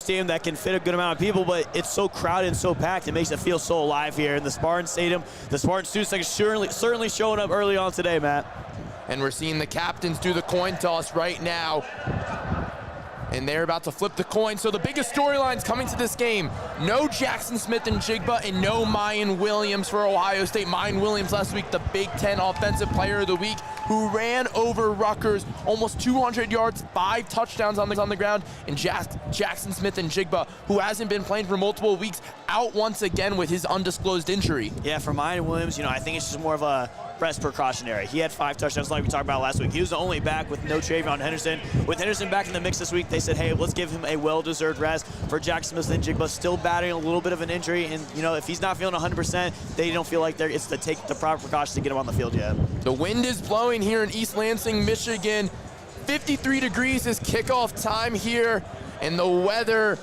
stadium that can fit a good amount of people, but it's so crowded and so packed, it makes it feel so alive here in the Spartan Stadium. The Spartan students are certainly showing up early on today, Matt. And we're seeing the captains do the coin toss right now. And they're about to flip the coin. So the biggest storylines coming to this game, no Jackson Smith-Njigba and no Miyan Williams for Ohio State. Miyan Williams last week, the Big Ten Offensive Player of the Week, who ran over Rutgers, almost 200 yards, 5 touchdowns on the ground. And Jackson Smith-Njigba, who hasn't been playing for multiple weeks, out once again with his undisclosed injury. Yeah, for Miyan Williams, I think it's just more of a rest precautionary. He had 5 touchdowns like we talked about last week. He was the only back with no Travion Henderson. With Henderson back in the mix this week, they said, hey, let's give him a well-deserved rest. For Jackson Smith-Njigba, still battling a little bit of an injury, and if he's not feeling 100%, they don't feel like it's to take the proper precautions to get him on the field yet. The wind is blowing here in East Lansing, Michigan. 53 degrees is kickoff time here, and the weather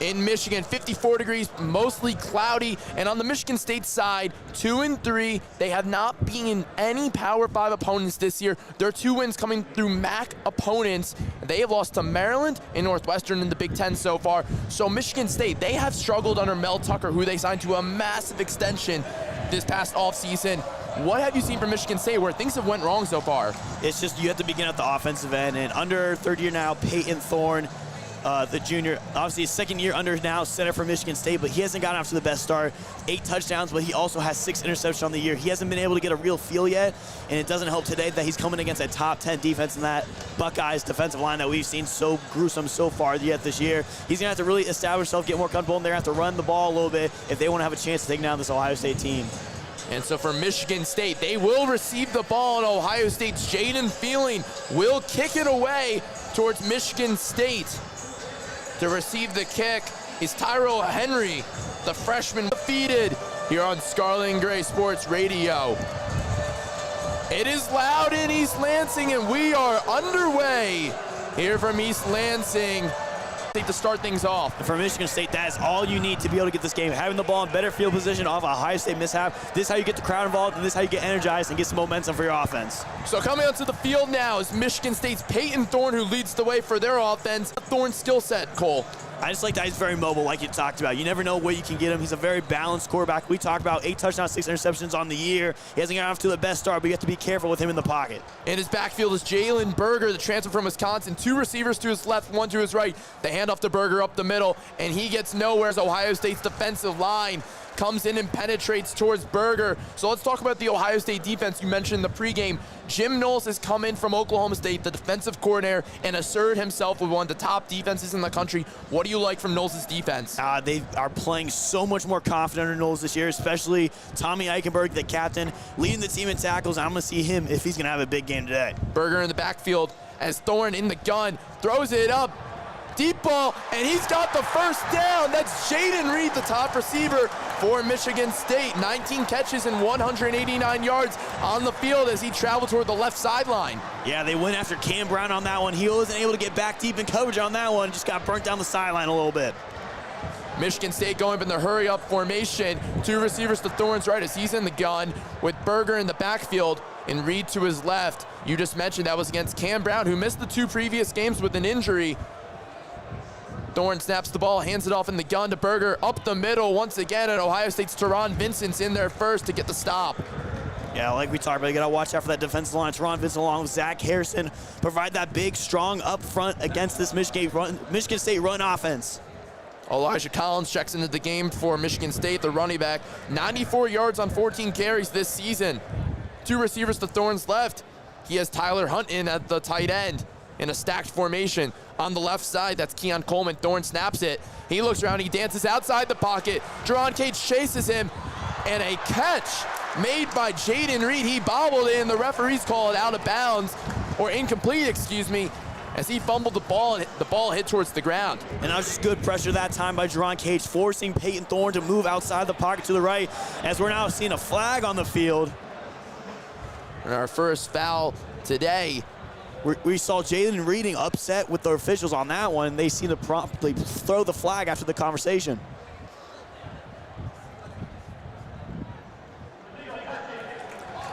in Michigan, 54 degrees, mostly cloudy. And on the Michigan State side, 2-3. They have not beaten any Power 5 opponents this year. Their 2 wins coming through MAC opponents. They have lost to Maryland and Northwestern in the Big Ten so far. So Michigan State, they have struggled under Mel Tucker, who they signed to a massive extension this past offseason. What have you seen from Michigan State where things have went wrong so far? It's just you have to begin at the offensive end. And under third year now, Peyton Thorne, the junior, obviously his second year under now center for Michigan State, but he hasn't gotten off to the best start. 8 touchdowns, but he also has 6 interceptions on the year. He hasn't been able to get a real feel yet, and it doesn't help today that he's coming against a top 10 defense in that Buckeyes defensive line that we've seen so gruesome so far yet this year. He's gonna have to really establish himself, get more comfortable, and they're gonna have to run the ball a little bit if they want to have a chance to take down this Ohio State team. And so for Michigan State, they will receive the ball, and Ohio State's Jaden Feeling will kick it away towards Michigan State. To receive the kick is Tyrell Henry, the freshman, defeated here on Scarlet and Gray Sports Radio. It is loud in East Lansing, and we are underway here from East Lansing. To start things off. For Michigan State, that is all you need to be able to get this game. Having the ball in better field position off a Ohio State mishap. This is how you get the crowd involved, and this is how you get energized and get some momentum for your offense. So coming onto the field now is Michigan State's Peyton Thorne, who leads the way for their offense. Thorne's skill set, Cole. I just like that he's very mobile, like you talked about. You never know where you can get him. He's a very balanced quarterback. We talked about 8 touchdowns, 6 interceptions on the year. He hasn't gotten off to the best start, but you have to be careful with him in the pocket. In his backfield is Jalen Berger, the transfer from Wisconsin. 2 receivers to his left, 1 to his right. They hand off to Berger up the middle, and he gets nowhere as Ohio State's defensive line comes in and penetrates towards Berger. So let's talk about the Ohio State defense. You mentioned the pregame. Jim Knowles has come in from Oklahoma State, the defensive coordinator, and asserted himself with one of the top defenses in the country. What do you like from Knowles' defense? They are playing so much more confident under Knowles this year, especially Tommy Eichenberg, the captain, leading the team in tackles. I'm going to see him if he's going to have a big game today. Berger in the backfield as Thorne in the gun, throws it up. Deep ball, and he's got the first down. That's Jaden Reed, the top receiver for Michigan State. 19 catches and 189 yards on the field as he traveled toward the left sideline. Yeah, they went after Cam Brown on that one. He wasn't able to get back deep in coverage on that one. Just got burnt down the sideline a little bit. Michigan State going up in the hurry-up formation. 2 receivers to Thorne's right as he's in the gun with Berger in the backfield and Reed to his left. You just mentioned that was against Cam Brown, who missed the 2 previous games with an injury. Thorne snaps the ball, hands it off in the gun to Berger, up the middle once again, and Ohio State's Teron Vincent's in there first to get the stop. Yeah, like we talked about, you got to watch out for that defensive line. Teron Vincent along with Zach Harrison provide that big, strong up front against this Michigan State run offense. Elijah Collins checks into the game for Michigan State, the running back. 94 yards on 14 carries this season. 2 receivers to Thorne's left. He has Tyler Hunt in at the tight end in a stacked formation. On the left side, that's Keon Coleman. Thorne snaps it. He looks around, he dances outside the pocket. Jerron Cage chases him, and a catch made by Jaden Reed. He bobbled it, and the referees call it out of bounds, or incomplete, excuse me, as he fumbled the ball, and the ball hit towards the ground. And that was just good pressure that time by Jerron Cage, forcing Peyton Thorne to move outside the pocket to the right, as we're now seeing a flag on the field. And our first foul today. We saw Jalen Reed upset with the officials on that one. They seem to promptly throw the flag after the conversation.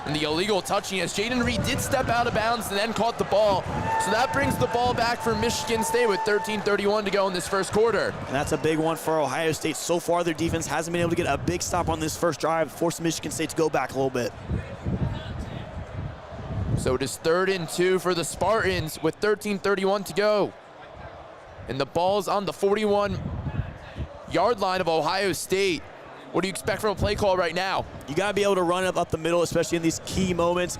and the illegal touching as Jaden Reed did step out of bounds and then caught the ball. So that brings the ball back for Michigan State with 13:31 to go in this first quarter. And that's a big one for Ohio State. So far, their defense hasn't been able to get a big stop on this first drive, forcing Michigan State to go back a little bit. So it is 3rd and 2 for the Spartans with 13:31 to go. And the ball's on the 41-yard line of Ohio State. What do you expect from a play call right now? You got to be able to run up the middle, especially in these key moments.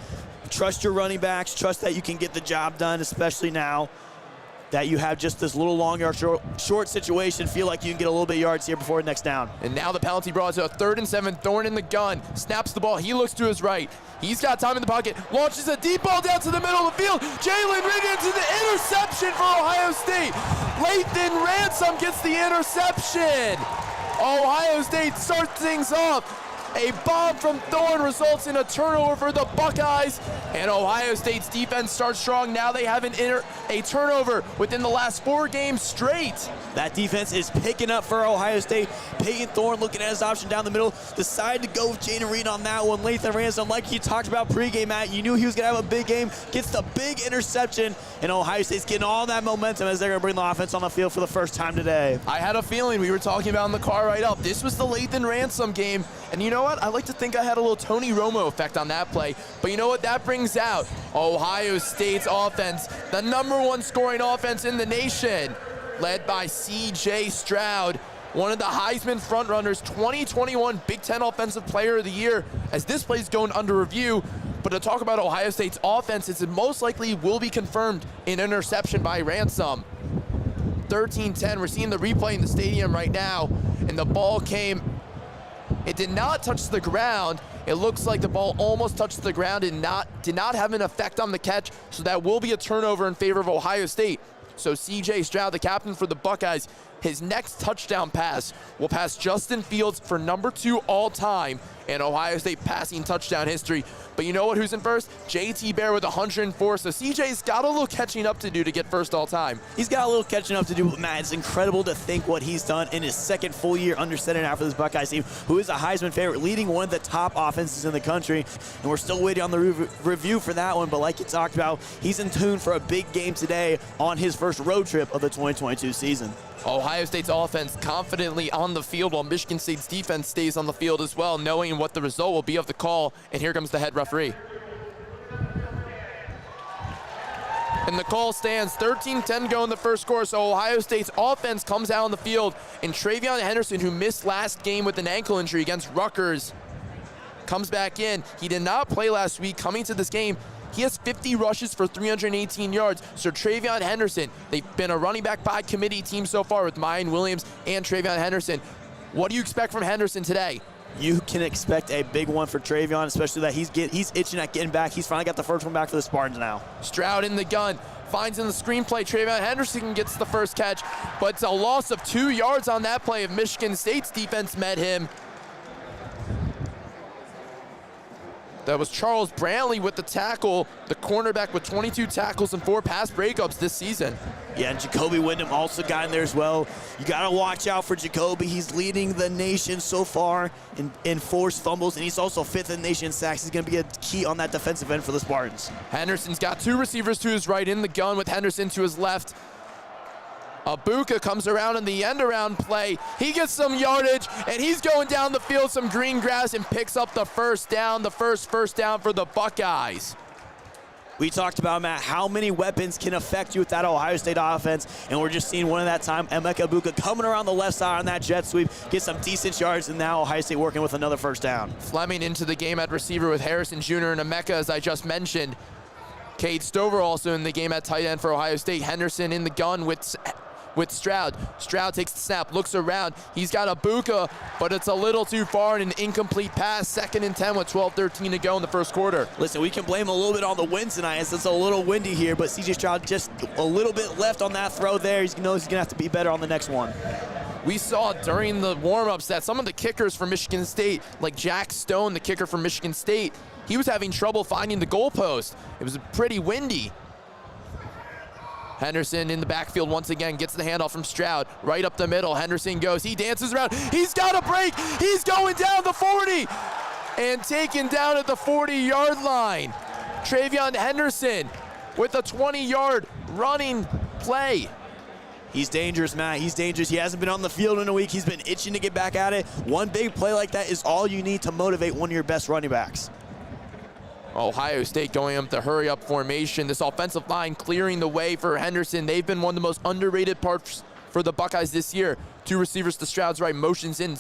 Trust your running backs. Trust that you can get the job done, especially now that you have just this little long yard short situation. Feel like you can get a little bit of yards here before the next down. And now the penalty brought to a 3rd and 7. Thorne in the gun, snaps the ball. He looks to his right. He's got time in the pocket, launches a deep ball down to the middle of the field. Jalen Reed into the interception for Ohio State. Lathan Ransom gets the interception. Ohio State starts things off. A bomb from Thorne results in a turnover for the Buckeyes, and Ohio State's defense starts strong. Now they have a turnover within the last 4 games straight. That defense is picking up for Ohio State. Peyton Thorne looking at his option down the middle, decided to go with Jaden Reed on that one. Lathan Ransom, like you talked about pregame, Matt, you knew he was going to have a big game, gets the big interception, and Ohio State's getting all that momentum as they're going to bring the offense on the field for the first time today. I had a feeling, we were talking about in the car right up, this was the Lathan Ransom game, and you know what? I like to think I had a little Tony Romo effect on that play, but you know what that brings out? Ohio State's offense, the #1 scoring offense in the nation, led by C.J. Stroud, one of the Heisman frontrunners, 2021 Big Ten Offensive Player of the Year, as this play is going under review. But to talk about Ohio State's offense, it most likely will be confirmed in interception by Ransom. 13-10, we're seeing the replay in the stadium right now, and the ball came, it did not touch the ground. It looks like the ball almost touched the ground and did not have an effect on the catch, so that will be a turnover in favor of Ohio State. So C.J. Stroud, the captain for the Buckeyes, his next touchdown pass will pass Justin Fields for #2 all-time in Ohio State passing touchdown history. But you know what? Who's in first? J.T. Bear with 104. So C.J.'s got a little catching up to do to get first all-time. He's got a little catching up to do, but Matt, it's incredible to think what he's done in his second full year under center now for this Buckeyes team, who is a Heisman favorite, leading one of the top offenses in the country. And we're still waiting on the review for that one, but like you talked about, he's in tune for a big game today on his first road trip of the 2022 season. Ohio State's offense confidently on the field while Michigan State's defense stays on the field as well, knowing what the result will be of the call. And here comes the head referee. And the call stands. 13-10 go in the first quarter, so Ohio State's offense comes out on the field. And Travion Henderson, who missed last game with an ankle injury against Rutgers, comes back in. He did not play last week. Coming to this game, he has 50 rushes for 318 yards. So Travion Henderson, they've been a running back by committee team so far with Miyan Williams and Travion Henderson. What do you expect from Henderson today? You can expect a big one for Travion, especially that he's itching at getting back. He's finally got the first one back for the Spartans now. Stroud in the gun, finds in the screenplay. Travion Henderson gets the first catch, but it's a loss of 2 yards on that play if Michigan State's defense met him. That was Charles Brantley with the tackle, the cornerback with 22 tackles and 4 pass breakups this season. Yeah, and Jacoby Wyndham also got in there as well. You got to watch out for Jacoby. He's leading the nation so far in forced fumbles, and he's also 5th in the nation in sacks. He's going to be a key on that defensive end for the Spartans. Henderson's got 2 receivers to his right in the gun with Henderson to his left. Abuka comes around in the end-around play. He gets some yardage, and he's going down the field, some green grass, and picks up the first down, the first down for the Buckeyes. We talked about, Matt, how many weapons can affect you with that Ohio State offense, and we're just seeing one of that time. Emeka Abuka coming around the left side on that jet sweep, get some decent yards, and now Ohio State working with another first down. Fleming into the game at receiver with Harrison Jr. and Emeka, as I just mentioned. Cade Stover also in the game at tight end for Ohio State. Henderson in the gun with Stroud. Stroud takes the snap, looks around. He's got Abuka, but it's a little too far and an incomplete pass. 2nd and 10 with 12:13 to go in the first quarter. Listen, we can blame a little bit on the wind tonight as it's a little windy here, but C.J. Stroud just a little bit left on that throw there. He knows he's going to have to be better on the next one. We saw during the warm-ups that some of the kickers for Michigan State, like Jack Stone, the kicker from Michigan State, he was having trouble finding the goalpost. It was pretty windy. Henderson in the backfield once again, gets the handoff from Stroud, right up the middle. Henderson goes, he dances around, he's got a break, he's going down the 40. and taken down at the 40-yard line. Travion Henderson with a 20-yard running play. He's dangerous, Matt. He's dangerous. He hasn't been on the field in a week. He's been itching to get back at it. One big play like that is all you need to motivate one of your best running backs. Ohio State going up the hurry-up formation. This offensive line clearing the way for Henderson. They've been one of the most underrated parts for the Buckeyes this year. Two receivers to Stroud's right, motions in.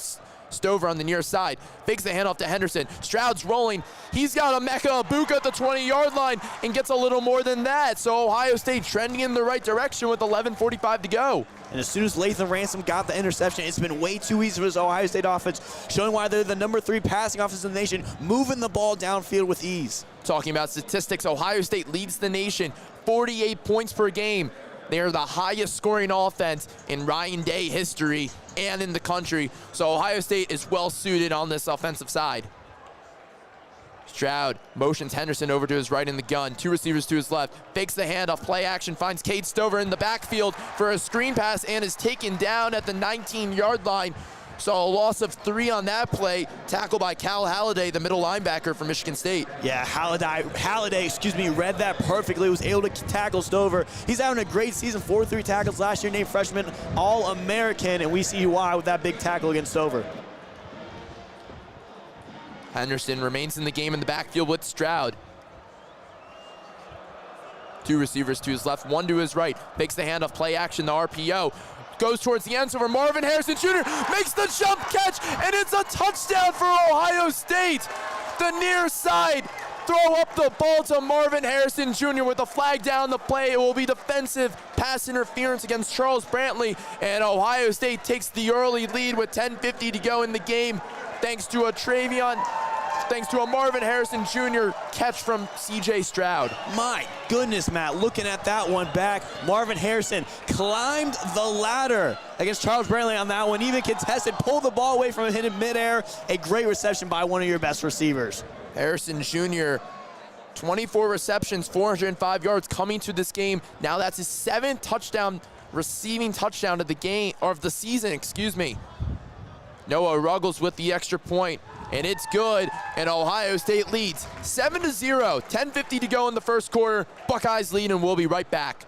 Stover on the near side, fakes the handoff to Henderson. Stroud's rolling. He's got a Mecca Abuka at the 20-yard line and gets a little more than that. So Ohio State trending in the right direction with 11:45 to go. And as soon as Lathan Ransom got the interception, it's been way too easy for this Ohio State offense, showing why they're the #3 passing offense in the nation, moving the ball downfield with ease. Talking about statistics, Ohio State leads the nation, 48 points per game. They are the highest scoring offense in Ryan Day history and in the country. So Ohio State is well suited on this offensive side. Stroud motions Henderson over to his right in the gun. Two receivers to his left. Fakes the handoff. Play action. Finds Cade Stover in the backfield for a screen pass and is taken down at the 19-yard line. So a loss of 3 on that play. Tackled by Cal Halliday, the middle linebacker for Michigan State. Yeah, Halliday, read that perfectly. Was able to tackle Stover. He's having a great season. 4-3 tackles last year. Named freshman All-American, and we see why with that big tackle against Stover. Henderson remains in the game in the backfield with Stroud. Two receivers to his left, one to his right. Fakes the handoff, play action, the RPO. Goes towards the end zone where Marvin Harrison Jr. makes the jump catch, and it's a touchdown for Ohio State. The near side throw up the ball to Marvin Harrison Jr. with a flag down the play. It will be defensive pass interference against Charles Brantley, and Ohio State takes the early lead with 10:50 to go in the game, thanks to a Marvin Harrison Jr. catch from C.J. Stroud. My goodness, Matt, looking at that one back, Marvin Harrison climbed the ladder against Charles Brantley on that one, even contested, pulled the ball away from him in midair. A great reception by one of your best receivers. Harrison Jr., 24 receptions, 405 yards coming to this game. Now that's his 7th receiving touchdown of the game, or of the season, excuse me. Noah Ruggles with the extra point, and it's good, and Ohio State leads 7-0, 10:50 to go in the first quarter. Buckeyes lead, and we'll be right back.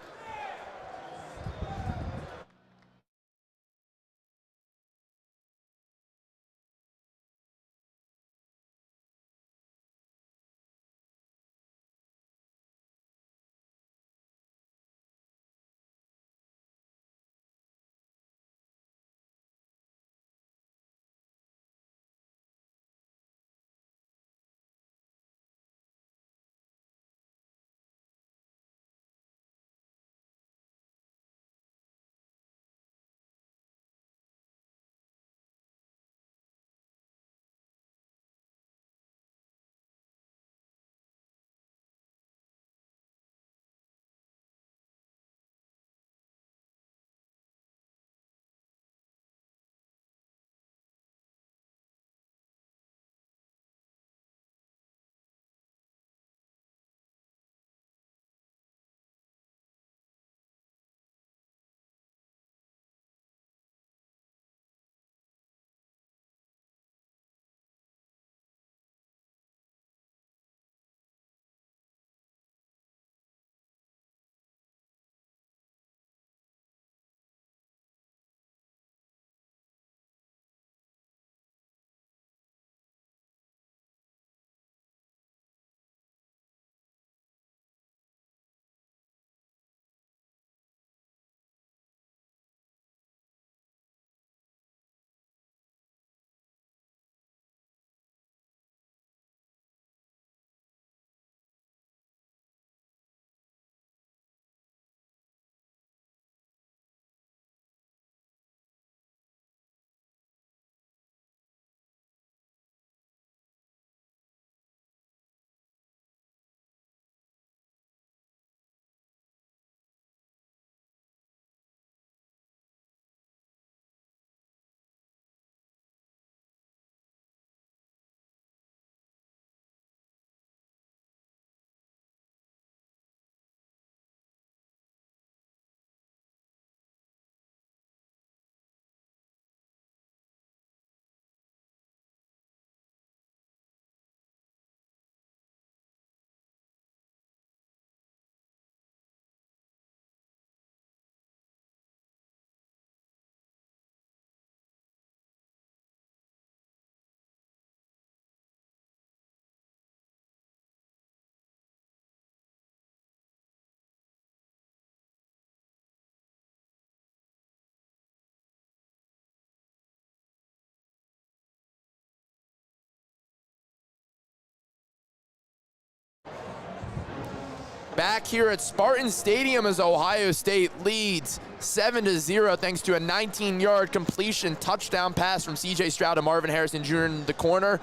back here at Spartan Stadium as Ohio State leads 7-0 thanks to a 19-yard completion touchdown pass from C.J. Stroud to Marvin Harrison Jr. in the corner.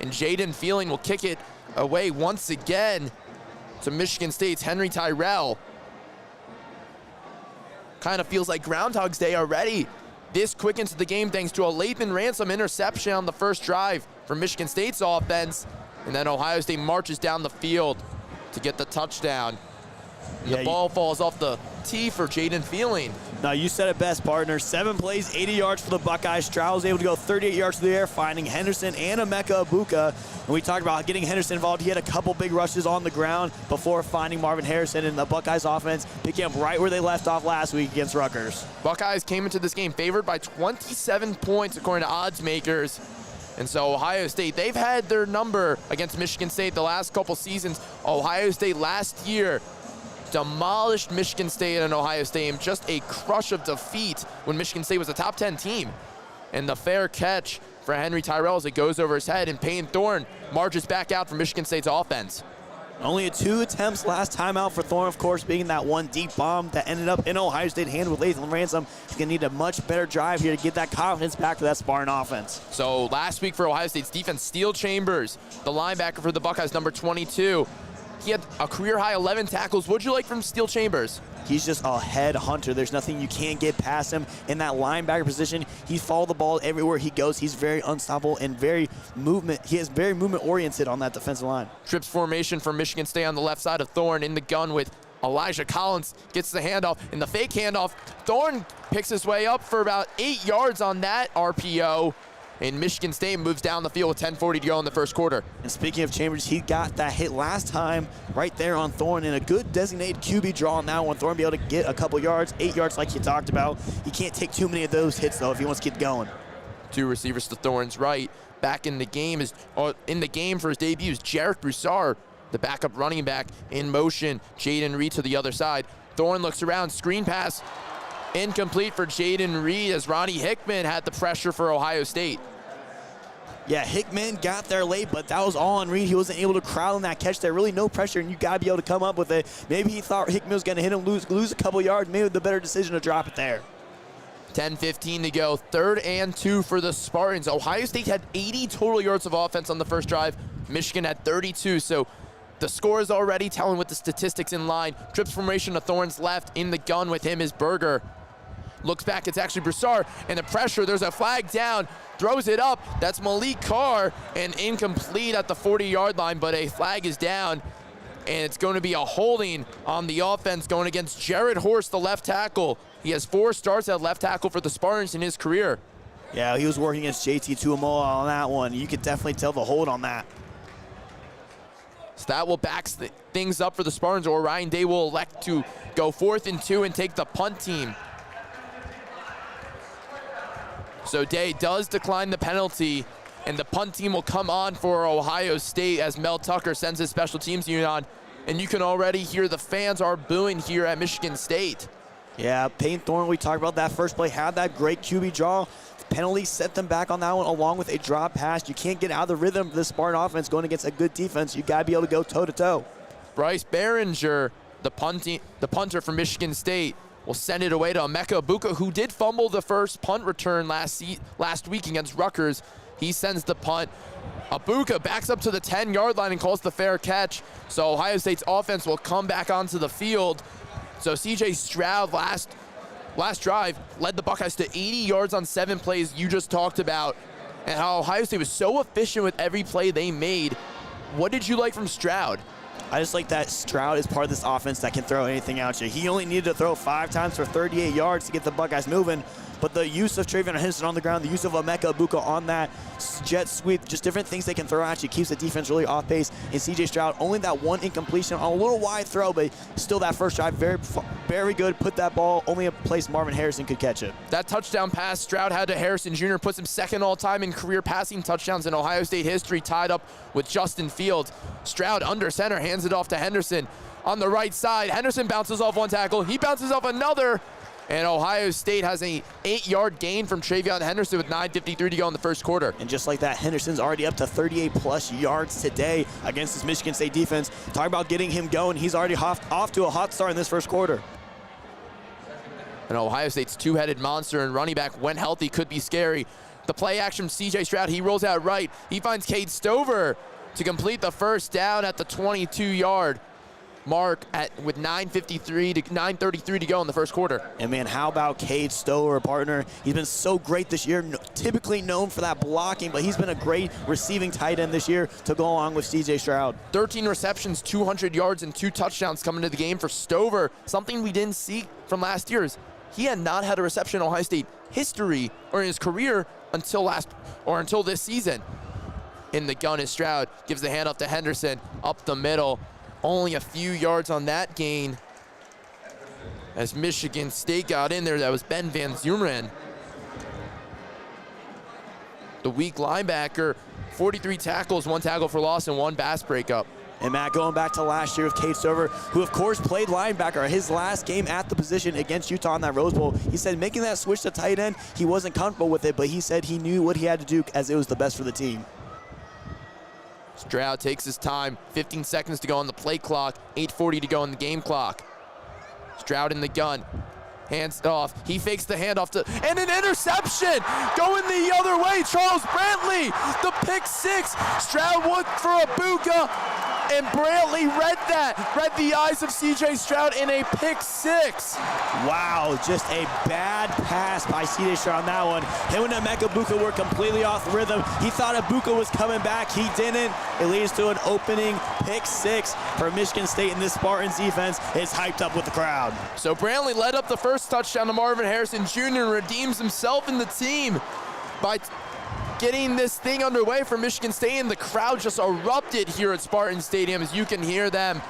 And Jaden Feeling will kick it away once again to Michigan State's Henry Tyrell. Kind of feels like Groundhog's Day already. This quick into the game thanks to a Lathan Ransom interception on the first drive from Michigan State's offense. And then Ohio State marches down the field to get the touchdown. And the ball falls off the tee for Jaden Feeling. Now, you said it best, partner. 7 plays, 80 yards for the Buckeyes. Stroud was able to go 38 yards through the air, finding Henderson and Emeka Ibuka. And we talked about getting Henderson involved. He had a couple big rushes on the ground before finding Marvin Harrison and the Buckeyes offense, picking up right where they left off last week against Rutgers. Buckeyes came into this game favored by 27 points according to odds makers. And so Ohio State, they've had their number against Michigan State the last couple seasons. Ohio State last year demolished Michigan State and Ohio State, just a crush of defeat when Michigan State was a top 10 team. And the fair catch for Henry Tyrell as it goes over his head, and Payton Thorne marches back out for Michigan State's offense. Only 2 attempts last time out for Thorne, of course, being that one deep bomb that ended up in Ohio State hand with Lathan Ransom. He's going to need a much better drive here to get that confidence back to that Spartan offense. So last week for Ohio State's defense, Steele Chambers, the linebacker for the Buckeyes, number 22. He had a career-high 11 tackles. What'd you like from Steele Chambers? He's just a head hunter. There's nothing you can't get past him in that linebacker position. He follows the ball everywhere he goes. He's very unstoppable and very movement. He is very movement-oriented on that defensive line. Trips formation for Michigan State on the left side of Thorne in the gun with Elijah Collins. Gets the handoff. In the fake handoff, Thorne picks his way up for about 8 yards on that RPO. And Michigan State moves down the field with 10:40 to go in the first quarter. And speaking of Chambers, he got that hit last time right there on Thorne, and a good designated QB draw on that one. Thorne be able to get a couple yards, 8 yards like you talked about. He can't take too many of those hits, though, if he wants to get going. 2 receivers to Thorne's right. Back in the game for his debut is Jarek Broussard, the backup running back in motion. Jaden Reed to the other side. Thorne looks around, screen pass, incomplete for Jaden Reed as Ronnie Hickman had the pressure for Ohio State. Yeah, Hickman got there late, but that was all on Reed. He wasn't able to crowd on that catch there. Really no pressure, and you got to be able to come up with it. Maybe he thought Hickman was going to hit him, lose a couple yards. Maybe the better decision to drop it there. 10:15 to go, 3rd and 2 for the Spartans. Ohio State had 80 total yards of offense on the first drive. Michigan had 32, so the score is already telling with the statistics in line. Trips formation to Thorne's left. In the gun with him is Berger. Looks back, it's actually Broussard, and the pressure, there's a flag down, throws it up. That's Malik Carr, and incomplete at the 40-yard line, but a flag is down, and it's going to be a holding on the offense going against Jared Horst, the left tackle. He has 4 starts at left tackle for the Spartans in his career. Yeah, he was working against JT Tuamoa on that one. You could definitely tell the hold on that. So that will back things up for the Spartans, or Ryan Day will elect to go 4th and 2 and take the punt team. So Day does decline the penalty, and the punt team will come on for Ohio State as Mel Tucker sends his special teams unit on. And you can already hear the fans are booing here at Michigan State. Yeah, Payton Thorne, we talked about that first play, had that great QB draw. Penalty set them back on that one along with a drop pass. You can't get out of the rhythm of this Spartan offense going against a good defense. You got to be able to go toe-to-toe. Bryce Behringer, the punter from Michigan State, will send it away to Emeka Ibuka, who did fumble the first punt return last week against Rutgers. He sends the punt. Ibuka backs up to the 10-yard line and calls the fair catch. So Ohio State's offense will come back onto the field. So C.J. Stroud last drive led the Buckeyes to 80 yards on 7 plays you just talked about, and how Ohio State was so efficient with every play they made. What did you like from Stroud? I just like that Stroud is part of this offense that can throw anything out you. He only needed to throw 5 times for 38 yards to get the Buckeyes moving, but the use of Travion Henderson on the ground, the use of Emeka Ibuka on that jet sweep, just different things they can throw at you, keeps the defense really off pace. And C.J. Stroud, only that one incompletion on a little wide throw, but still that first drive, very good. Put that ball only a place Marvin Harrison could catch it. That touchdown pass Stroud had to Harrison Jr. puts him 2nd all-time in career passing touchdowns in Ohio State history, tied up with Justin Fields. Stroud under center, hands it off to Henderson. On the right side, Henderson bounces off one tackle. He bounces off another, And Ohio State has an 8-yard gain from Travion Henderson with 9:53 to go in the first quarter. And just like that, Henderson's already up to 38-plus yards today against this Michigan State defense. Talk about getting him going. He's already off to a hot start in this first quarter. And Ohio State's two-headed monster and running back, when healthy, could be scary. The play action from C.J. Stroud, he rolls out right. He finds Cade Stover to complete the first down at the 22-yard mark with 9:33 to go in the first quarter. And man, how about Cade Stover, partner? He's been so great this year, typically known for that blocking, but he's been a great receiving tight end this year to go along with C.J. Stroud. 13 receptions, 200 yards, and 2 touchdowns coming to the game for Stover. Something we didn't see from last year is he had not had a reception in Ohio State history or in his career until this season. In the gun is Stroud, gives the handoff to Henderson, up the middle. Only a few yards on that gain as Michigan State got in there. That was Ben Van Zumeren, the weak linebacker. 43 tackles, 1 tackle for loss, and 1 pass breakup. And Matt, going back to last year with Cade Stover, who of course played linebacker, his last game at the position against Utah in that Rose Bowl, he said making that switch to tight end, he wasn't comfortable with it, but he said he knew what he had to do as it was the best for the team. Stroud takes his time, 15 seconds to go on the play clock, 8:40 to go on the game clock. Stroud in the gun, hands off, he fakes the handoff and an interception going the other way. Charles Brantley, the pick 6. Stroud looked for a Buka, and Brantley read the eyes of C.J. Stroud in a pick 6. Wow, just a bad pass by C.J. Stroud on that one. Him and Emeka Buka were completely off rhythm. He thought Buka was coming back. He didn't. It leads to an opening pick 6 for Michigan State, and this Spartans defense is hyped up with the crowd. So Brantley led up the first touchdown to Marvin Harrison Jr. and redeems himself and the team by getting this thing underway for Michigan State, and the crowd just erupted here at Spartan Stadium, as you can hear them.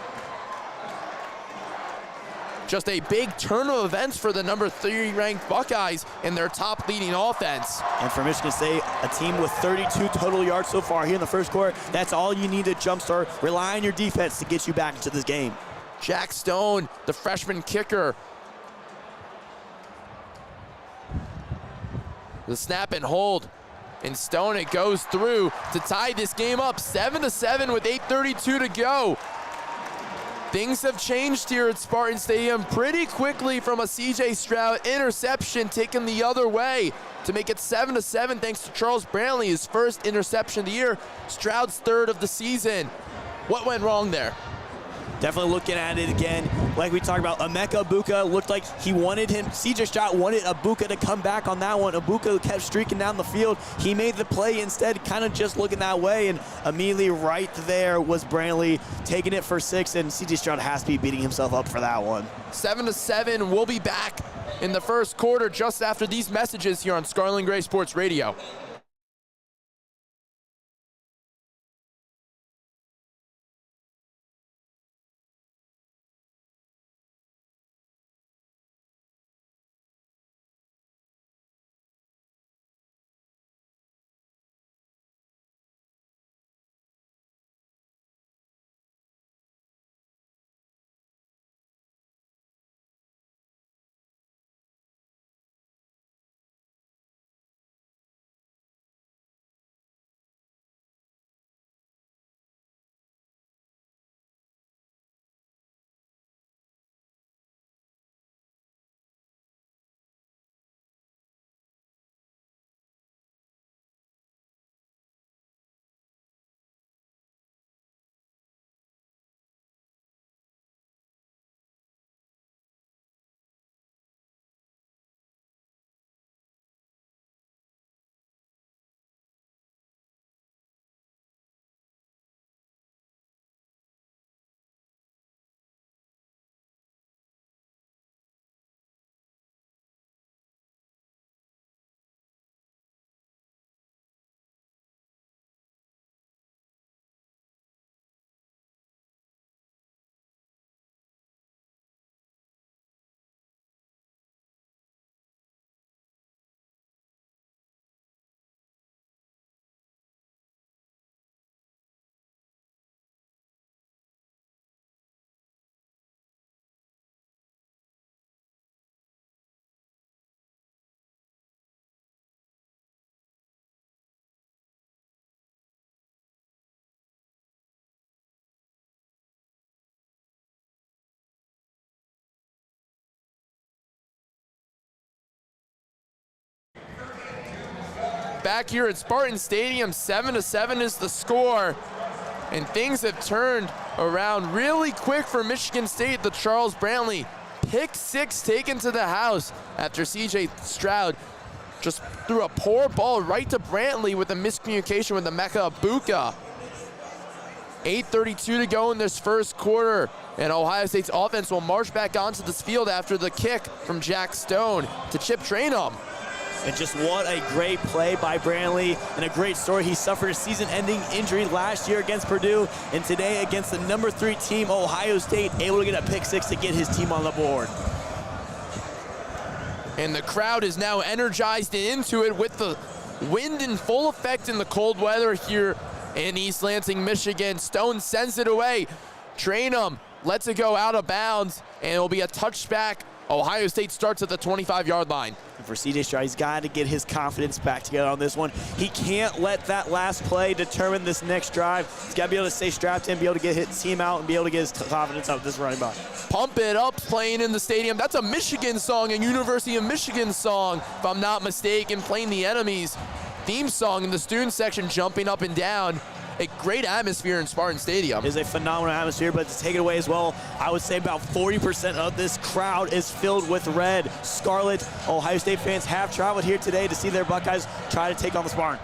Just a big turn of events for the number 3 ranked Buckeyes and their top leading offense. And for Michigan State, a team with 32 total yards so far here in the first quarter, that's all you need to jumpstart. Rely on your defense to get you back into this game. Jack Stone, the freshman kicker. The snap and hold. And Stone, it goes through to tie this game up 7-7 with 8:32 to go. Things have changed here at Spartan Stadium pretty quickly from a C.J. Stroud interception taken the other way to make it 7-7 thanks to Charles Brantley, his first interception of the year, Stroud's 3rd of the season. What went wrong there? Definitely looking at it again. Like we talked about, Emeka Buka looked like he wanted him. C.J. Stroud wanted Buka to come back on that one. Buka kept streaking down the field. He made the play instead, kind of just looking that way, and immediately right there was Brantley taking it for 6, and C.J. Stroud has to be beating himself up for that one. 7-7. We'll be back in the first quarter just after these messages here on Scarlet and Gray Sports Radio. back here at Spartan Stadium. 7-7 is the score. And things have turned around really quick for Michigan State. The Charles Brantley pick six taken to the house after CJ Stroud just threw a poor ball right to Brantley with a miscommunication with Emeka Ibuka. 8:32 to go in this first quarter, and Ohio State's offense will march back onto this field after the kick from Jack Stone to Chip Trainum. And just what a great play by Brantley, and a great story. He suffered a season-ending injury last year against Purdue, and today against the number 3 team, Ohio State, able to get a pick six to get his team on the board. And the crowd is now energized and into it with the wind in full effect in the cold weather here in East Lansing, Michigan. Stone sends it away. Trainum lets it go out of bounds, and it will be a touchback. Ohio State starts at the 25-yard line. And for CJ Stroud, he's got to get his confidence back together on this one. He can't let that last play determine this next drive. He's got to be able to stay strapped in, be able to get his team out, and be able to get his confidence up this running back. Pump It Up playing in the stadium. That's a Michigan song, a University of Michigan song, if I'm not mistaken, playing the enemy's theme song in the student section, jumping up and down. A great atmosphere in Spartan Stadium. It is a phenomenal atmosphere, but to take it away as well, I would say about 40% of this crowd is filled with red. Scarlet Ohio State fans have traveled here today to see their Buckeyes try to take on the Spartan.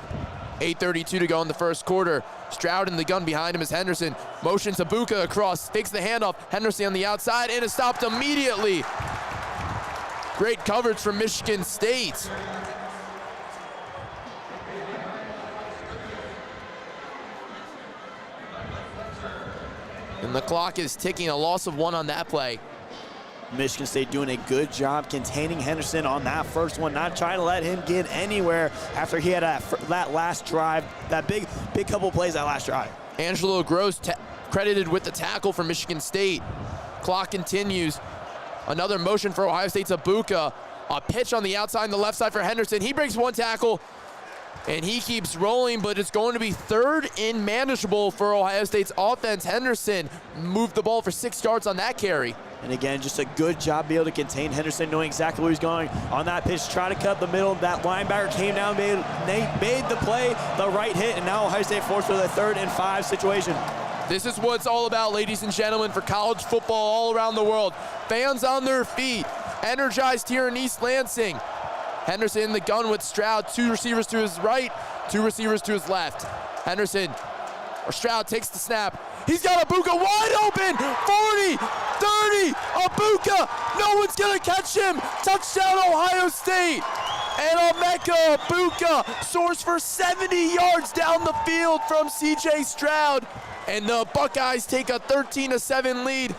8:32 to go in the first quarter. Stroud in the gun behind him is Henderson. Motions Ibuka across, fakes the handoff. Henderson on the outside, and is stopped immediately. Great coverage from Michigan State. And the clock is ticking, a loss of 1 on that play. Michigan State doing a good job containing Henderson on that first one, not trying to let him get anywhere after he had that last drive, that big couple plays that last drive. Angelo Gross credited with the tackle for Michigan State. Clock continues. Another motion for Ohio State's Ibuka. A pitch on the outside and the left side for Henderson. He breaks one tackle, and he keeps rolling, but it's going to be 3rd and manageable for Ohio State's offense. Henderson moved the ball for 6 yards on that carry. And again, just a good job being able to contain Henderson, knowing exactly where he's going on that pitch. Try to cut the middle. That linebacker came down, made the play, the right hit, and now Ohio State forced with a 3rd and 5 situation. This is what it's all about, ladies and gentlemen, for college football all around the world. Fans on their feet, energized here in East Lansing. Henderson in the gun with Stroud, 2 receivers to his right, 2 receivers to his left. Stroud takes the snap. He's got Ibuka wide open, 40, 30, Ibuka, no one's gonna catch him. Touchdown Ohio State. And Emeka Ibuka soars for 70 yards down the field from CJ Stroud. And the Buckeyes take a 13-7 lead.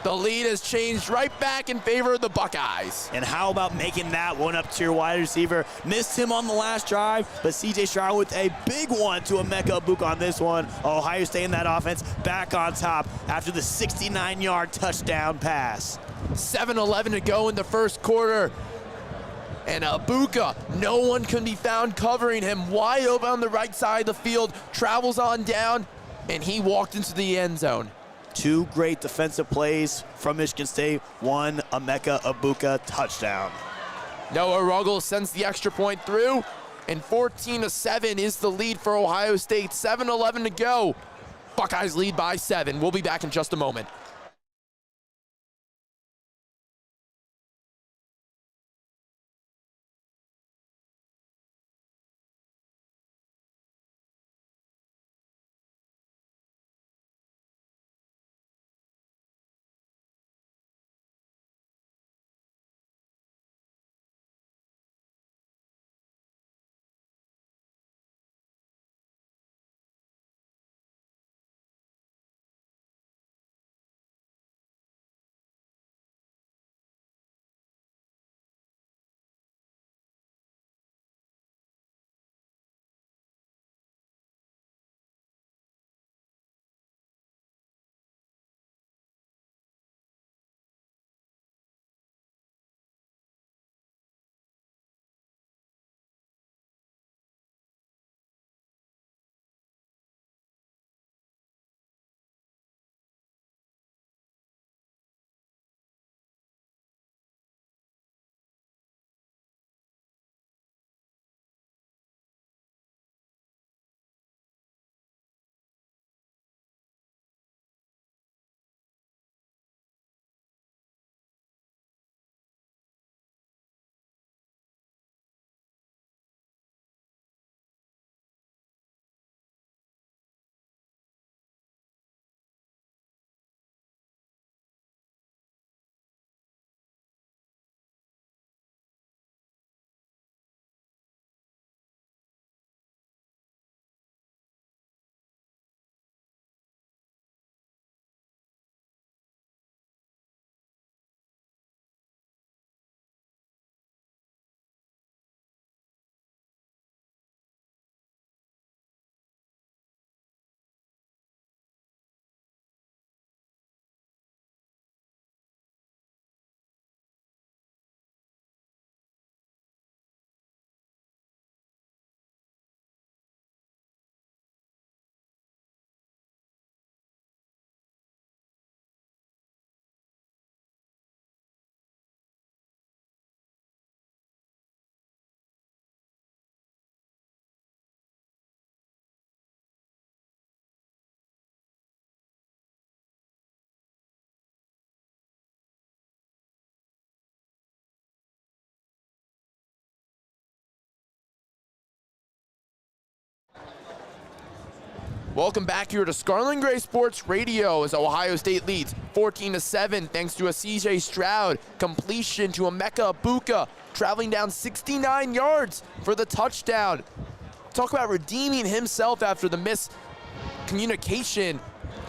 The lead has changed right back in favor of the Buckeyes. And how about making that one up to your wide receiver? Missed him on the last drive, but CJ Stroud with a big one to Emeka Ibuka on this one. Ohio State in that offense back on top after the 69-yard touchdown pass. 7:11 to go in the first quarter. And Ibuka, no one can be found covering him. Wide open on the right side of the field, travels on down, and he walked into the end zone. 2 great defensive plays from Michigan State, 1 Emeka Ibuka touchdown. Noah Ruggles sends the extra point through, and 14-7 is the lead for Ohio State. 7:11 to go. Buckeyes lead by 7. We'll be back in just a moment. Welcome back here to Scarlet Gray Sports Radio as Ohio State leads 14-7 thanks to a CJ Stroud completion to Emeka Ibuka, traveling down 69 yards for the touchdown. Talk about redeeming himself after the miscommunication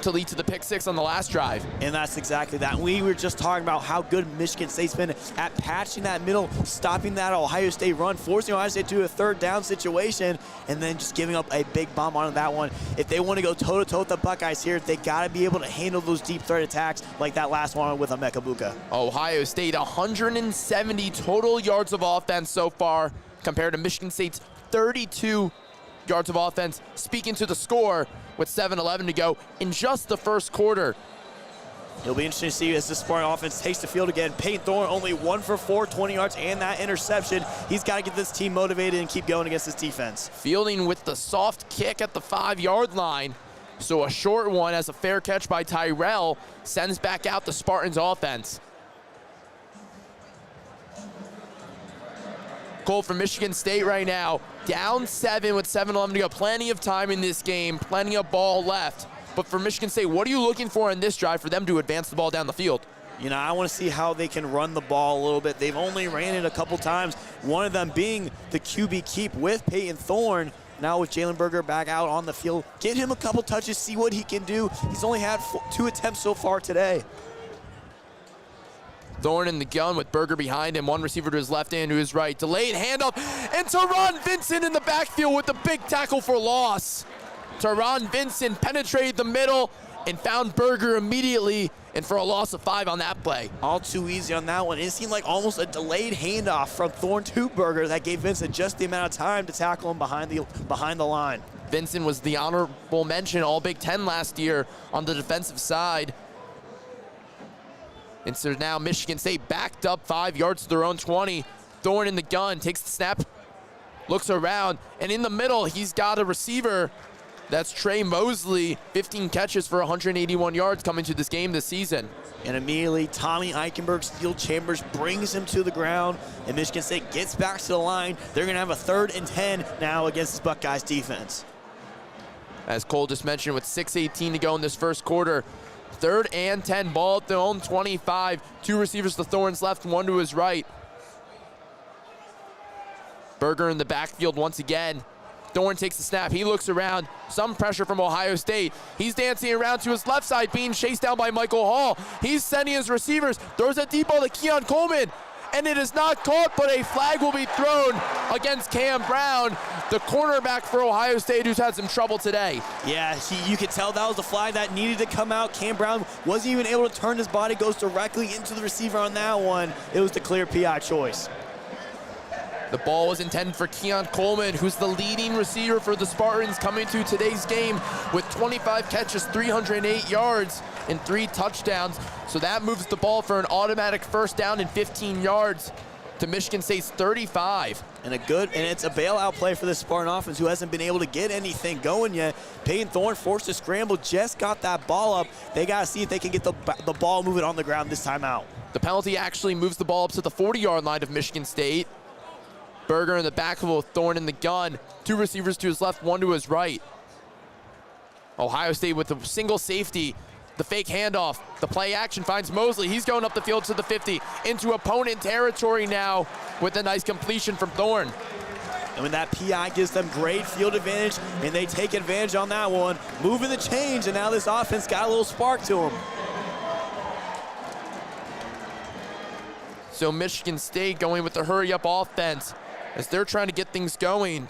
to lead to the pick six on the last drive. And that's exactly that. We were just talking about how good Michigan State's been at patching that middle, stopping that Ohio State run, forcing Ohio State to a third down situation, and then just giving up a big bomb on that one. If they want to go toe-to-toe with the Buckeyes here, they got to be able to handle those deep threat attacks like that last one with Emeka Ibuka. Ohio State, 170 total yards of offense so far compared to Michigan State's 32 yards of offense. Speaking to the score with 7:11 to go in just the first quarter. It'll be interesting to see as the Spartan offense takes the field again. Peyton Thorne only 1 for 4, 20 yards and that interception. He's got to get this team motivated and keep going against this defense. Fielding with the soft kick at the 5-yard line. So a short one as a fair catch by Tyrell sends back out the Spartans offense. Kole from Michigan State right now, down 7 with 7:11 to go. Plenty of time in this game, plenty of ball left. But for Michigan State, what are you looking for in this drive for them to advance the ball down the field? You know, I want to see how they can run the ball a little bit. They've only ran it a couple times, one of them being the QB keep with Peyton Thorne. Now with Jalen Berger back out on the field, get him a couple touches, see what he can do. He's only had 2 attempts so far today. Thorne in the gun with Berger behind him, one receiver to his left and to his right. Delayed handoff, and Teron Vincent in the backfield with the big tackle for loss. Teron Vincent penetrated the middle and found Berger immediately, and for a loss of 5 on that play. All too easy on that one. It seemed like almost a delayed handoff from Thorne to Berger that gave Vincent just the amount of time to tackle him behind the line. Vincent was the honorable mention All Big Ten last year on the defensive side. And so now Michigan State backed up 5 yards to their own 20. Thorne in the gun, takes the snap, looks around, and in the middle, he's got a receiver. That's Trey Mosley, 15 catches for 181 yards coming to this game this season. And immediately, Tommy Eichenberg, Steel Chambers brings him to the ground, and Michigan State gets back to the line. They're going to have a 3rd and 10 now against this Buckeyes defense. As Kole just mentioned, with 6:18 to go in this first quarter, 3rd and 10, ball at their own 25. 2 receivers to Thorne's left, 1 to his right. Berger in the backfield once again. Thorne takes the snap, he looks around, some pressure from Ohio State. He's dancing around to his left side, being chased down by Michael Hall. He's sending his receivers, throws a deep ball to Keon Coleman, and it is not caught, but a flag will be thrown against Cam Brown, the cornerback for Ohio State, who's had some trouble today. Yeah, you could tell that was the flag that needed to come out. Cam Brown wasn't even able to turn his body, goes directly into the receiver on that one. It was the clear PI choice. The ball was intended for Keon Coleman, who's the leading receiver for the Spartans coming to today's game with 25 catches, 308 yards, and 3 touchdowns. So that moves the ball for an automatic first down and 15 yards to Michigan State's 35. And it's a bailout play for the Spartan offense, who hasn't been able to get anything going yet. Peyton Thorne forced to scramble, just got that ball up. They got to see if they can get the ball moving on the ground this time out. The penalty actually moves the ball up to the 40-yard line of Michigan State. Berger in the backfield with Thorne in the gun. 2 receivers to his left, 1 to his right. Ohio State with a single safety. The fake handoff. The play action finds Mosley. He's going up the field to the 50 into opponent territory now with a nice completion from Thorne. And when that PI gives them great field advantage, and they take advantage on that one, moving the change, and now this offense got a little spark to them. So Michigan State going with the hurry-up offense as they're trying to get things going.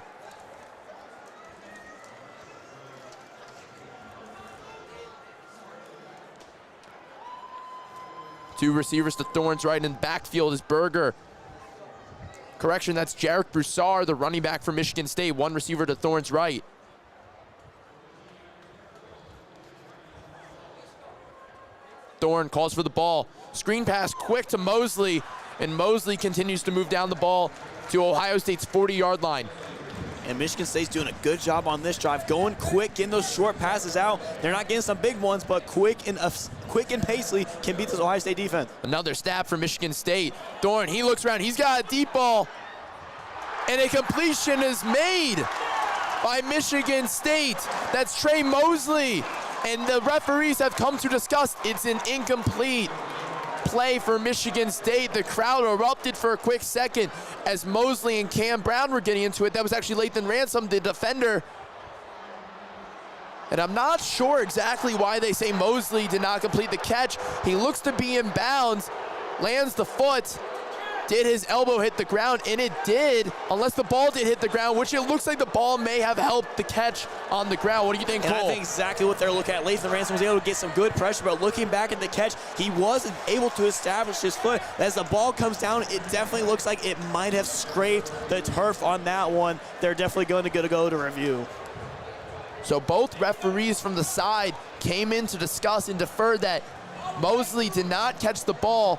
Two receivers to Thorne's right, and backfield is Berger. Correction, that's Jarek Broussard, the running back for Michigan State. 1 receiver to Thorne's right. Thorne calls for the ball. Screen pass quick to Mosley, and Mosley continues to move down the ball to Ohio State's 40-yard line. And Michigan State's doing a good job on this drive, going quick, getting those short passes out. They're not getting some big ones, but quick and pacely can beat this Ohio State defense. Another stab for Michigan State. Thorne, he looks around, he's got a deep ball, and a completion is made by Michigan State. That's Trey Mosley. And the referees have come to discuss it's an incomplete play for Michigan State. The crowd erupted for a quick second as Mosley and Cam Brown were getting into it. That was actually Lathan Ransom, the defender. And I'm not sure exactly why they say Mosley did not complete the catch. He looks to be in bounds, lands the foot. Did his elbow hit the ground? And it did, unless the ball did hit the ground, which it looks like the ball may have helped the catch on the ground. What do you think, Kole? And I think exactly what they're looking at. Lathan Ransom was able to get some good pressure, but looking back at the catch, he wasn't able to establish his foot. As the ball comes down, it definitely looks like it might have scraped the turf on that one. They're definitely going to go to review. So both referees from the side came in to discuss and defer that Mosley did not catch the ball,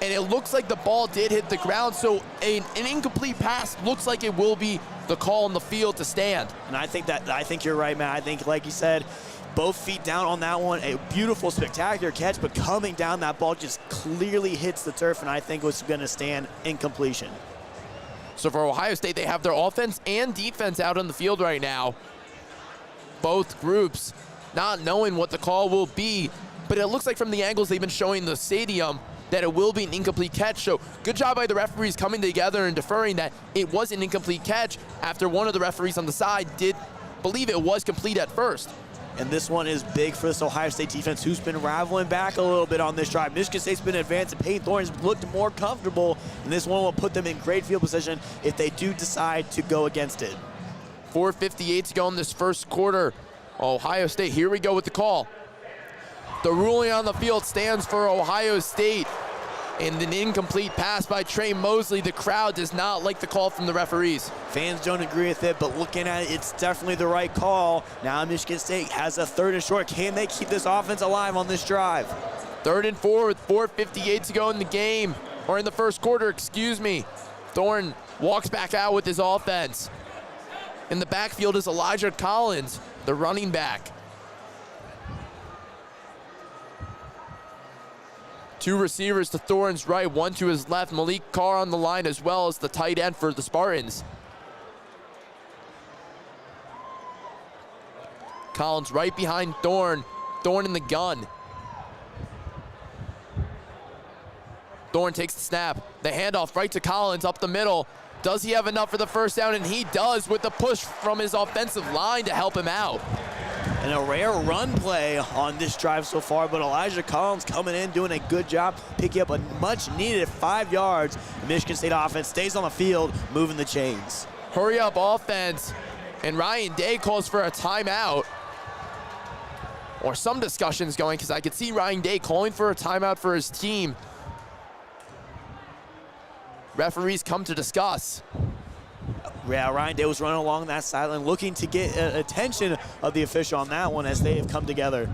and it looks like the ball did hit the ground, so an incomplete pass looks like it will be the call on the field to stand. And I think you're right, man. I think, like you said, both feet down on that one, a beautiful, spectacular catch, but coming down, that ball just clearly hits the turf, and I think was going to stand incompletion. So for Ohio State, they have their offense and defense out on the field right now. Both groups not knowing what the call will be, but it looks like from the angles they've been showing the stadium that it will be an incomplete catch. So good job by the referees coming together and deferring that it was an incomplete catch after one of the referees on the side did believe it was complete at first. And this one is big for this Ohio State defense, who's been raveling back a little bit on this drive. Michigan State's been advanced, and Peyton Thorne's looked more comfortable, and this one will put them in great field position if they do decide to go against it. 4:58 to go in this first quarter. Ohio State, here we go with the call. The ruling on the field stands for Ohio State. And an incomplete pass by Trey Mosley. The crowd does not like the call from the referees. Fans don't agree with it, but looking at it, it's definitely the right call. Now Michigan State has a 3rd and short. Can they keep this offense alive on this drive? 3rd and 4 with 4:58 to go in the game, or in the first quarter, excuse me. Thorne walks back out with his offense. In the backfield is Elijah Collins, the running back. Two receivers to Thorne's right, one to his left. Malik Carr on the line, as well as the tight end for the Spartans. Collins right behind Thorne. Thorne in the gun. Thorne takes the snap. The handoff right to Collins up the middle. Does he have enough for the first down? And he does, with the push from his offensive line to help him out. And a rare run play on this drive so far, but Elijah Collins coming in, doing a good job, picking up a much-needed 5 yards. The Michigan State offense stays on the field, moving the chains. Hurry up offense. And Ryan Day calls for a timeout. Or some discussions going, because I could see Ryan Day calling for a timeout for his team. Referees come to discuss. Yeah, Ryan Day was running along that sideline looking to get attention of the official on that one as they have come together.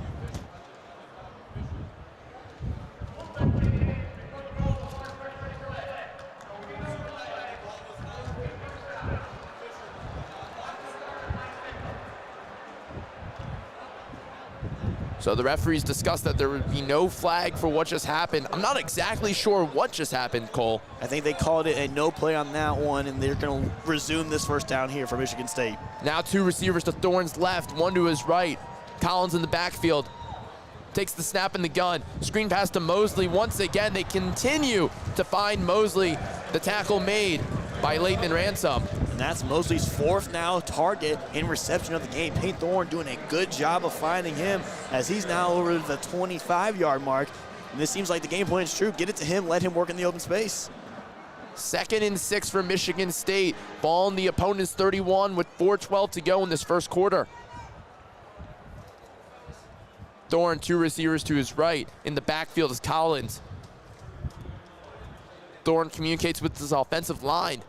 So the referees discussed that there would be no flag for what just happened. I'm not exactly sure what just happened, Kole. I think they called it a no play on that one, and they're going to resume this first down here for Michigan State. Now two receivers to Thorne's left, one to his right. Collins in the backfield. Takes the snap in the gun. Screen pass to Mosley. Once again, they continue to find Mosley. The tackle made by Lathan Ransom. And that's Mosley's 4th now target in reception of the game. Peyton Thorne doing a good job of finding him as he's now over the 25-yard mark. And this seems like the game plan is true. Get it to him, let him work in the open space. 2nd and 6 for Michigan State. Ball in the opponent's 31 with 4:12 to go in this first quarter. Thorne, two receivers to his right. In the backfield is Collins. Thorne communicates with his offensive line.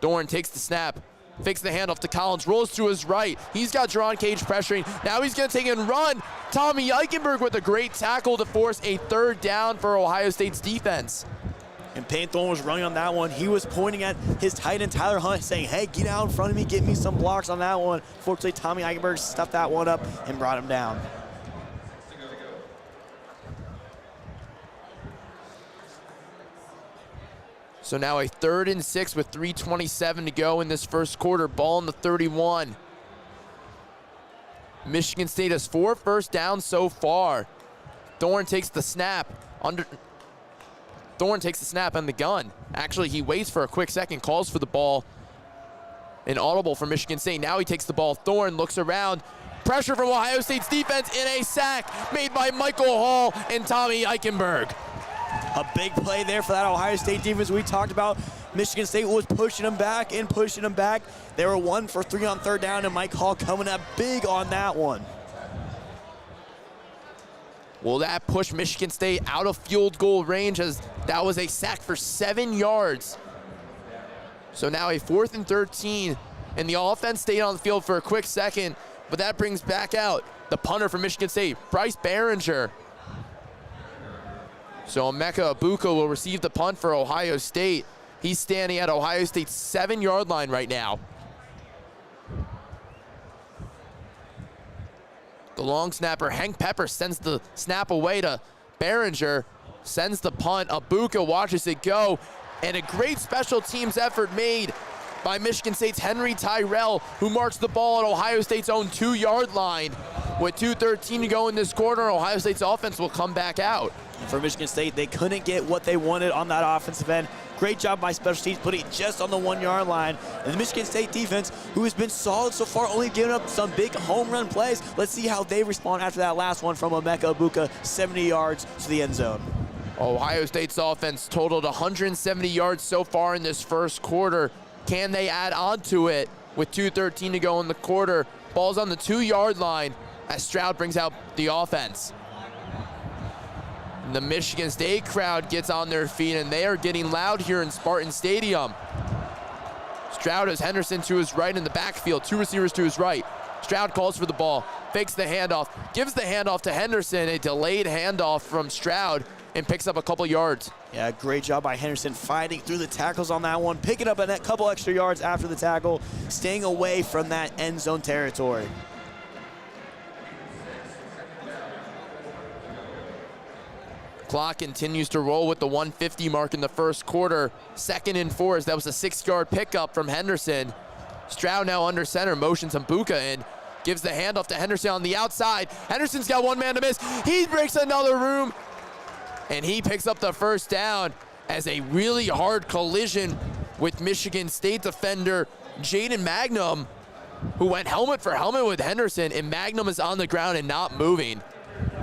Thorne takes the snap, fakes the handoff to Collins, rolls to his right. He's got Jerron Cage pressuring. Now he's going to take and run. Tommy Eichenberg with a great tackle to force a 3rd down for Ohio State's defense. And Peyton Thorne was running on that one. He was pointing at his tight end, Tyler Hunt, saying, hey, get out in front of me, get me some blocks on that one. Fortunately, Tommy Eichenberg stuffed that one up and brought him down. So now a 3rd and 6 with 3:27 to go in this first quarter. Ball on the 31. Michigan State has 4 first downs so far. Thorne takes the snap. Thorne takes the snap on the gun. Actually, he waits for a quick second, calls for the ball. An audible for Michigan State. Now he takes the ball. Thorne looks around. Pressure from Ohio State's defense in a sack made by Michael Hall and Tommy Eichenberg. A big play there for that Ohio State defense we talked about. Michigan State was pushing them back and pushing them back. They were 1 for 3 on 3rd down, and Mike Hall coming up big on that one. Will that push Michigan State out of field goal range, as that was a sack for 7 yards? So now a 4th and 13, and the offense stayed on the field for a quick second, but that brings back out the punter from Michigan State, Bryce Behringer. So Emeka Ibuka will receive the punt for Ohio State. He's standing at Ohio State's 7-yard line right now. The long snapper, Hank Pepper, sends the snap away to Behringer, sends the punt. Ibuka watches it go, and a great special teams effort made by Michigan State's Henry Tyrell, who marks the ball at Ohio State's own 2-yard line. With 2:13 to go in this quarter, Ohio State's offense will come back out. For Michigan State, they couldn't get what they wanted on that offensive end. Great job by special teams, putting it just on the 1-yard line. And the Michigan State defense, who has been solid so far, only giving up some big home run plays. Let's see how they respond after that last one from Emeka Ibuka, 70 yards to the end zone. Ohio State's offense totaled 170 yards so far in this first quarter. Can they add on to it with 2:13 to go in the quarter? Ball's on the 2-yard line as Stroud brings out the offense. The Michigan State crowd gets on their feet, and they are getting loud here in Spartan Stadium. Stroud has Henderson to his right in the backfield, 2 receivers to his right. Stroud calls for the ball, fakes the handoff, gives the handoff to Henderson, a delayed handoff from Stroud, and picks up a couple yards. Yeah, great job by Henderson fighting through the tackles on that one, picking up a couple extra yards after the tackle, staying away from that end zone territory. Clock continues to roll with the 1:50 mark in the first quarter. 2nd and 4, as that was a 6-yard pickup from Henderson. Stroud now under center, motions Ibuka in, gives the handoff to Henderson on the outside. Henderson's got 1 man to miss. He breaks another room, and he picks up the first down as a really hard collision with Michigan State defender Jaden Magnum, who went helmet for helmet with Henderson, and Magnum is on the ground and not moving.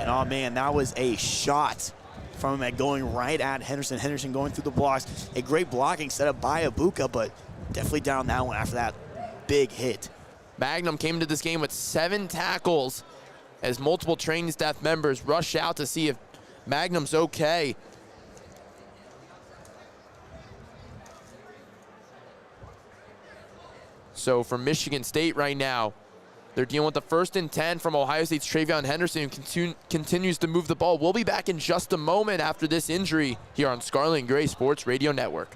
And oh man, that was a shot from him at going right at Henderson. Henderson going through the blocks. A great blocking setup by Ibuka, but definitely down that one after that big hit. Magnum came into this game with 7 tackles as multiple training staff members rush out to see if Magnum's okay. So for Michigan State right now, they're dealing with the 1st and 10 from Ohio State's Travion Henderson, who continues to move the ball. We'll be back in just a moment after this injury here on Scarlet and Gray Sports Radio Network.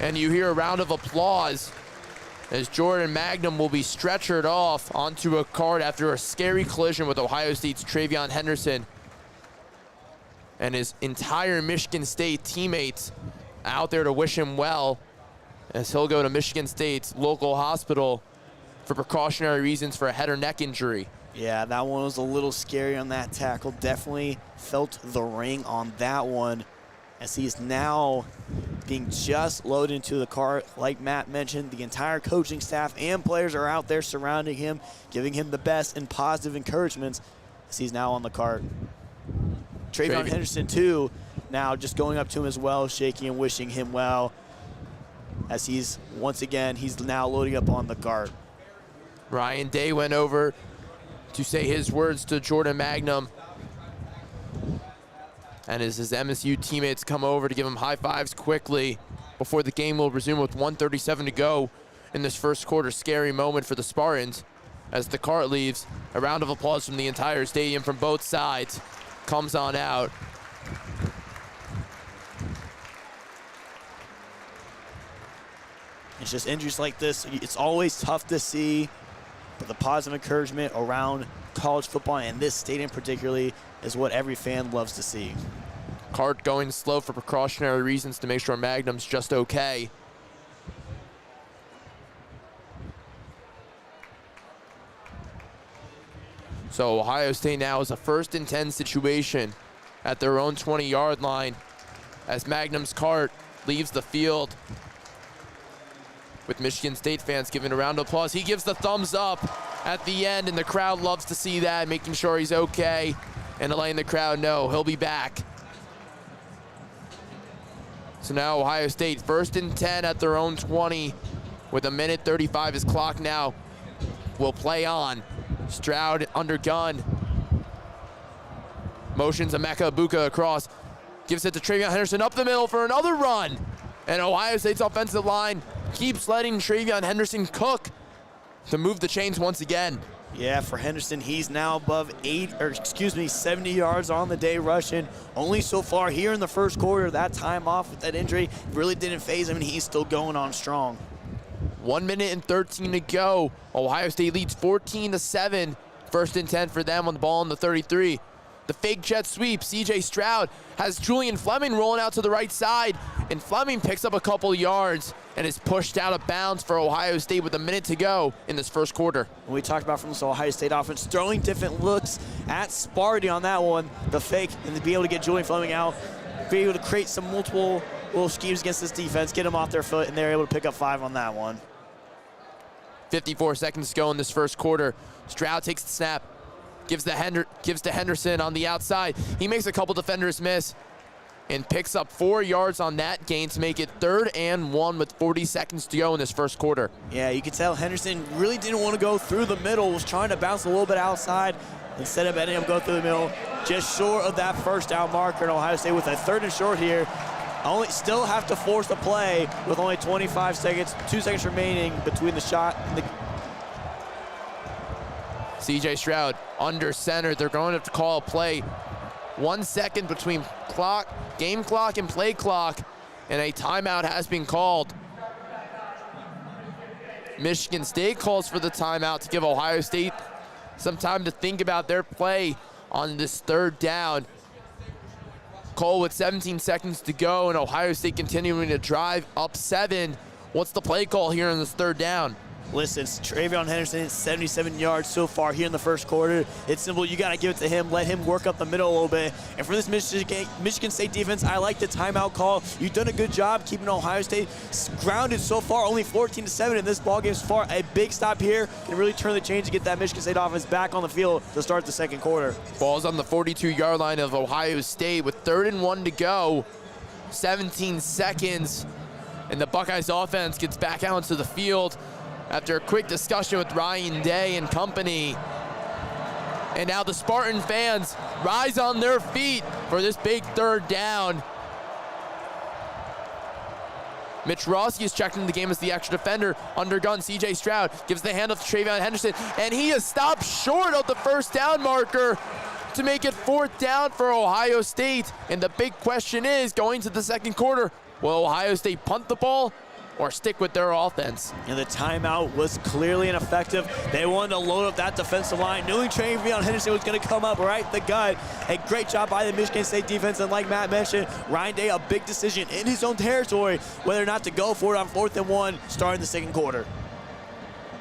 And you hear a round of applause as Jordan Magnum will be stretchered off onto a cart after a scary collision with Ohio State's Travion Henderson. And his entire Michigan State teammates out there to wish him well as he'll go to Michigan State's local hospital for precautionary reasons for a head or neck injury. Yeah, that one was a little scary on that tackle. Definitely felt the ring on that one as he's now being just loaded into the car. Like Matt mentioned, the entire coaching staff and players are out there surrounding him, giving him the best and positive encouragements as he's now on the cart. Travion Henderson, too, now just going up to him as well, shaking and wishing him well as he's now loading up on the cart. Ryan Day went over to say his words to Jordan Magnum. And as his MSU teammates come over to give him high fives quickly before the game will resume with 1:37 to go in this first quarter. Scary moment for the Spartans as the cart leaves. A round of applause from the entire stadium from both sides comes on out. It's just injuries like this, it's always tough to see, but the positive encouragement around college football and this stadium particularly is what every fan loves to see. Cart going slow for precautionary reasons to make sure Magnum's just okay. So Ohio State now is a 1st and 10 situation at their own 20-yard line as Magnum's cart leaves the field with Michigan State fans giving a round of applause. He gives the thumbs up at the end, and the crowd loves to see that, making sure he's okay and letting the crowd know he'll be back. So now Ohio State 1st and 10 at their own 20 with 1:35. His clock now will play on. Stroud under gun. Motions Emeka Ibuka across. Gives it to Travion Henderson up the middle for another run. And Ohio State's offensive line keeps letting Travion Henderson cook to move the chains once again. Yeah, for Henderson, he's now above 70 yards on the day rushing. Only so far here in the first quarter. That time off with that injury really didn't faze him, and he's still going on strong. 1:13 to go. Ohio State leads 14-7. 1st and 10 for them on the ball in the 33. The fake jet sweep. C.J. Stroud has Julian Fleming rolling out to the right side, and Fleming picks up a couple yards and is pushed out of bounds for Ohio State with 1 minute to go in this first quarter. And we talked about from this Ohio State offense, throwing different looks at Sparty on that one, the fake, and to be able to get Julian Fleming out, be able to create some multiple little schemes against this defense, get them off their foot, and they're able to pick up 5 on that one. 54 seconds to go in this first quarter. Stroud takes the snap, gives to Henderson on the outside. He makes a couple defenders miss and picks up 4 yards on that gain to make it 3rd and 1 with 40 seconds to go in this first quarter. Yeah, you can tell Henderson really didn't want to go through the middle, was trying to bounce a little bit outside instead of ending up going through the middle. Just short of that first down marker in Ohio State with a 3rd and short here. Still have to force the play with only 25 seconds, 2 seconds remaining between the shot and the... C.J. Stroud under center. They're going to have to call a play. 1 second between game clock and play clock, and a timeout has been called. Michigan State calls for the timeout to give Ohio State some time to think about their play on this 3rd down. Kole with 17 seconds to go, and Ohio State continuing to drive up 7. What's the play call here in this 3rd down? Listen, Travion Henderson is 77 yards so far here in the first quarter. It's simple. You got to give it to him. Let him work up the middle a little bit. And for this Michigan State defense, I like the timeout call. You've done a good job keeping Ohio State grounded so far, only 14-7 in this ballgame so far. A big stop here can really turn the change to get that Michigan State offense back on the field to start the second quarter. Ball's on the 42-yard line of Ohio State with 3rd and 1 to go. 17 seconds, and the Buckeyes offense gets back out into the field after a quick discussion with Ryan Day and company. And now the Spartan fans rise on their feet for this big 3rd down. Mitch Rossi is checked into the game as the extra defender. Under gun, C.J. Stroud gives the handoff to Travion Henderson, and he is stopped short of the 1st down marker to make it 4th down for Ohio State. And the big question is, going to the second quarter, will Ohio State punt the ball or stick with their offense. And the timeout was clearly ineffective. They wanted to load up that defensive line, knowing Travion Henderson was going to come up right the gut. A great job by the Michigan State defense, and like Matt mentioned, Ryan Day, a big decision in his own territory whether or not to go for it on 4th and 1 starting the second quarter.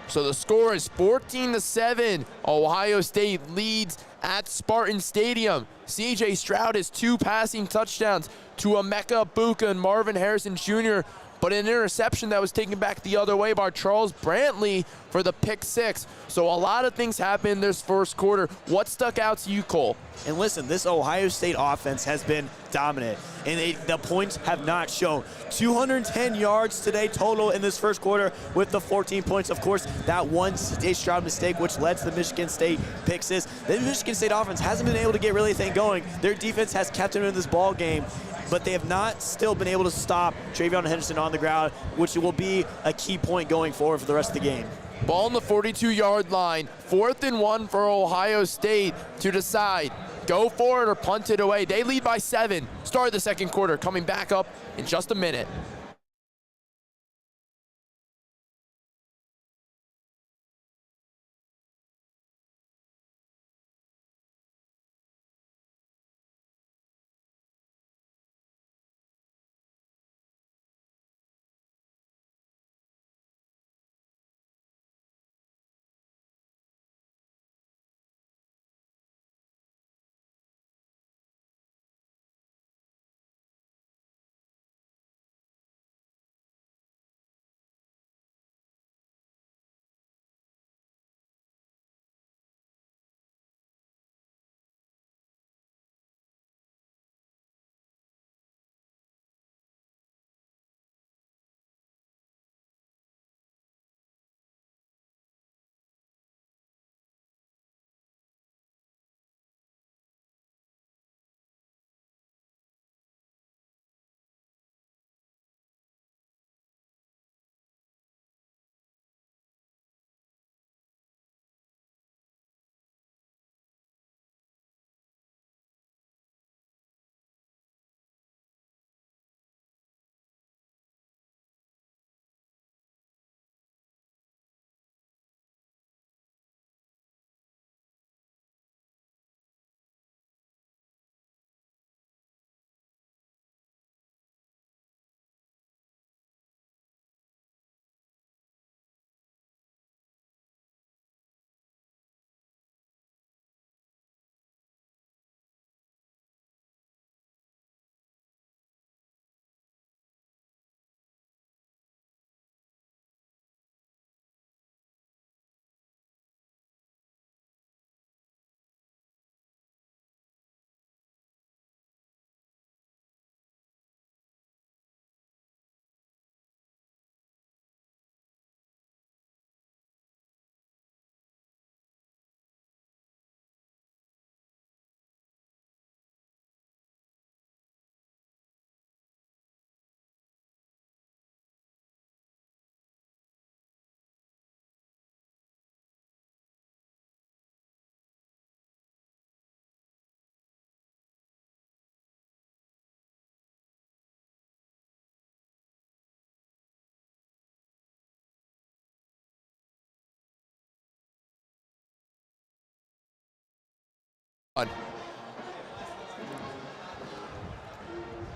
So the score is 14-7. Ohio State leads at Spartan Stadium. CJ Stroud has 2 passing touchdowns to Emeka Buka and Marvin Harrison Jr., but an interception that was taken back the other way by Charles Brantley for the pick 6. So a lot of things happened in this first quarter. What stuck out to you, Cole? And listen, this Ohio State offense has been dominant, and the points have not shown. 210 yards today total in this first quarter with the 14 points. Of course, that one CJ Stroud mistake, which led to the Michigan State pick 6. The Michigan State offense hasn't been able to get really anything going. Their defense has kept them in this ball game, but they have not still been able to stop Travion Henderson on the ground, which will be a key point going forward for the rest of the game. Ball on the 42-yard line. 4th and 1 for Ohio State to decide. Go for it or punt it away. They lead by 7. Start the second quarter. Coming back up in just a minute.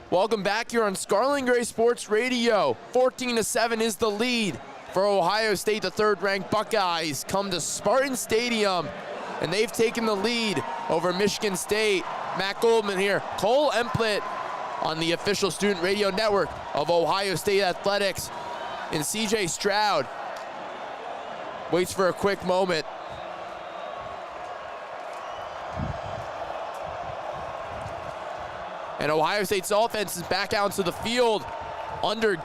Welcome back here on Scarlet and Gray Sports Radio. 14-7 is the lead for Ohio State. The third-ranked Buckeyes come to Spartan Stadium, and they've taken the lead over Michigan State. Matt Goldman here, Kole Emplit on the official student radio network of Ohio State Athletics. And CJ Stroud waits for a quick moment. And Ohio State's offense is back out to the field. Under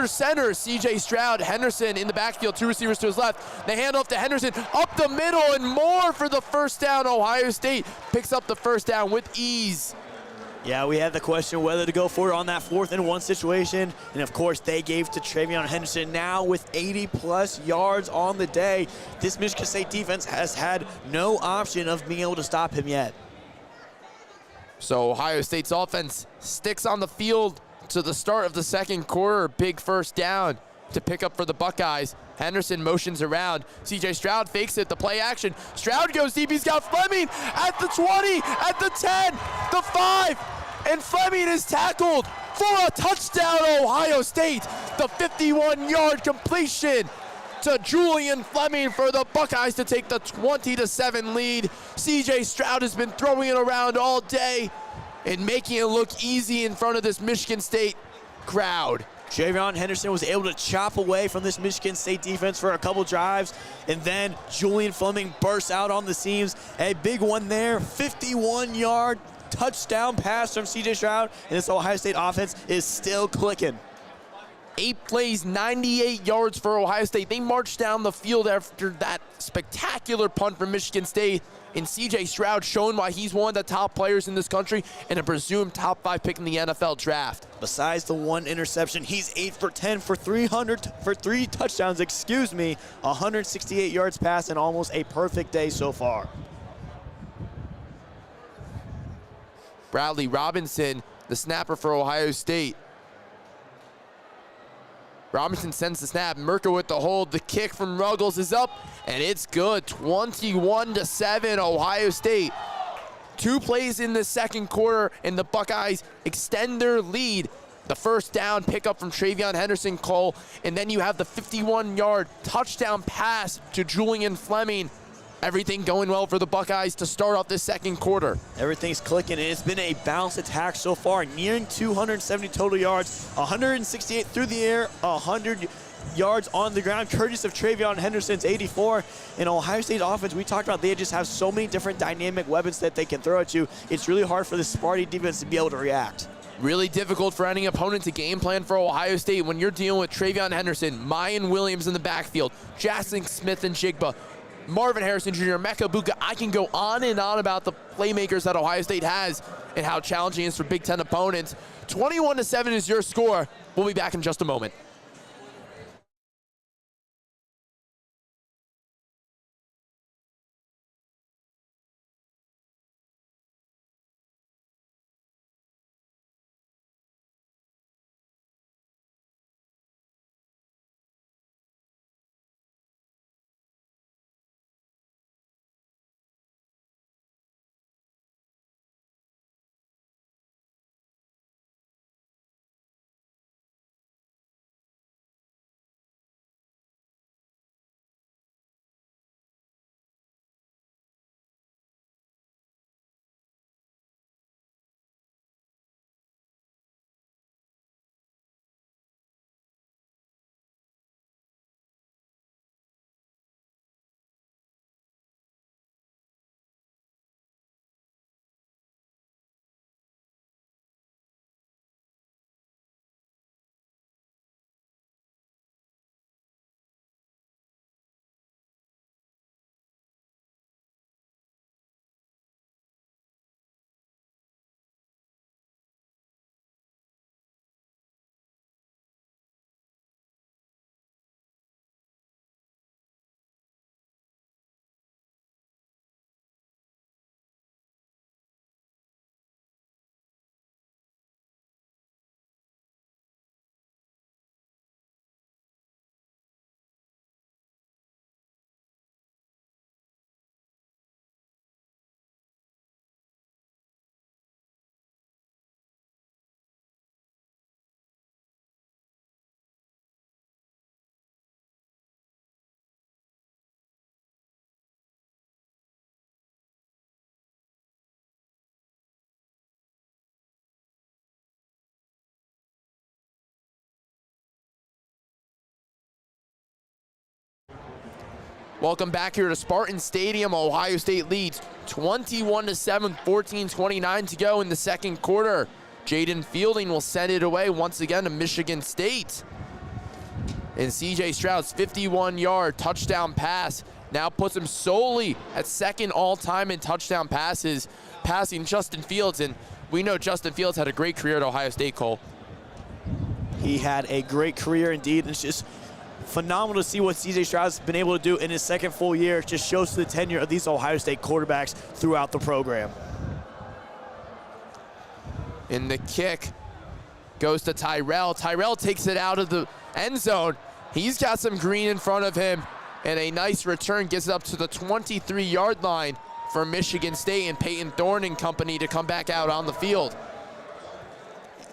center, CJ Stroud. Henderson in the backfield, 2 receivers to his left. They hand off to Henderson, up the middle, and more for the first down. Ohio State picks up the first down with ease. Yeah, we had the question whether to go for it on that 4th and 1 situation. And of course, they gave to Travion Henderson. Now with 80-plus yards on the day, this Michigan State defense has had no option of being able to stop him yet. So Ohio State's offense sticks on the field to the start of the second quarter. Big first down to pick up for the Buckeyes. Henderson motions around. CJ Stroud fakes it, the play action. Stroud goes deep, he's got Fleming at the 20, at the 10, the 5, and Fleming is tackled for a touchdown, Ohio State. The 51-yard completion to Julian Fleming for the Buckeyes to take the 20-7 lead. CJ Stroud has been throwing it around all day and making it look easy in front of this Michigan State crowd. Javion Henderson was able to chop away from this Michigan State defense for a couple drives, and then Julian Fleming bursts out on the seams. A big one there, 51-yard touchdown pass from CJ Stroud, and this Ohio State offense is still clicking. 8 plays, 98 yards for Ohio State. They marched down the field after that spectacular punt from Michigan State. And CJ Stroud showing why he's one of the top players in this country and a presumed top 5 pick in the NFL draft. Besides the 1 interception, he's 8 for 10 for 3 touchdowns, 168 yards passed, and almost a perfect day so far. Bradley Robinson, the snapper for Ohio State. Robinson sends the snap, Merker with the hold, the kick from Ruggles is up, and it's good, 21-7 Ohio State. 2 plays in the second quarter, and the Buckeyes extend their lead. The first down pickup from Travion Henderson, Kole, and then you have the 51-yard touchdown pass to Julian Fleming. Everything going well for the Buckeyes to start off this second quarter. Everything's clicking, and it's been a balanced attack so far, nearing 270 total yards, 168 through the air, 100 yards on the ground, courtesy of Travion Henderson's 84. In Ohio State offense, we talked about they just have so many different dynamic weapons that they can throw at you. It's really hard for the Sparty defense to be able to react. Really difficult for any opponent to game plan for Ohio State when you're dealing with Travion Henderson, Miyan Williams in the backfield, Jackson Smith and Jigba, Marvin Harrison Jr., Mecca Buka. I can go on and on about the playmakers that Ohio State has and how challenging it is for Big Ten opponents. 21-7 is your score. We'll be back in just a moment. Welcome back here to Spartan Stadium. Ohio State leads 21-7, 14:29 to go in the second quarter. Jaden Fielding will send it away once again to Michigan State. And CJ Stroud's 51-yard touchdown pass now puts him solely at second all-time in touchdown passes, passing Justin Fields. And we know Justin Fields had a great career at Ohio State, Kole. He had a great career indeed, and it's just phenomenal to see what CJ Stroud's been able to do in his second full year. It just shows the tenure of these Ohio State quarterbacks throughout the program. In the kick goes to Tyrell. Tyrell takes it out of the end zone. He's got some green in front of him, and a nice return gets it up to the 23-yard line for Michigan State and Peyton Thorne and company to come back out on the field.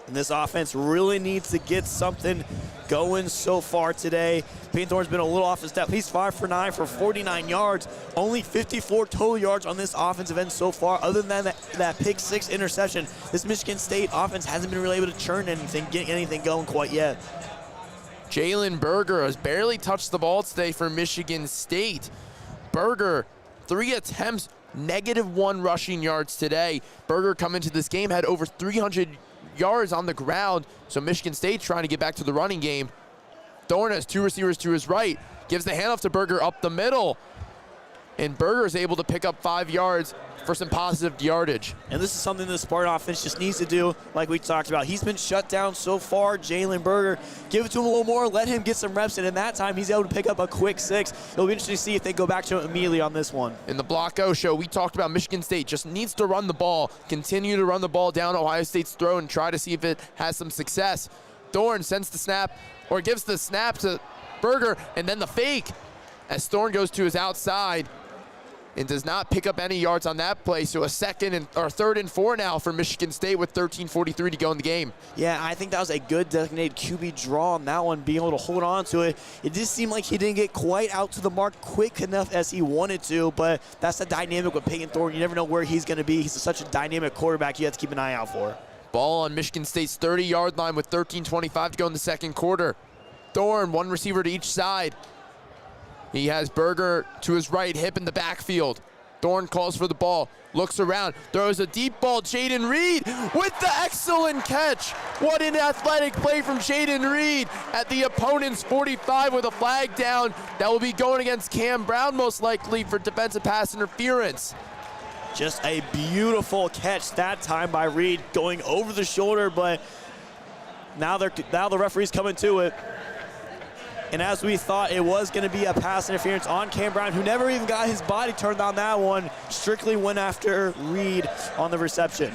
And this offense really needs to get something going so far today. Peyton Thorne's been a little off his step. He's 5 for 9 for 49 yards. Only 54 total yards on this offensive end so far. Other than that pick 6 interception, this Michigan State offense hasn't been really able to churn anything, get anything going quite yet. Jalen Berger has barely touched the ball today for Michigan State. Berger, 3 attempts, -1 rushing yards today. Berger coming into this game had over 300 yards on the ground, so Michigan State trying to get back to the running game. Thorne has 2 receivers to his right, gives the handoff to Berger up the middle, and Berger is able to pick up 5 yards for some positive yardage. And this is something the Spartan offense just needs to do, like we talked about. He's been shut down so far, Jalen Berger. Give it to him a little more, let him get some reps, and in that time, he's able to pick up a quick 6. It'll be interesting to see if they go back to it immediately on this one. In the Block O show, we talked about Michigan State just needs to run the ball, continue to run the ball down Ohio State's throat and try to see if it has some success. Thorne sends the snap, or gives the snap to Berger, and then the fake as Thorne goes to his outside and does not pick up any yards on that play. So a 3rd and 4 now for Michigan State with 13:43 to go in the game. Yeah, I think that was a good designated QB draw on that one, being able to hold on to it. It just seemed like he didn't get quite out to the mark quick enough as he wanted to, but that's the dynamic with Peyton Thorne. You never know where he's going to be. He's such a dynamic quarterback you have to keep an eye out for. Ball on Michigan State's 30-yard line with 13:25 to go in the second quarter. Thorne, 1 receiver to each side. He has Berger to his right, hip in the backfield. Thorne calls for the ball, looks around, throws a deep ball. Jaden Reed with the excellent catch. What an athletic play from Jaden Reed at the opponent's 45 with a flag down. That will be going against Cam Brown most likely for defensive pass interference. Just a beautiful catch that time by Reed, going over the shoulder, but now the referee's coming to it. And as we thought, it was going to be a pass interference on Cam Brown, who never even got his body turned on that one. Strictly went after Reed on the reception.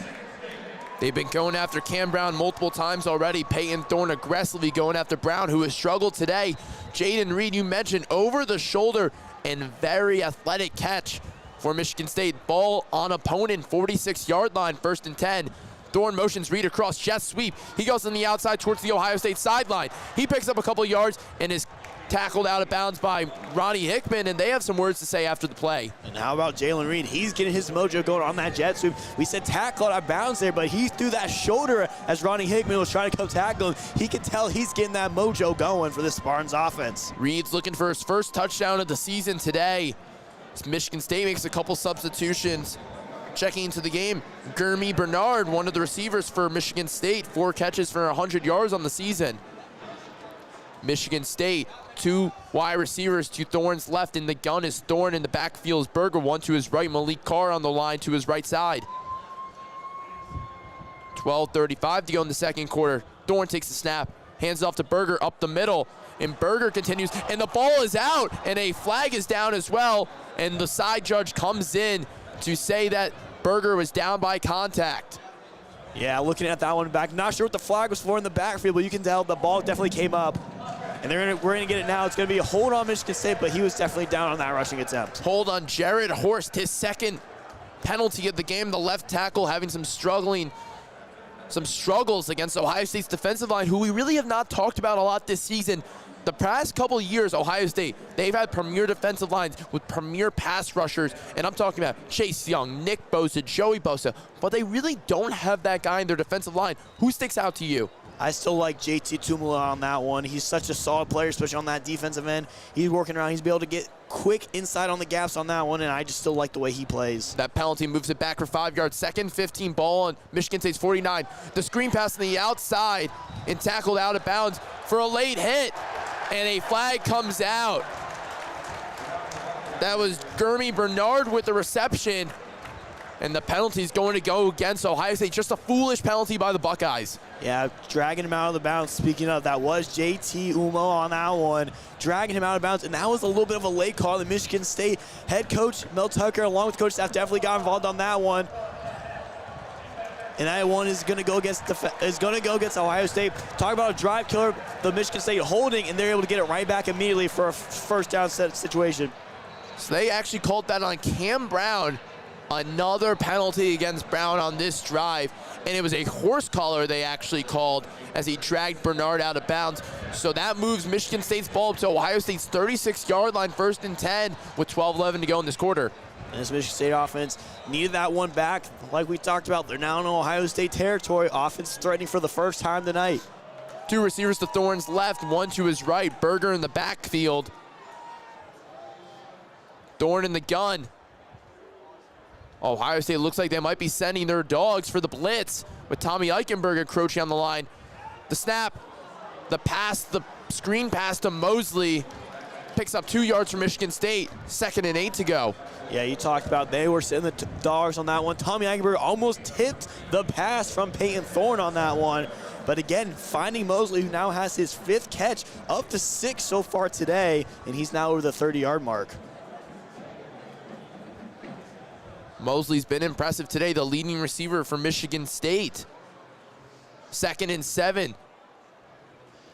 They've been going after Cam Brown multiple times already. Peyton Thorne aggressively going after Brown, who has struggled today. Jaden Reed, you mentioned, over the shoulder and very athletic catch for Michigan State. Ball on opponent, 46-yard line, 1st and 10. Thorne motions Reed across, jet sweep. He goes on the outside towards the Ohio State sideline. He picks up a couple yards and is tackled out of bounds by Ronnie Hickman, and they have some words to say after the play. And how about Jalen Reed? He's getting his mojo going on that jet sweep. We said tackle out of bounds there, but he threw that shoulder as Ronnie Hickman was trying to come tackle him. He could tell he's getting that mojo going for the Spartans offense. Reed's looking for his first touchdown of the season today. Michigan State makes a couple substitutions. Checking into the game, Gurmy Bernard, one of the receivers for Michigan State, 4 catches for 100 yards on the season. Michigan State, 2 wide receivers to Thorne's left. In the gun is Thorne. In the backfield is Berger, 1 to his right. Malik Carr on the line to his right side. 12:35 to go in the second quarter. Thorne takes the snap, hands it off to Berger up the middle, and Berger continues, and the ball is out, and a flag is down as well, and the side judge comes in to say that Berger was down by contact. Yeah, looking at that one back. Not sure what the flag was for in the backfield, but you can tell the ball definitely came up. And we're going to get it now. It's going to be a hold on Michigan State, but he was definitely down on that rushing attempt. Hold on Jared Horst, his second penalty of the game. The left tackle having some struggles against Ohio State's defensive line, who we really have not talked about a lot this season. The past couple of years, Ohio State, they've had premier defensive lines with premier pass rushers, and I'm talking about Chase Young, Nick Bosa, Joey Bosa, but they really don't have that guy in their defensive line. Who sticks out to you? I still like JT Tumula on that one. He's such a solid player, especially on that defensive end. He's working around. He's able to get quick inside on the gaps on that one, and I just still like the way he plays. That penalty moves it back for 5 yards. 2nd 15, ball on Michigan State's 49. The screen pass on the outside and tackled out of bounds for a late hit, and a flag comes out. That was Gurmy Bernard with the reception, and the penalty is going to go against Ohio State. Just a foolish penalty by the Buckeyes. Yeah, dragging him out of the bounds. Speaking of, that was JT Umo on that one, dragging him out of bounds, and that was a little bit of a late call. The Michigan State head coach, Mel Tucker, along with coach staff, definitely got involved on that one. and that one is going to go against Ohio State. Talk about a drive killer, the Michigan State holding, and they're able to get it right back immediately for a first down set situation. So they actually called that on Cam Brown. Another penalty against Brown on this drive, and it was a horse collar they actually called as he dragged Bernard out of bounds. So that moves Michigan State's ball up to Ohio State's 36-yard line, 1st and 10 with 12:11 to go in this quarter. And this Michigan State offense needed that one back. Like we talked about, they're now in Ohio State territory. Offense threatening for the first time tonight. 2 receivers to Thorne's left, 1 to his right. Berger in the backfield. Thorne in the gun. Ohio State looks like they might be sending their dogs for the blitz with Tommy Eichenberg encroaching on the line. The snap, the pass, the screen pass to Mosley picks up 2 yards from Michigan State. 2nd and 8 to go. Yeah, you talked about they were sending the dogs on that one. Tommy Eichenberg almost tipped the pass from Peyton Thorne on that one. But again, finding Mosley, who now has his 5th catch, up to 6 so far today, and he's now over the 30-yard mark. Mosley's been impressive today, the leading receiver for Michigan State. 2nd and 7.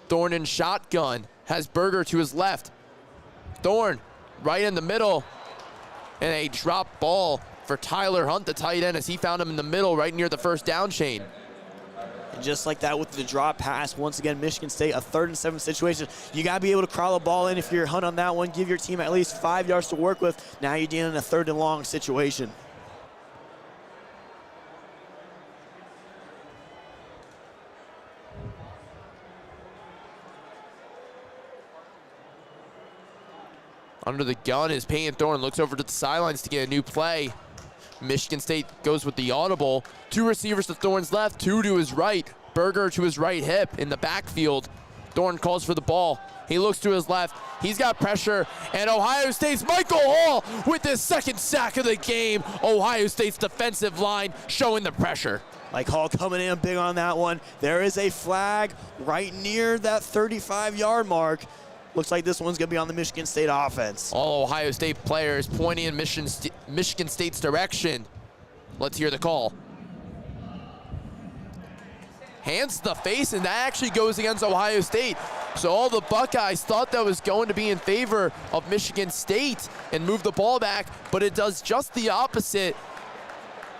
Thorne in shotgun, has Berger to his left. Thorne right in the middle, and a drop ball for Tyler Hunt, the tight end, as he found him in the middle right near the first down chain. And just like that with the drop pass, once again, Michigan State, a 3rd and 7 situation. You got to be able to crawl the ball in if you're Hunt on that one. Give your team at least 5 yards to work with. Now you're dealing in a 3rd and long situation. Under the gun is Peyton Thorne, looks over to the sidelines to get a new play. Michigan State goes with the audible. 2 receivers to Thorne's left, 2 to his right. Berger to his right hip in the backfield. Thorne calls for the ball. He looks to his left. He's got pressure, and Ohio State's Michael Hall with his 2nd sack of the game. Ohio State's defensive line showing the pressure. Like Hall coming in big on that one. There is a flag right near that 35-yard mark. Looks like this one's going to be on the Michigan State offense. All Ohio State players pointing in Michigan State's direction. Let's hear the call. Hands to the face, and that actually goes against Ohio State. So all the Buckeyes thought that was going to be in favor of Michigan State and move the ball back, but it does just the opposite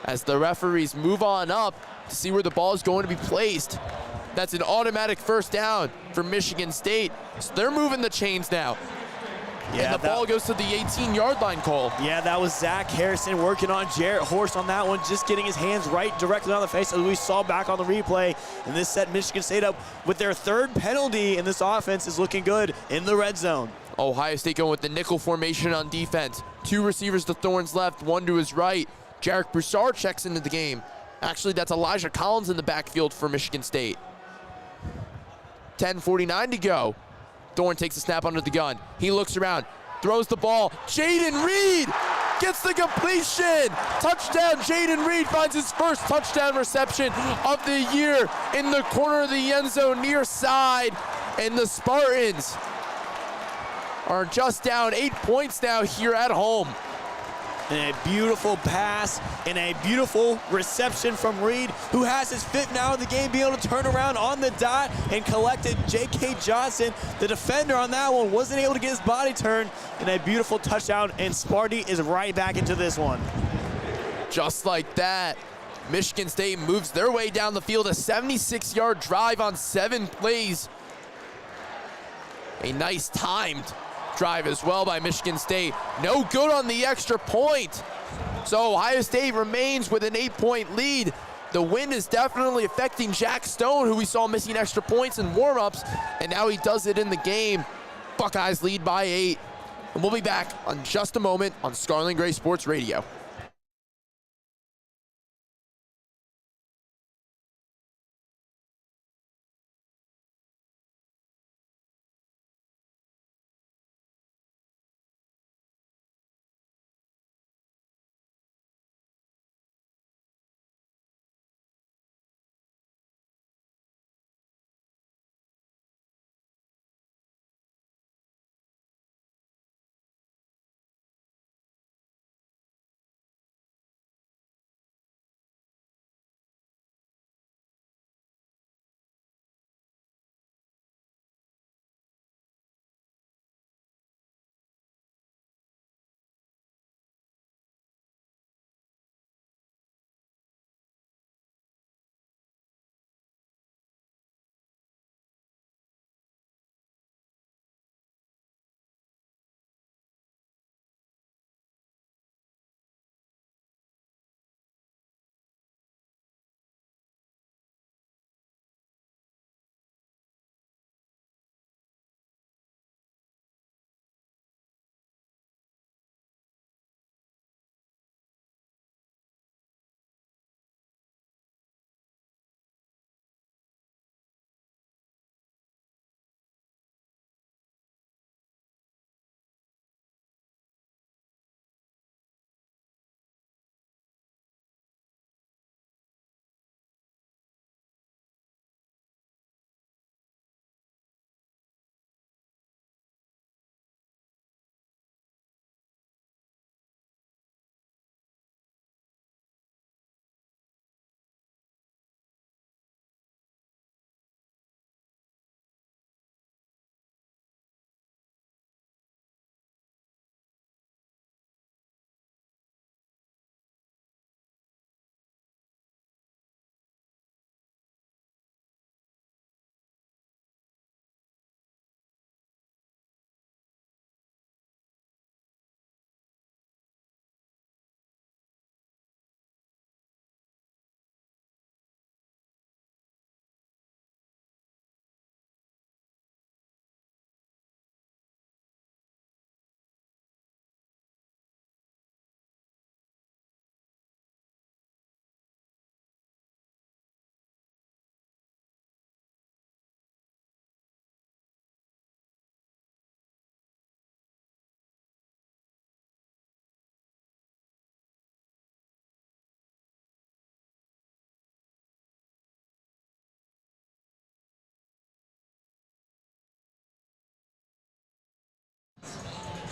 as the referees move on up to see where the ball is going to be placed. That's an automatic first down for Michigan State. So they're moving the chains now. Yeah, and the ball goes to the 18-yard line, Cole. Yeah, that was Zach Harrison working on Jarrett Horst on that one, just getting his hands right directly on the face, as we saw back on the replay. And this set Michigan State up with their 3rd penalty, and this offense is looking good in the red zone. Ohio State going with the nickel formation on defense. 2 receivers to Thorne's left, 1 to his right. Jarek Broussard checks into the game. Actually, that's Elijah Collins in the backfield for Michigan State. 10:49 to go. Thorne takes a snap under the gun. He looks around, throws the ball. Jaden Reed gets the completion. Touchdown, Jaden Reed finds his 1st touchdown reception of the year in the corner of the end zone near side. And the Spartans are just down 8 points now here at home. And a beautiful pass and a beautiful reception from Reed, who has his 5th now in the game, being able to turn around on the dot and collected J.K. Johnson. The defender on that one wasn't able to get his body turned, and a beautiful touchdown, and Sparty is right back into this one. Just like that, Michigan State moves their way down the field, a 76-yard drive on 7 plays. A nice timed drive as well by Michigan State. No good on the extra point. So Ohio State remains with an 8-point lead. The wind is definitely affecting Jack Stone, who we saw missing extra points in warm-ups, and now he does it in the game. Buckeyes lead by 8. And we'll be back on just a moment on Scarlet and Gray Sports Radio.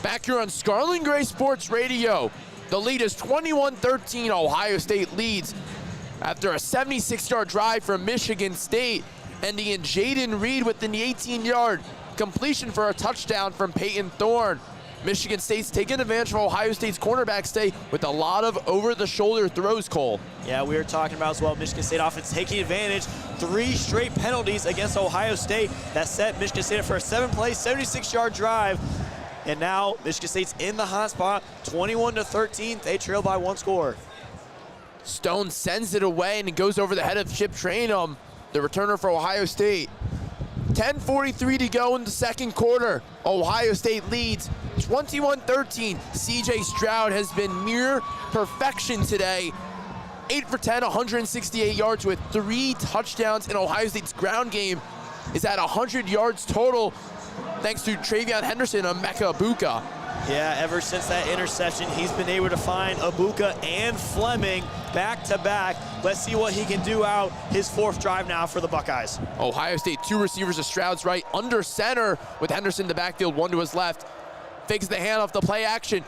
Back here on Scarlet Gray Sports Radio, the lead is 21-13. Ohio State leads after a 76-yard drive from Michigan State, ending in Jaden Reed with an 18-yard completion for a touchdown from Peyton Thorne. Michigan State's taking advantage of Ohio State's cornerback stay with a lot of over-the-shoulder throws, Cole. Yeah, we were talking about as well, Michigan State offense taking advantage. 3 straight penalties against Ohio State that set Michigan State up for a 7-play, 76-yard drive. And now Michigan State's in the hot spot, 21-13. They trail by 1 score. Stone sends it away and it goes over the head of Chip Trainum, the returner for Ohio State. 10:43 to go in the second quarter. Ohio State leads 21-13. CJ Stroud has been mere perfection today. 8 for 10, 168 yards with 3 touchdowns, and Ohio State's ground game is at 100 yards total, thanks to Travion Henderson and Emeka Egbuka. Yeah, ever since that interception, he's been able to find Egbuka and Fleming back-to-back. Let's see what he can do out his 4th drive now for the Buckeyes. Ohio State, 2 receivers to Stroud's right, under center with Henderson in the backfield, 1 to his left. Fakes the handoff, the play action.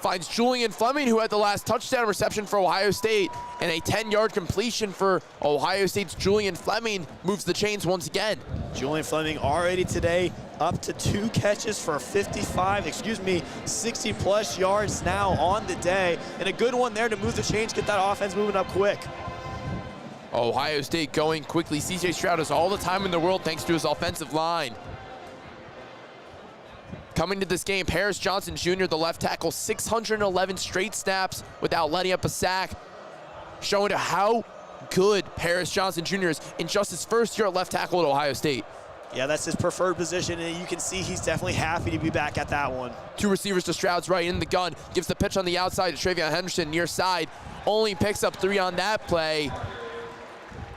Finds Julian Fleming, who had the last touchdown reception for Ohio State, and a 10-yard completion for Ohio State's Julian Fleming moves the chains once again. Julian Fleming already today up to 2 catches for 60-plus yards now on the day, and a good one there to move the chains, get that offense moving up quick. Ohio State going quickly. CJ Stroud has all the time in the world thanks to his offensive line. Coming to this game, Paris Johnson Jr., the left tackle, 611 straight snaps without letting up a sack, showing how good Paris Johnson Jr. is in just his first year at left tackle at Ohio State. Yeah, that's his preferred position, and you can see he's definitely happy to be back at that one. 2 receivers to Stroud's right in the gun, gives the pitch on the outside to Travion Henderson near side, only picks up 3 on that play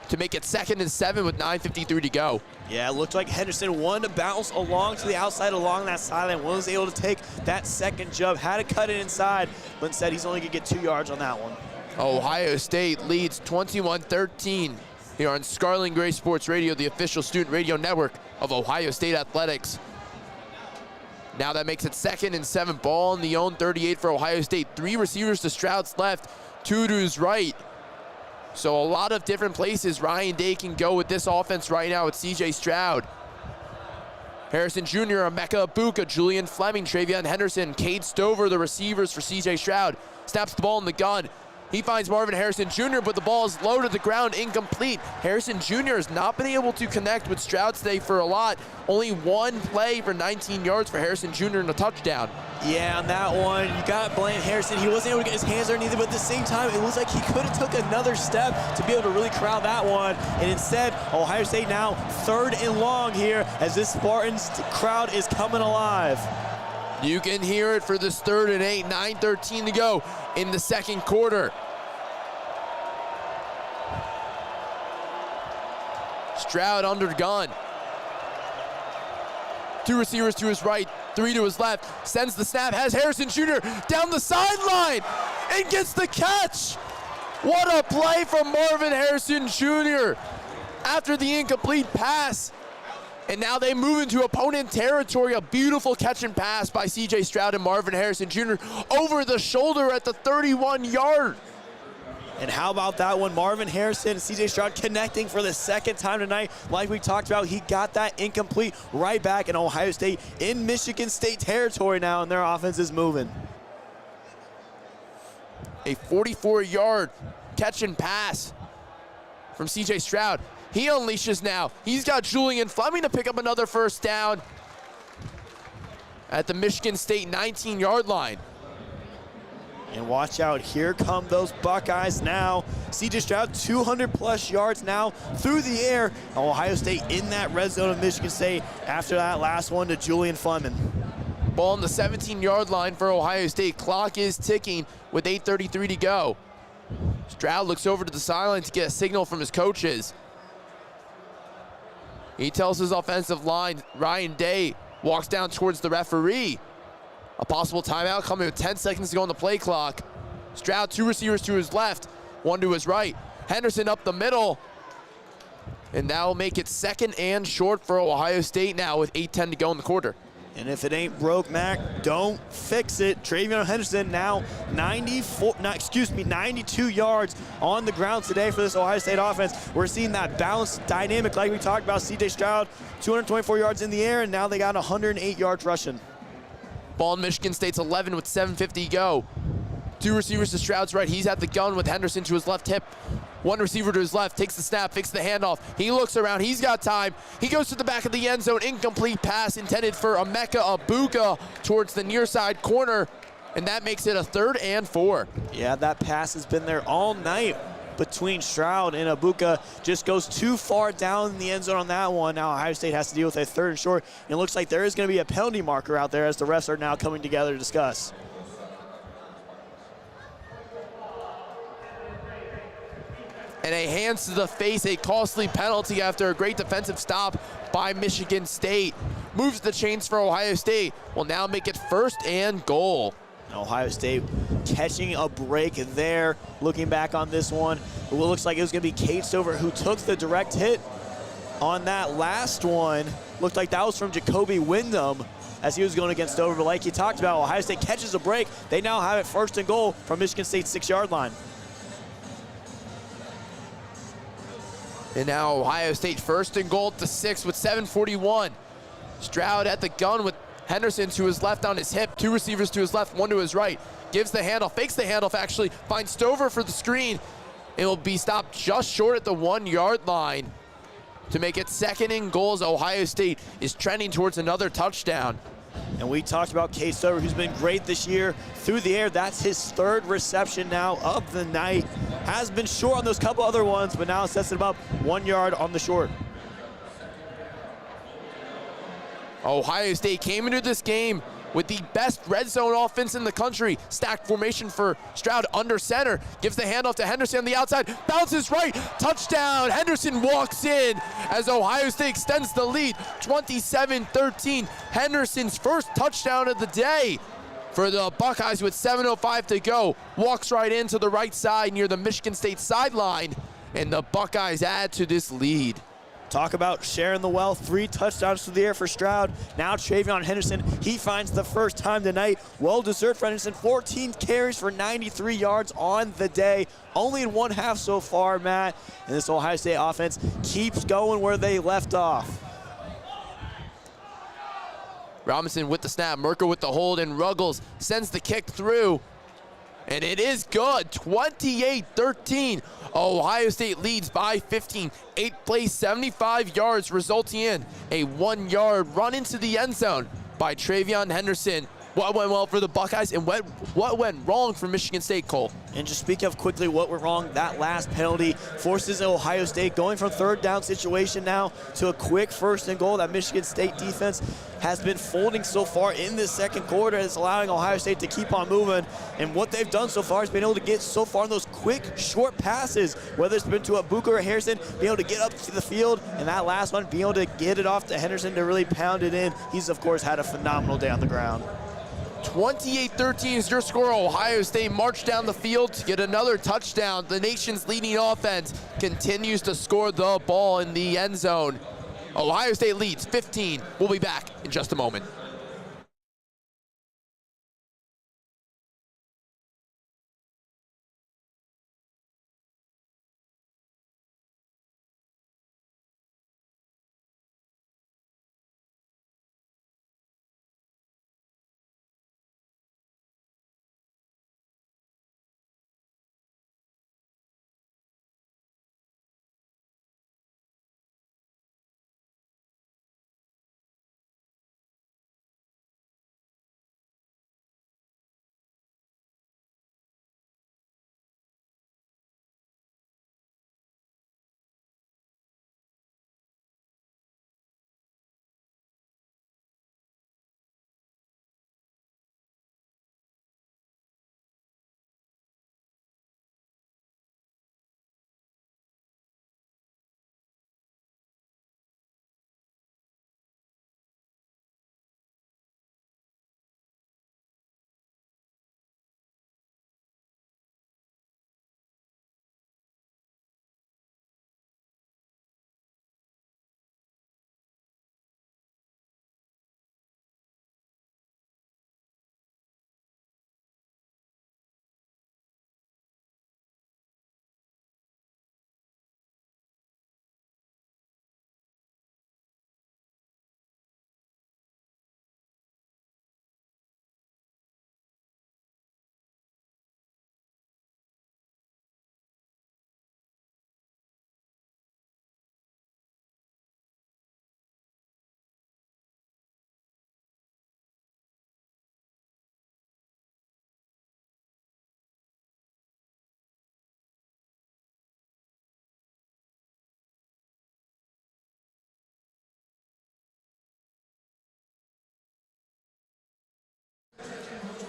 to make it 2nd and 7 with 9:53 to go. Yeah, it looked like Henderson wanted to bounce along to the outside along that sideline, was able to take that second jump, had to cut it inside, but instead he's only gonna get 2 yards on that one. Ohio State leads 21-13 here on Scarlet Gray Sports Radio, the official student radio network of Ohio State Athletics. Now that makes it 2nd and 7, ball on the own 38 for Ohio State. 3 receivers to Stroud's left, 2 to his right. So a lot of different places Ryan Day can go with this offense right now with CJ Stroud. Harrison Jr., Emeka Egbuka, Julian Fleming, Travion Henderson, Cade Stover, the receivers for CJ Stroud. Snaps the ball in the gun. He finds Marvin Harrison Jr., but the ball is low to the ground, incomplete. Harrison Jr. has not been able to connect with Stroud today for a lot. Only 1 play for 19 yards for Harrison Jr. and a touchdown. Yeah, on that one, you got to blame Harrison. He wasn't able to get his hands underneath it, but at the same time, it looks like he could have took another step to be able to really corral that one. And instead, Ohio State now 3rd and long here as this Spartans crowd is coming alive. You can hear it for this 3rd and 8, 9:13 to go in the second quarter. Stroud under gun. 2 receivers to his right, 3 to his left. Sends the snap, has Harrison Jr. down the sideline and gets the catch. What a play from Marvin Harrison Jr. after the incomplete pass. And now they move into opponent territory. A beautiful catch and pass by CJ Stroud and Marvin Harrison Jr. over the shoulder at the 31-yard. And how about that one? Marvin Harrison and CJ Stroud connecting for the 2nd time tonight. Like we talked about, he got that incomplete right back in Ohio State in Michigan State territory now, and their offense is moving. A 44-yard catch and pass from CJ Stroud. He unleashes now. He's got Julian Fleming to pick up another 1st down at the Michigan State 19-yard line. And watch out, here come those Buckeyes now. CJ Stroud, 200-plus yards now through the air. Ohio State in that red zone of Michigan State after that last one to Julian Fleming. Ball on the 17-yard line for Ohio State. Clock is ticking with 8:33 to go. Stroud looks over to the sideline to get a signal from his coaches. He tells his offensive line, Ryan Day walks down towards the referee. A possible timeout coming with 10 seconds to go on the play clock. Stroud, 2 receivers to his left, 1 to his right. Henderson up the middle. And that will make it 2nd and short for Ohio State now with 8:10 to go in the quarter. And if it ain't broke, Mac, don't fix it. Travion Henderson now 92 yards on the ground today for this Ohio State offense. We're seeing that balanced dynamic like we talked about. C.J. Stroud, 224 yards in the air, and now they got 108 yards rushing. Ball in Michigan State's 11 with 7:50 to go. Two receivers to Stroud's right. He's at the gun with Henderson to his left hip. One receiver to his left, takes the snap, fakes the handoff. He looks around, he's got time. He goes to the back of the end zone, incomplete pass intended for Emeka Egbuka towards the near side corner, and that makes it a 3rd and 4. Yeah, that pass has been there all night between Stroud and Egbuka. Just goes too far down in the end zone on that one. Now Ohio State has to deal with a 3rd and short. And it looks like there is going to be a penalty marker out there as the refs are now coming together to discuss. And a hands to the face, a costly penalty after a great defensive stop by Michigan State. Moves the chains for Ohio State. Will now make it 1st and goal. Ohio State catching a break there. Looking back on this one, it looks like it was going to be Cade Stover who took the direct hit on that last one. Looked like that was from Jacoby Wyndham as he was going against Stover. But like you talked about, Ohio State catches a break. They now have it 1st and goal from Michigan State's 6-yard line. And now Ohio State 1st and goal at the 6 with 7:41. Stroud at the gun with Henderson to his left on his hip. 2 receivers to his left, 1 to his right. Gives the handoff, fakes the handoff actually, finds Stover for the screen. It will be stopped just short at the 1-yard line to make it 2nd and goal as Ohio State is trending towards another touchdown. And we talked about Cade Stover, who's been great this year through the air. That's his 3rd reception now of the night. Has been short on those couple other ones, but now sets him up 1 yard on the short. Ohio State came into this game with the best red zone offense in the country. Stacked formation for Stroud under center. Gives the handoff to Henderson on the outside. Bounces right. Touchdown. Henderson walks in as Ohio State extends the lead. 27-13. Henderson's 1st touchdown of the day for the Buckeyes with 7:05 to go. Walks right into the right side near the Michigan State sideline, and the Buckeyes add to this lead. Talk about sharing the wealth. 3 touchdowns through the air for Stroud. Now Travion Henderson, he finds the first time tonight. Well-deserved for Henderson. 14 carries for 93 yards on the day. Only in 1 half so far, Matt. And this Ohio State offense keeps going where they left off. Robinson with the snap, Merker with the hold, and Ruggles sends the kick through. And it is good, 28-13. Ohio State leads by 15. 8 plays, 75 yards, resulting in a 1-yard run into the end zone by Travion Henderson. What went well for the Buckeyes and what went wrong for Michigan State, Cole? And just speak of quickly what went wrong, that last penalty forces Ohio State going from 3rd down situation now to a quick 1st and goal. That Michigan State defense has been folding so far in this 2nd quarter. It's allowing Ohio State to keep on moving. And what they've done so far is been able to get so far in those quick, short passes, whether it's been to Egbuka or Harrison, being able to get up to the field, and that last one, being able to get it off to Henderson to really pound it in. He's, of course, had a phenomenal day on the ground. 28-13 is your score. Ohio State marched down the field to get another touchdown. The nation's leading offense continues to score the ball in the end zone. Ohio State leads 15. We'll be back in just a moment.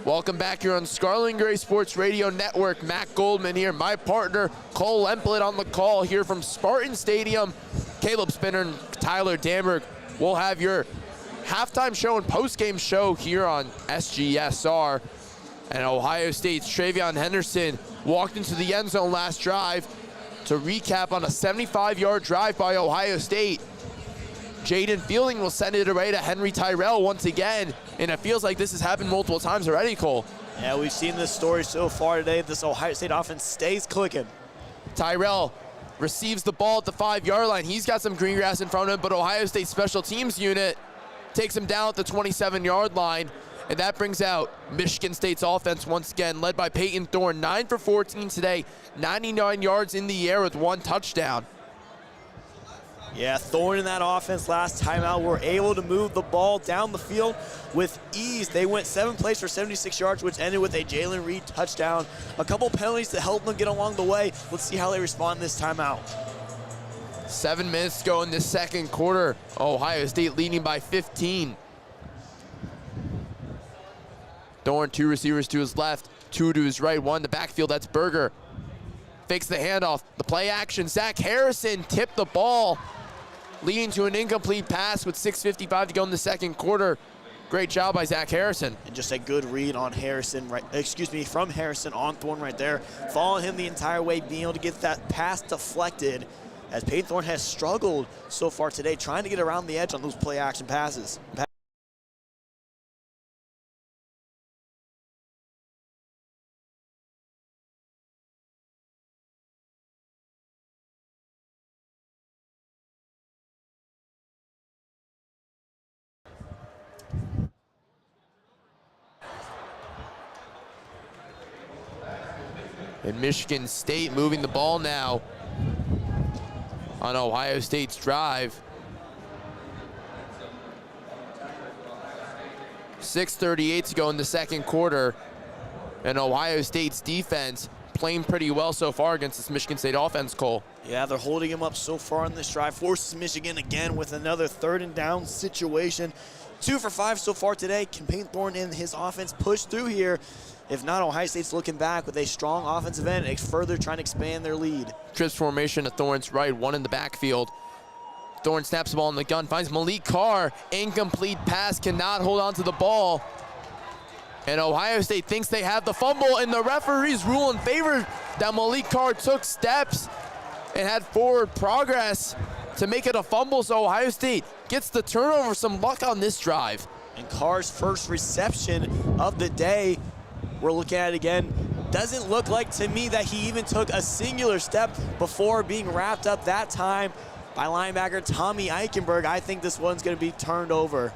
Welcome back here on Scarlet and Gray Sports Radio Network. Matt Goldman here, my partner Kole Emplit on the call here from Spartan Stadium. Caleb Spinner and Tyler Danburg will have your halftime show and postgame show here on SGSR. And Ohio State's Travion Henderson walked into the end zone last drive to recap on a 75-yard drive by Ohio State. Jaden Fielding will send it away to Henry Tyrell once again, and it feels like this has happened multiple times already, Cole. Yeah, we've seen this story so far today. This Ohio State offense stays clicking. Tyrell receives the ball at the 5-yard line. He's got some green grass in front of him, but Ohio State special teams unit takes him down at the 27-yard line, and that brings out Michigan State's offense once again, led by Peyton Thorne, 9 for 14 today, 99 yards in the air with 1 touchdown. Yeah, Thorne in that offense last time out were able to move the ball down the field with ease. They went 7 plays for 76 yards, which ended with a Jalen Reed touchdown. A couple penalties to help them get along the way. Let's see how they respond this time out. 7 minutes to go in this second quarter. Ohio State leading by 15. Thorne, 2 receivers to his left, 2 to his right, 1 in the backfield. That's Berger. Fakes the handoff. The play action. Zach Harrison tipped the ball, leading to an incomplete pass with 6:55 to go in the second quarter. Great job by Zach Harrison. And just a good read on Harrison, from Harrison on Thorne right there. Following him the entire way, being able to get that pass deflected, as Peyton Thorne has struggled so far today trying to get around the edge on those play action passes. And Michigan State moving the ball now on Ohio State's drive. 6:38 to go in the second quarter. And Ohio State's defense playing pretty well so far against this Michigan State offense, Cole. Yeah, they're holding him up so far in this drive. Forces Michigan again with another 3rd and down situation. 2 for 5 so far today. Can Peyton Thorne and his offense push through here? If not, Ohio State's looking back with a strong offensive end and further trying to expand their lead. Trips formation to Thorne's right, 1 in the backfield. Thorne snaps the ball in the gun, finds Malik Carr. Incomplete pass, cannot hold on to the ball. And Ohio State thinks they have the fumble, and the referees rule in favor that Malik Carr took steps and had forward progress to make it a fumble, so Ohio State gets the turnover. Some luck on this drive. And Carr's first reception of the day, we're looking at it again. Doesn't look like to me that he even took a singular step before being wrapped up that time by linebacker Tommy Eichenberg. I think this one's going to be turned over.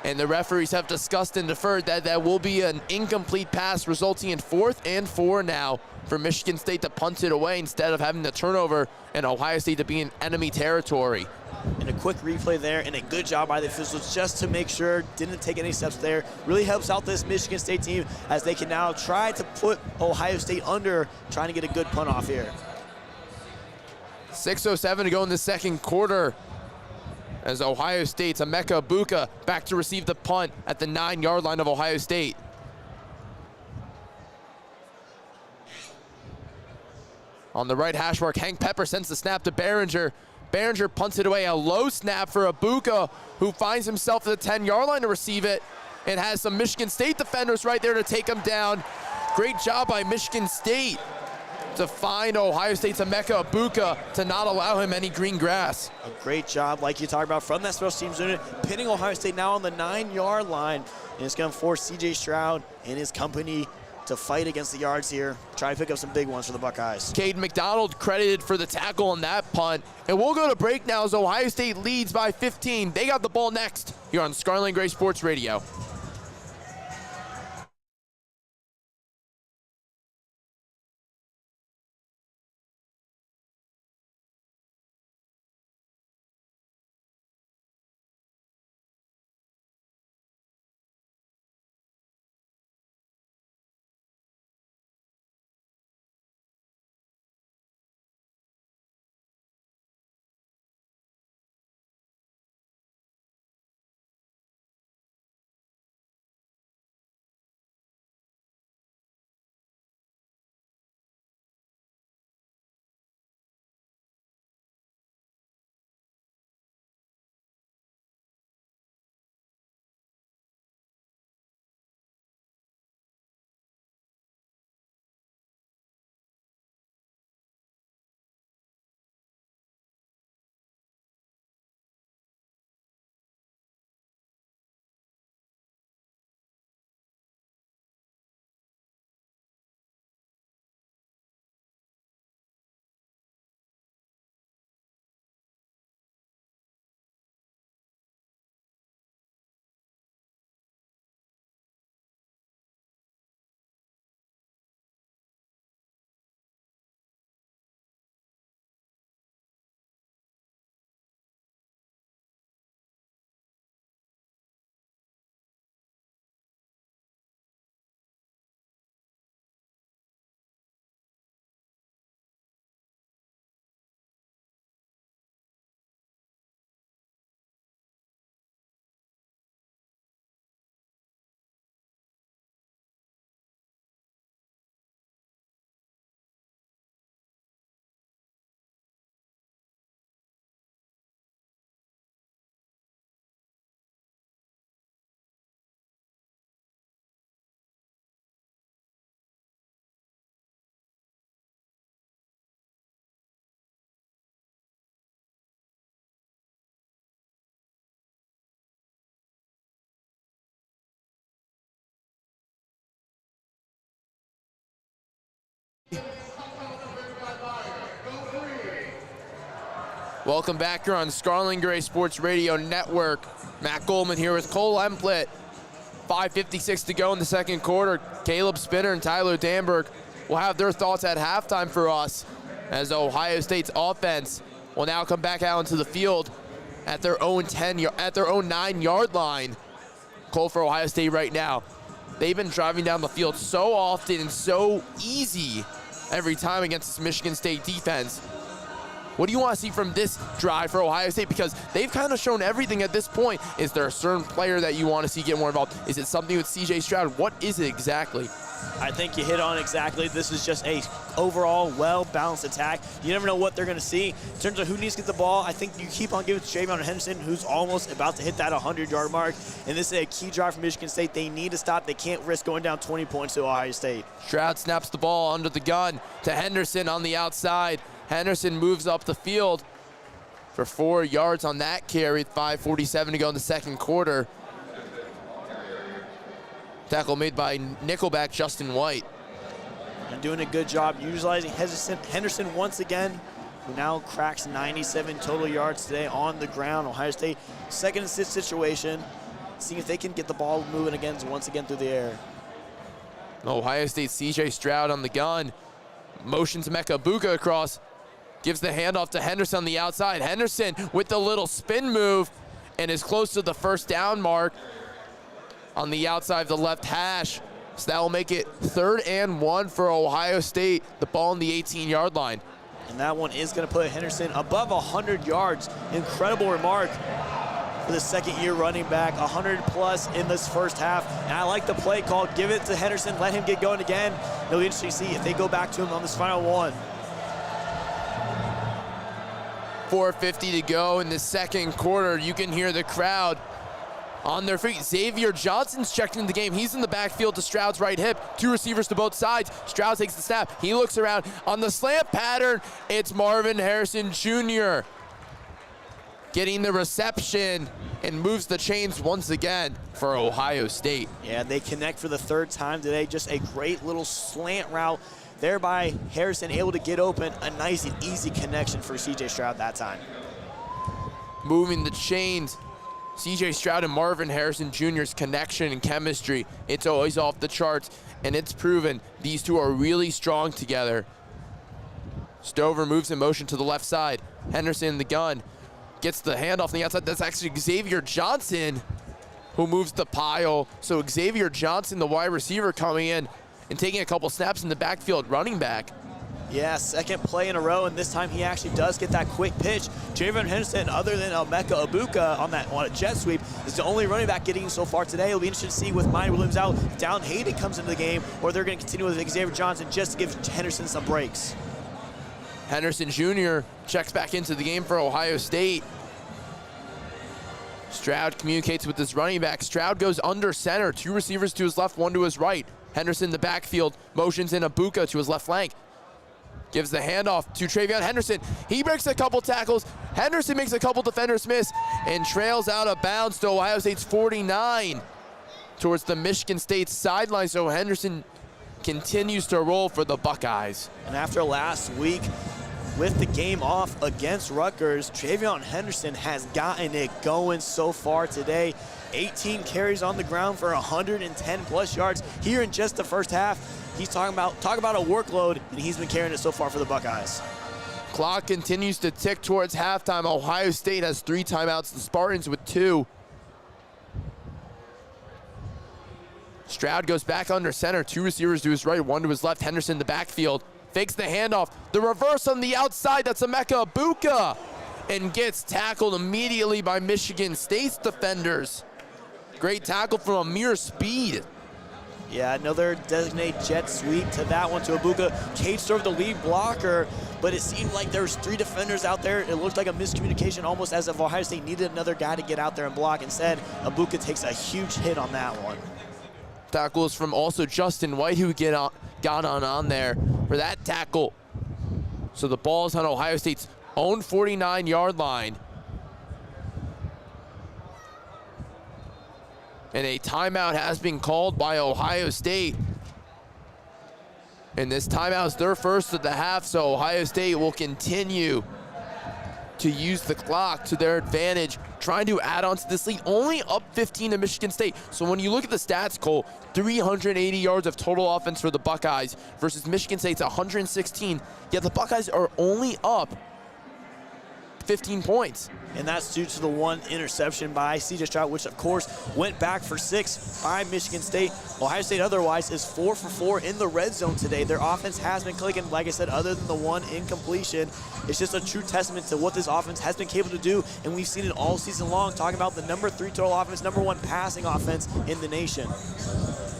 And the referees have discussed and deferred that that will be an incomplete pass, resulting in 4th and 4 now for Michigan State to punt it away instead of having the turnover and Ohio State to be in enemy territory. And a quick replay there, and a good job by the officials just to make sure, didn't take any steps there. Really helps out this Michigan State team as they can now try to put Ohio State under, trying to get a good punt off here. 6:07 to go in the second quarter, as Ohio State's Emeka Ibuka back to receive the punt at the 9-yard line of Ohio State. On the right hash mark, Hank Pepper sends the snap to Behringer. Behringer punts it away, a low snap for Ibuka, who finds himself at the 10-yard line to receive it and has some Michigan State defenders right there to take him down. Great job by Michigan State to find Ohio State's Emeka Ibuka to not allow him any green grass. A great job, like you talked about, from that special teams unit, pinning Ohio State now on the 9-yard line. And it's going to force C.J. Stroud and his company to fight against the yards here, try to pick up some big ones for the Buckeyes. Cade McDonald credited for the tackle on that punt. And we'll go to break now as Ohio State leads by 15. They got the ball next here on Scarlet and Gray Sports Radio. Welcome back here on Scarlet and Gray Sports Radio Network. Matt Goldman here with Kole Emplit. 5:56 to go in the second quarter. Caleb Spinner and Tyler Danburg will have their thoughts at halftime for us as Ohio State's offense will now come back out into the field at their own 9-yard line. Cole, for Ohio State right now, they've been driving down the field so often and so easy every time against this Michigan State defense. What do you want to see from this drive for Ohio State? Because they've kind of shown everything at this point. Is there a certain player that you want to see get more involved? Is it something with C.J. Stroud? What is it exactly? I think you hit on exactly. This is just a overall well-balanced attack. You never know what they're going to see. In terms of who needs to get the ball, I think you keep on giving it to Travion Henderson, who's almost about to hit that 100-yard mark. And this is a key drive for Michigan State. They need to stop. They can't risk going down 20 points to Ohio State. Stroud snaps the ball under the gun to Henderson on the outside. Henderson moves up the field for 4 yards on that carry. 5:47 to go in the second quarter. Tackle made by nickelback Justin White. And doing a good job utilizing Henderson once again, who now cracks 97 total yards today on the ground. Ohio State, second and 6 situation, seeing if they can get the ball moving again once again through the air. Ohio State C.J. Stroud on the gun. Motions Mecca Buka across. Gives the handoff to Henderson on the outside. Henderson with the little spin move and is close to the first down mark on the outside of the left hash. So that will make it 3rd and 1 for Ohio State. The ball on the 18-yard line. And that one is going to put Henderson above 100 yards. Incredible remark for the second-year running back. 100-plus in this first half. And I like the play call. Give it to Henderson. Let him get going again. It'll be interesting to see if they go back to him on this final one. 4:50 to go in the second quarter. You can hear the crowd on their feet. Xavier Johnson's checked into the game. He's in the backfield to Stroud's right hip. 2 receivers to both sides. Stroud takes the snap. He looks around. On the slant pattern, it's Marvin Harrison Jr. getting the reception and moves the chains once again for Ohio State. Yeah, they connect for the 3rd time today. Just a great little slant route. Thereby, Harrison able to get open. A nice and easy connection for C.J. Stroud that time. Moving the chains. C.J. Stroud and Marvin Harrison Jr.'s connection and chemistry, it's always off the charts, and it's proven these two are really strong together. Stover moves in motion to the left side. Henderson in the gun. Gets the handoff on the outside. That's actually Xavier Johnson who moves the pile. So Xavier Johnson, the wide receiver, coming in and taking a couple snaps in the backfield, running back. Yeah, second play in a row, and this time he actually does get that quick pitch. Travion Henderson, other than Mecca Ibuka on a jet sweep, is the only running back getting so far today. It'll be interesting to see with Miyan Williams out, if Down Hayden comes into the game, or they're going to continue with Xavier Johnson just to give Henderson some breaks. Henderson Jr. checks back into the game for Ohio State. Stroud communicates with his running back. Stroud goes under center. 2 receivers to his left, 1 to his right. Henderson in the backfield, motions in Ibuka to his left flank. Gives the handoff to Travion Henderson. He breaks a couple tackles. Henderson makes a couple defenders miss and trails out of bounds to Ohio State's 49 towards the Michigan State sideline. So Henderson continues to roll for the Buckeyes. And after last week, with the game off against Rutgers, Travion Henderson has gotten it going so far today. 18 carries on the ground for 110-plus yards here in just the first half. He's talk about a workload, and he's been carrying it so far for the Buckeyes. Clock continues to tick towards halftime. Ohio State has 3 timeouts. The Spartans with 2. Stroud goes back under center. 2 receivers to his right, 1 to his left. Henderson in the backfield. Fakes the handoff. The reverse on the outside. That's Emeka Ibuka. And gets tackled immediately by Michigan State's defenders. Great tackle from Amir Speed. Yeah, another designated jet sweep to that one to Ibuka. Caged over the lead blocker, but it seemed like there was 3 defenders out there. It looked like a miscommunication, almost as if Ohio State needed another guy to get out there and block. Instead, Ibuka takes a huge hit on that one. Tackles from also Justin White, who got on there for that tackle. So the ball is on Ohio State's own 49-yard line. And a timeout has been called by Ohio State. And this timeout is their first of the half, so Ohio State will continue to use the clock to their advantage, trying to add on to this lead, only up 15 to Michigan State. So when you look at the stats, Cole, 380 yards of total offense for the Buckeyes versus Michigan State's 116, yet the Buckeyes are only up 15 points. And that's due to the one interception by CJ Stroud, which of course went back for 6 by Michigan State. Ohio State otherwise is 4 for 4 in the red zone today. Their offense has been clicking, like I said, other than the one incompletion. It's just a true testament to what this offense has been capable to do, and we've seen it all season long, talking about the number 3 total offense, number 1 passing offense in the nation.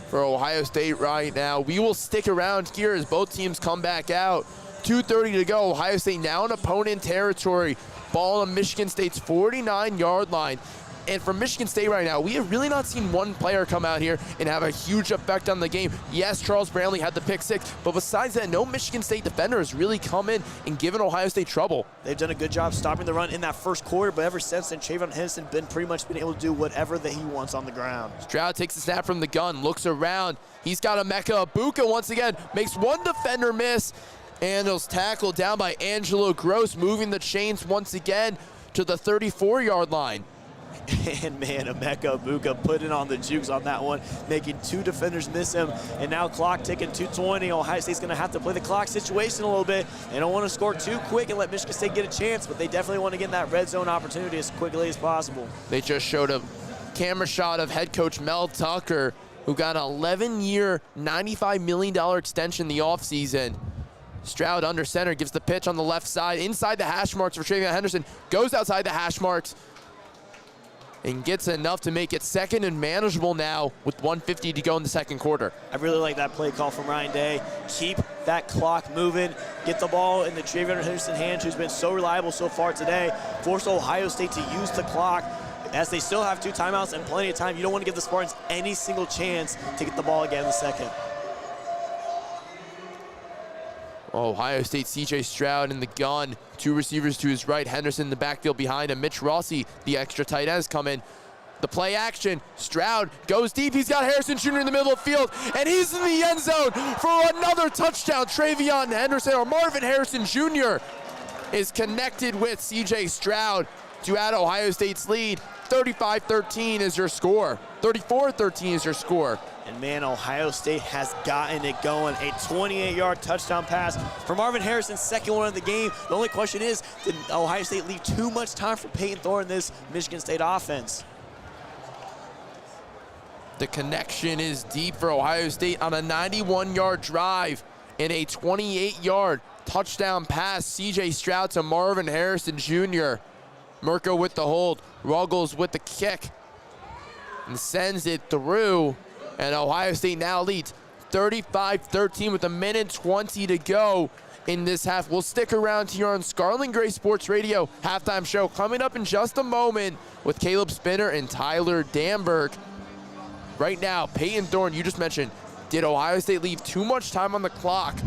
For Ohio State right now, we will stick around here as both teams come back out. 2:30 to go. Ohio State now in opponent territory. Ball on Michigan State's 49-yard line. And for Michigan State right now, we have really not seen one player come out here and have a huge effect on the game. Yes, Charles Brantley had the pick 6, but besides that, no Michigan State defender has really come in and given Ohio State trouble. They've done a good job stopping the run in that first quarter, but ever since then, Trayvon Henderson pretty much been able to do whatever that he wants on the ground. Stroud takes the snap from the gun, looks around. He's got Emeka Egbuka once again, makes one defender miss, and it was tackled down by Angelo Gross, moving the chains once again to the 34-yard line. And man, Emeka Egbuka put it on the jukes on that one, making 2 defenders miss him. And now clock ticking, 2:20. Ohio State's going to have to play the clock situation a little bit. They don't want to score too quick and let Michigan State get a chance, but they definitely want to get in that red zone opportunity as quickly as possible. They just showed a camera shot of head coach Mel Tucker, who got an 11-year, $95 million extension the offseason. Stroud under center, gives the pitch on the left side, inside the hash marks for Trayvon Henderson, goes outside the hash marks, and gets enough to make it second and manageable now with 1:50 to go in the second quarter. I really like that play call from Ryan Day. Keep that clock moving. Get the ball in the Trayvon Henderson hands, who's been so reliable so far today. Force Ohio State to use the clock as they still have 2 timeouts and plenty of time. You don't want to give the Spartans any single chance to get the ball again in the second. Ohio State, CJ Stroud in the gun. 2 receivers to his right. Henderson in the backfield behind him. Mitch Rossi, the extra tight end, has come in. The play action. Stroud goes deep. He's got Harrison Jr. in the middle of the field, and he's in the end zone for another touchdown. Travion Henderson, or Marvin Harrison Jr. is connected with CJ Stroud to add Ohio State's lead. 35-13 is your score. 34-13 is your score. And man, Ohio State has gotten it going. A 28-yard touchdown pass for Marvin Harrison, second one of the game. The only question is, did Ohio State leave too much time for Peyton Thorne in this Michigan State offense? The connection is deep for Ohio State on a 91-yard drive and a 28-yard touchdown pass. CJ Stroud to Marvin Harrison Jr. Mirko with the hold, Ruggles with the kick, and sends it through. And Ohio State now leads 35-13 with 1:20 to go in this half. We'll stick around here on Scarlet and Gray Sports Radio halftime show coming up in just a moment with Caleb Spinner and Tyler Danburg. Right now, Peyton Thorne, you just mentioned, did Ohio State leave too much time on the clock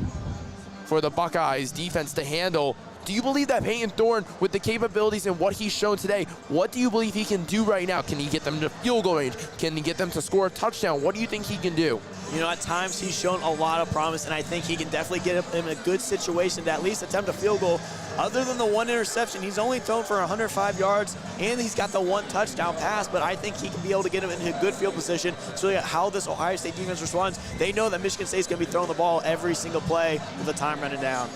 for the Buckeyes defense to handle? Do you believe that Peyton Thorne, with the capabilities and what he's shown today, what do you believe he can do right now? Can he get them to field goal range? Can he get them to score a touchdown? What do you think he can do? You know, at times he's shown a lot of promise, and I think he can definitely get him in a good situation to at least attempt a field goal. Other than the one interception, he's only thrown for 105 yards, and he's got the 1 touchdown pass, but I think he can be able to get him into a good field position. So how this Ohio State defense responds, they know that Michigan State's going to be throwing the ball every single play with the time running down.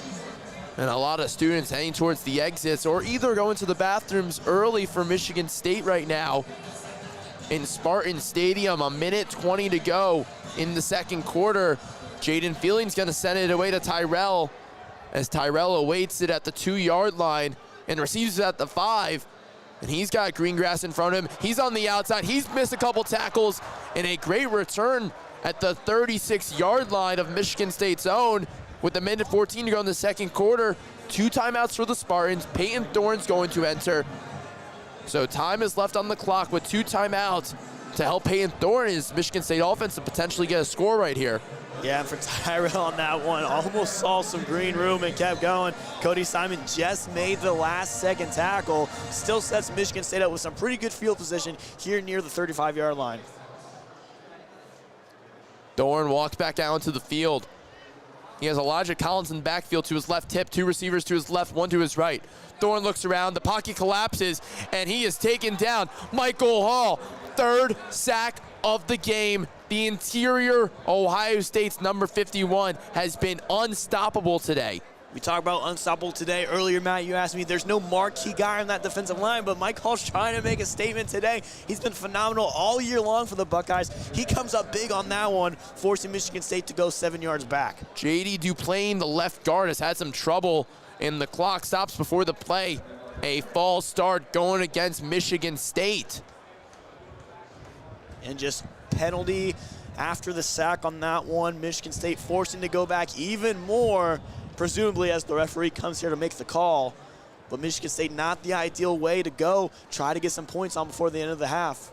And a lot of students heading towards the exits or either going to the bathrooms early for Michigan State right now in Spartan Stadium. 1:20 to go in the second quarter. Jaden Fielding's going to send it away to Tyrell as Tyrell awaits it at the 2-yard line and receives it at the 5. And he's got green grass in front of him. He's on the outside. He's missed a couple tackles, and a great return at the 36-yard line of Michigan State's own. With 1:14 to go in the second quarter, 2 timeouts for the Spartans. Peyton Thorne's going to enter. So time is left on the clock with 2 timeouts to help Peyton Thorne, his Michigan State offense, to potentially get a score right here. Yeah, for Tyrell on that one, almost saw some green room and kept going. Cody Simon just made the last-second tackle. Still sets Michigan State up with some pretty good field position here near the 35-yard line. Thorne walks back out into the field. He has Elijah Collins in the backfield to his left hip, 2 receivers to his left, 1 to his right. Thorne looks around, the pocket collapses, and he is taken down. Michael Hall, 3rd sack of the game. The interior, Ohio State's number 51, has been unstoppable today. We talked about unstoppable today. Earlier, Matt, you asked me, there's no marquee guy on that defensive line, but Mike Hall's trying to make a statement today. He's been phenomenal all year long for the Buckeyes. He comes up big on that one, forcing Michigan State to go 7 yards back. J.D. Duplain, the left guard, has had some trouble, and the clock stops before the play. A false start going against Michigan State. And just penalty after the sack on that one. Michigan State forcing to go back even more, presumably as the referee comes here to make the call. But Michigan State not the ideal way to go. Try to get some points on before the end of the half.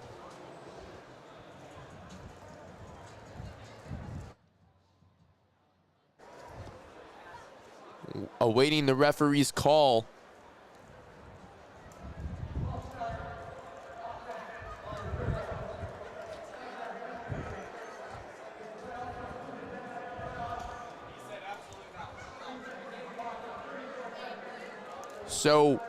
Awaiting the referee's call. So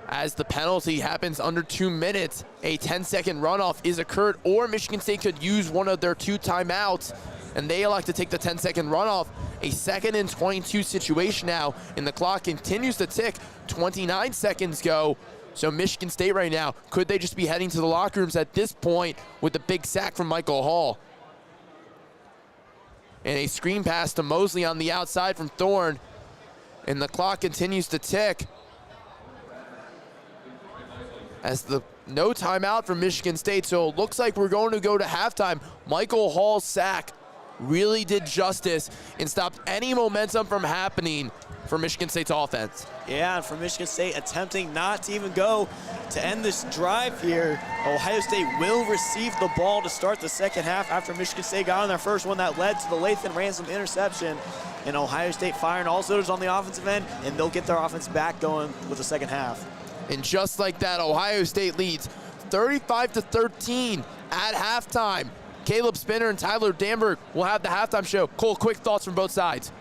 as the penalty happens under 2 minutes, a 10-second runoff is occurred, or Michigan State could use one of their 2 timeouts, and they elect to take the 10-second runoff. A 2nd and 22 situation now, and the clock continues to tick. 29 seconds go. So Michigan State right now, could they just be heading to the locker rooms at this point with a big sack from Michael Hall? And a screen pass to Mosley on the outside from Thorne, and the clock continues to tick. As the no timeout for Michigan State, so it looks like we're going to go to halftime. Michael Hall's sack really did justice and stopped any momentum from happening for Michigan State's offense. Yeah, and for Michigan State attempting not to even go to end this drive here. Ohio State will receive the ball to start the second half after Michigan State got on their first one that led to the Lathan Ransom interception. And Ohio State firing all cylinders on the offensive end, and they'll get their offense back going with the second half. And just like that, Ohio State leads 35-13 at halftime. Caleb Spinner and Tyler Danburg will have the halftime show. Cole, quick thoughts from both sides.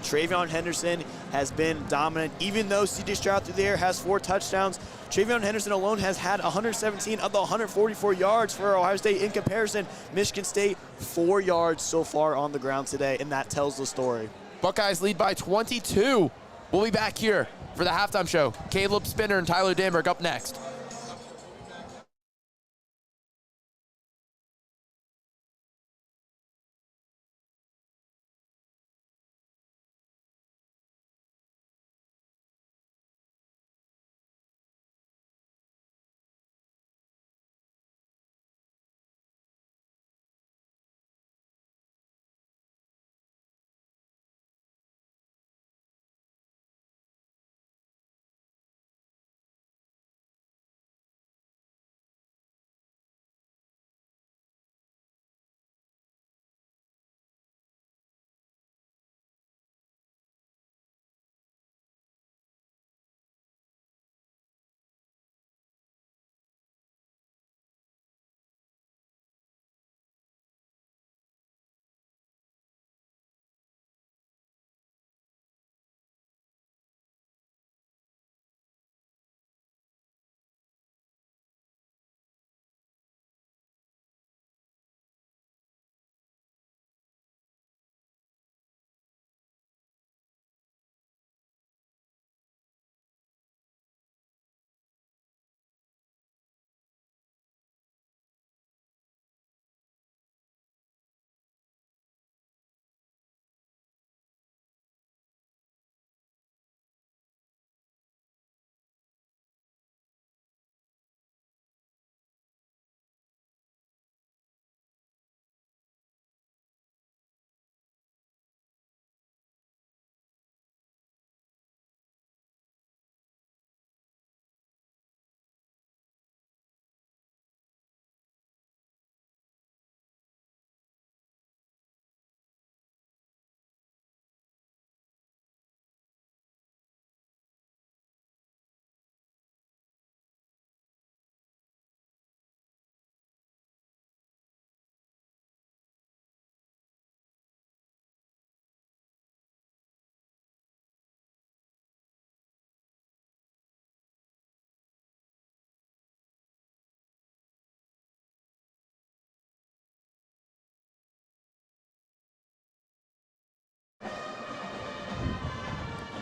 Travion Henderson has been dominant. Even though C.J. Stroud through the air has 4 touchdowns, Travion Henderson alone has had 117 of the 144 yards for Ohio State. In comparison, Michigan State 4 yards so far on the ground today, and that tells the story. Buckeyes lead by 22. We'll be back here for the halftime show. Caleb Spinner and Tyler Danburg up next.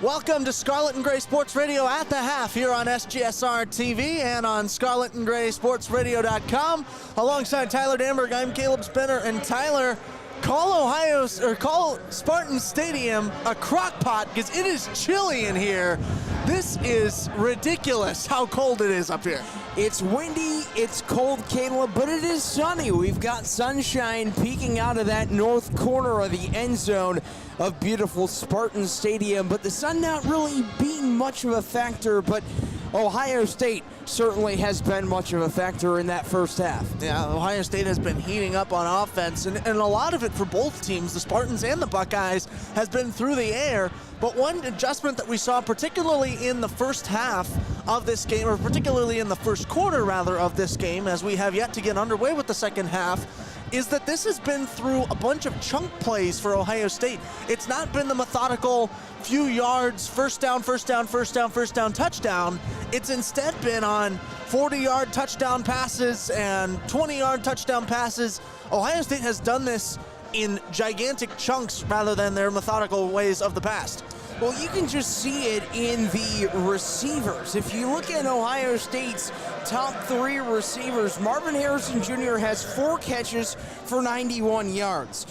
Welcome to Scarlet and Gray Sports Radio at the half here on SGSR TV and on scarletandgraysportsradio.com. Alongside Tyler Danburg, I'm Caleb Spinner, and Tyler, call Spartan Stadium a crock pot because it is chilly in here. This is ridiculous how cold it is up here. It's windy, it's cold, Caleb, but it is sunny. We've got sunshine peeking out of that north corner of the end zone of beautiful Spartan Stadium, but the sun not really being much of a factor, but Ohio State certainly has been much of a factor in that first half. Yeah, Ohio State has been heating up on offense, and a lot of it for both teams, the Spartans and the Buckeyes, has been through the air. But one adjustment that we saw, particularly in the first half of this game, or particularly in the first quarter, rather, of this game, as we have yet to get underway with the second half, is that this has been through a bunch of chunk plays for Ohio State. It's not been the methodical few yards, first down, touchdown. It's instead been on 40-yard touchdown passes and 20-yard touchdown passes. Ohio State has done this in gigantic chunks rather than their methodical ways of the past. Well, you can just see it in the receivers. If you look at Ohio State's top three receivers, Marvin Harrison Jr. has 4 catches for 91 yards.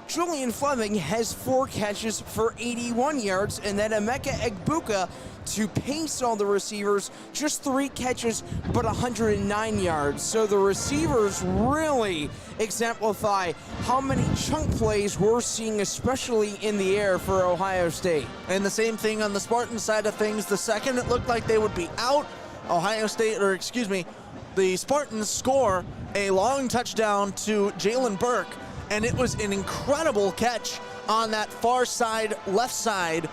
Julian Fleming has 4 catches for 81 yards, and then Emeka Egbuka, to pace all the receivers, just 3 catches but 109 yards. So the receivers really exemplify how many chunk plays we're seeing, especially in the air for Ohio State. And the same thing on the Spartan side of things. The second it looked like they would be out, the Spartans score a long touchdown to Jalen Burke, and it was an incredible catch on that far side, left side,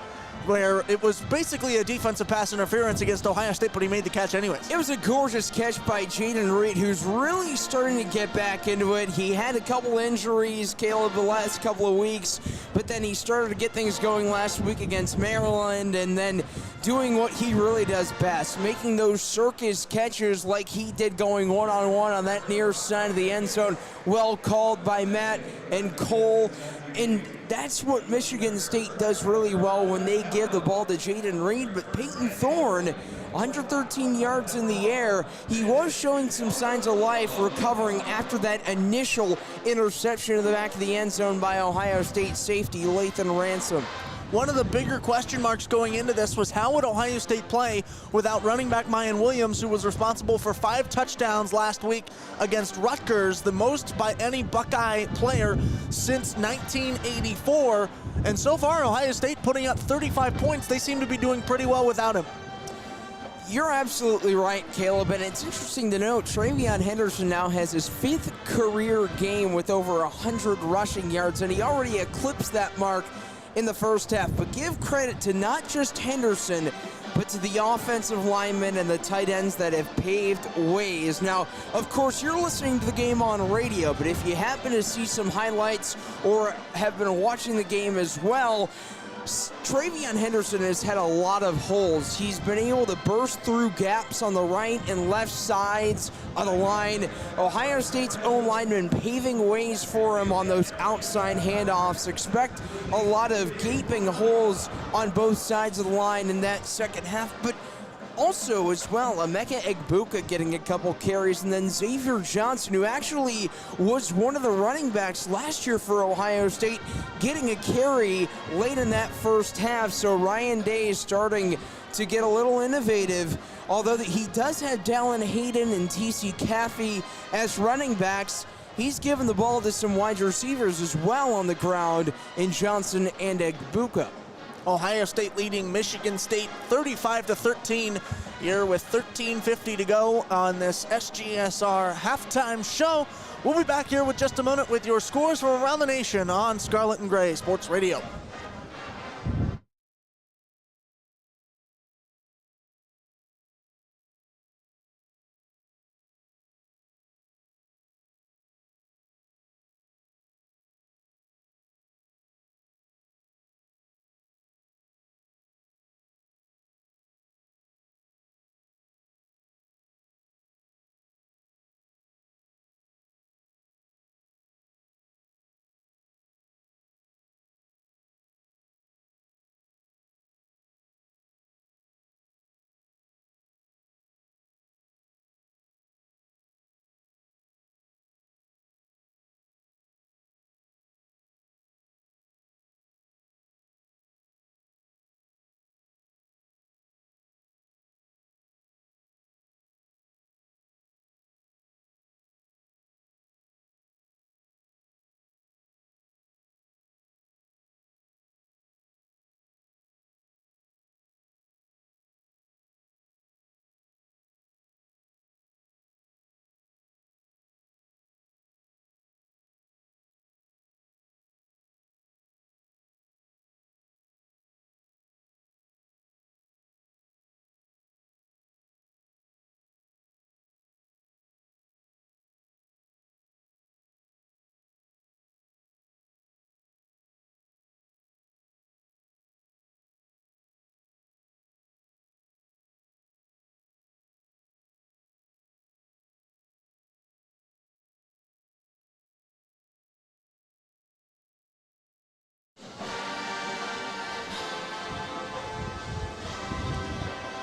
where it was basically a defensive pass interference against Ohio State, but he made the catch anyways. It was a gorgeous catch by Jaden Reed, who's really starting to get back into it. He had a couple injuries, Caleb, the last couple of weeks, but then he started to get things going last week against Maryland, and then doing what he really does best, making those circus catches like he did, going one-on-one on that near side of the end zone. Well called by Matt and Kole. And that's what Michigan State does really well when they give the ball to Jaden Reed. But Peyton Thorne, 113 yards in the air, he was showing some signs of life, recovering after that initial interception in the back of the end zone by Ohio State safety Lathan Ransom. One of the bigger question marks going into this was how would Ohio State play without running back Miyan Williams, who was responsible for 5 touchdowns last week against Rutgers, the most by any Buckeye player since 1984. And so far, Ohio State putting up 35 points. They seem to be doing pretty well without him. You're absolutely right, Caleb, and it's interesting to note TreVeyon Henderson now has his 5th career game with over 100 rushing yards, and he already eclipsed that mark in the first half. But give credit to not just Henderson, but to the offensive linemen and the tight ends that have paved ways. Now, of course, you're listening to the game on radio, but if you happen to see some highlights or have been watching the game as well, TreVeyon Henderson has had a lot of holes. He's been able to burst through gaps on the right and left sides of the line. Ohio State's own linemen paving ways for him on those outside handoffs. Expect a lot of gaping holes on both sides of the line in that second half, but also as well, Emeka Egbuka getting a couple carries, and then Xavier Johnson, who actually was one of the running backs last year for Ohio State, getting a carry late in that first half. So Ryan Day is starting to get a little innovative, although he does have Dallin Hayden and TC Caffey as running backs. He's given the ball to some wide receivers as well on the ground in Johnson and Egbuka. Ohio State leading Michigan State 35-13 here with 13:50 to go on this SGSR halftime show. We'll be back here with just a moment with your scores from around the nation on Scarlet and Gray Sports Radio.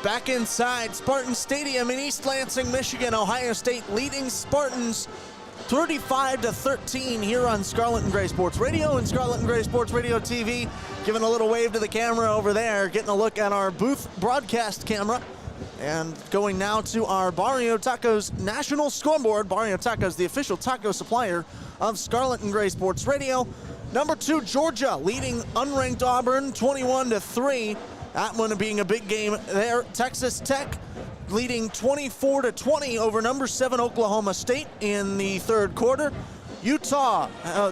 Back inside Spartan Stadium in East Lansing, Michigan. Ohio State leading Spartans 35-13 here on Scarlet and Gray Sports Radio and Scarlet and Gray Sports Radio TV. Giving a little wave to the camera over there, getting a look at our booth broadcast camera. And going now to our Barrio Tacos national scoreboard. Barrio Tacos, the official taco supplier of Scarlet and Gray Sports Radio. Number 2, Georgia, leading unranked Auburn 21-3. That one being a big game there. Texas Tech leading 24-20 over number 7 Oklahoma State in the third quarter. Utah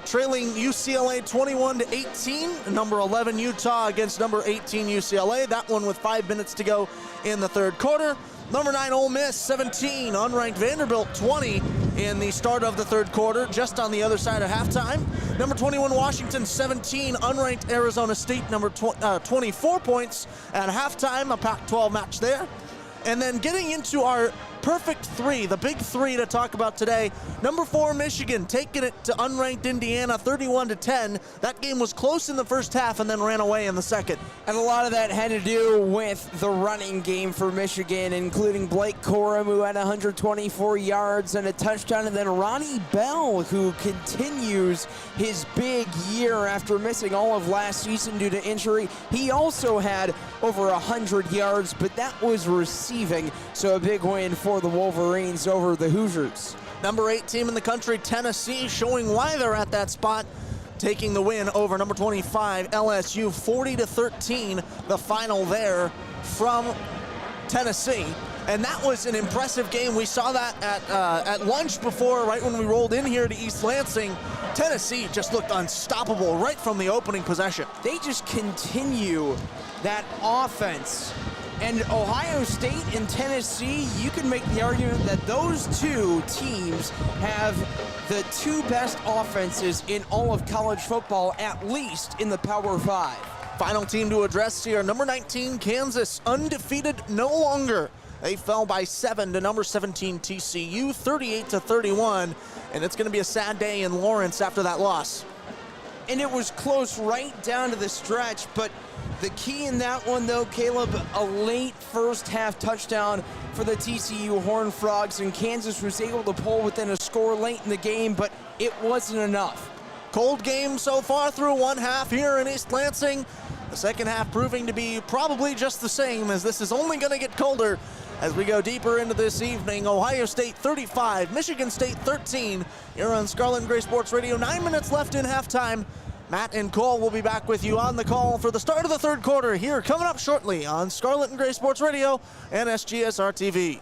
trailing UCLA 21-18. Number 11 Utah against number 18 UCLA. That one with 5 minutes to go in the third quarter. Number 9 Ole Miss 17, unranked Vanderbilt 20 in the start of the third quarter, just on the other side of halftime. Number 21 Washington 17, unranked Arizona State number 24 points at halftime, a Pac-12 match there. And then getting into our perfect 3, the big 3 to talk about today. Number 4 Michigan taking it to unranked Indiana 31-10. That game was close in the first half and then ran away in the second. And a lot of that had to do with the running game for Michigan, including Blake Corum, who had 124 yards and a touchdown, and then Ronnie Bell, who continues his big year after missing all of last season due to injury. He also had over 100 yards, but that was receiving, so a big win for the Wolverines over the Hoosiers. Number 8 team in the country, Tennessee, showing why they're at that spot, taking the win over number 25 LSU 40-13, the final there from Tennessee. And that was an impressive game. We saw that at lunch before, right when we rolled in here to East Lansing. Tennessee just looked unstoppable right from the opening possession. They just continue that offense. And Ohio State and Tennessee, you can make the argument that those two teams have the 2 best offenses in all of college football, at least in the Power 5. Final team to address here, number 19, Kansas, undefeated no longer. They fell by 7 to number 17 TCU, 38-31, and it's going to be a sad day in Lawrence after that loss. And it was close right down to the stretch, but the key in that one, though, Caleb, a late first half touchdown for the TCU Horned Frogs, and Kansas was able to pull within a score late in the game, but it wasn't enough. Cold game so far through one half here in East Lansing. The second half proving to be probably just the same, as this is only going to get colder as we go deeper into this evening. Ohio State 35, Michigan State 13. Here on Scarlet and Gray Sports Radio, 9 minutes left in halftime. Matt and Cole will be back with you on the call for the start of the third quarter here coming up shortly on Scarlet and Gray Sports Radio and SGSR TV.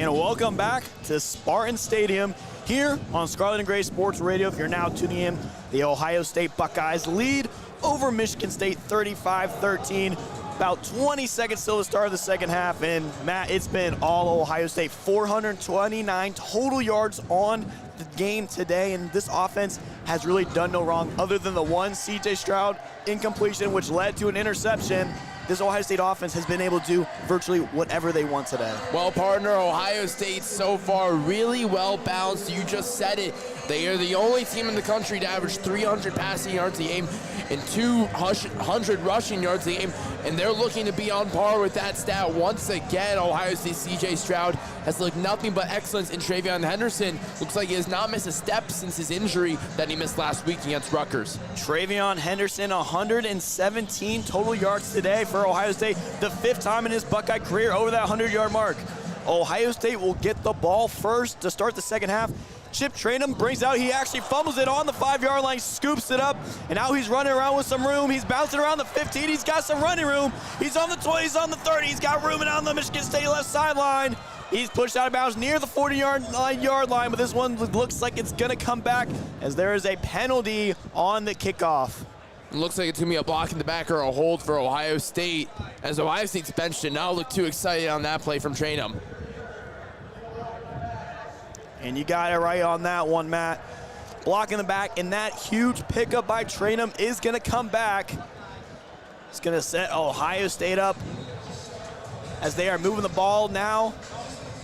And welcome back to Spartan Stadium here on Scarlet and Gray Sports Radio. If you're now tuning in, the Ohio State Buckeyes lead over Michigan State 35-13. About 20 seconds till the start of the second half. And Matt, it's been all Ohio State. 429 total yards on the game today. And this offense has really done no wrong other than the one C.J. Stroud incompletion, which led to an interception. This Ohio State offense has been able to do virtually whatever they want today. Well, partner, Ohio State so far really well balanced. You just said it. They are the only team in the country to average 300 passing yards a game and 200 rushing yards a game, and they're looking to be on par with that stat once again. Ohio State C.J. Stroud has looked nothing but excellence, and TreVeyon Henderson looks like he has not missed a step since his injury that he missed last week against Rutgers. TreVeyon Henderson, 117 total yards today for Ohio State, the 5th time in his Buckeye career over that 100-yard mark. Ohio State will get the ball first to start the second half. Chip Trainum brings out, he actually fumbles it on the 5-yard line, scoops it up, and now he's running around with some room. He's bouncing around the 15, he's got some running room. He's on the 20, he's on the 30, he's got room and on the Michigan State left sideline. He's pushed out of bounds near the 40-yard line, but this one looks like it's gonna come back as there is a penalty on the kickoff. It looks like it's going to be a block in the back or a hold for Ohio State, as Ohio State's bench did not look too excited on that play from Trainum. And you got it right on that one, Matt. Block in the back, and that huge pickup by Trainum is going to come back. It's going to set Ohio State up as they are moving the ball now.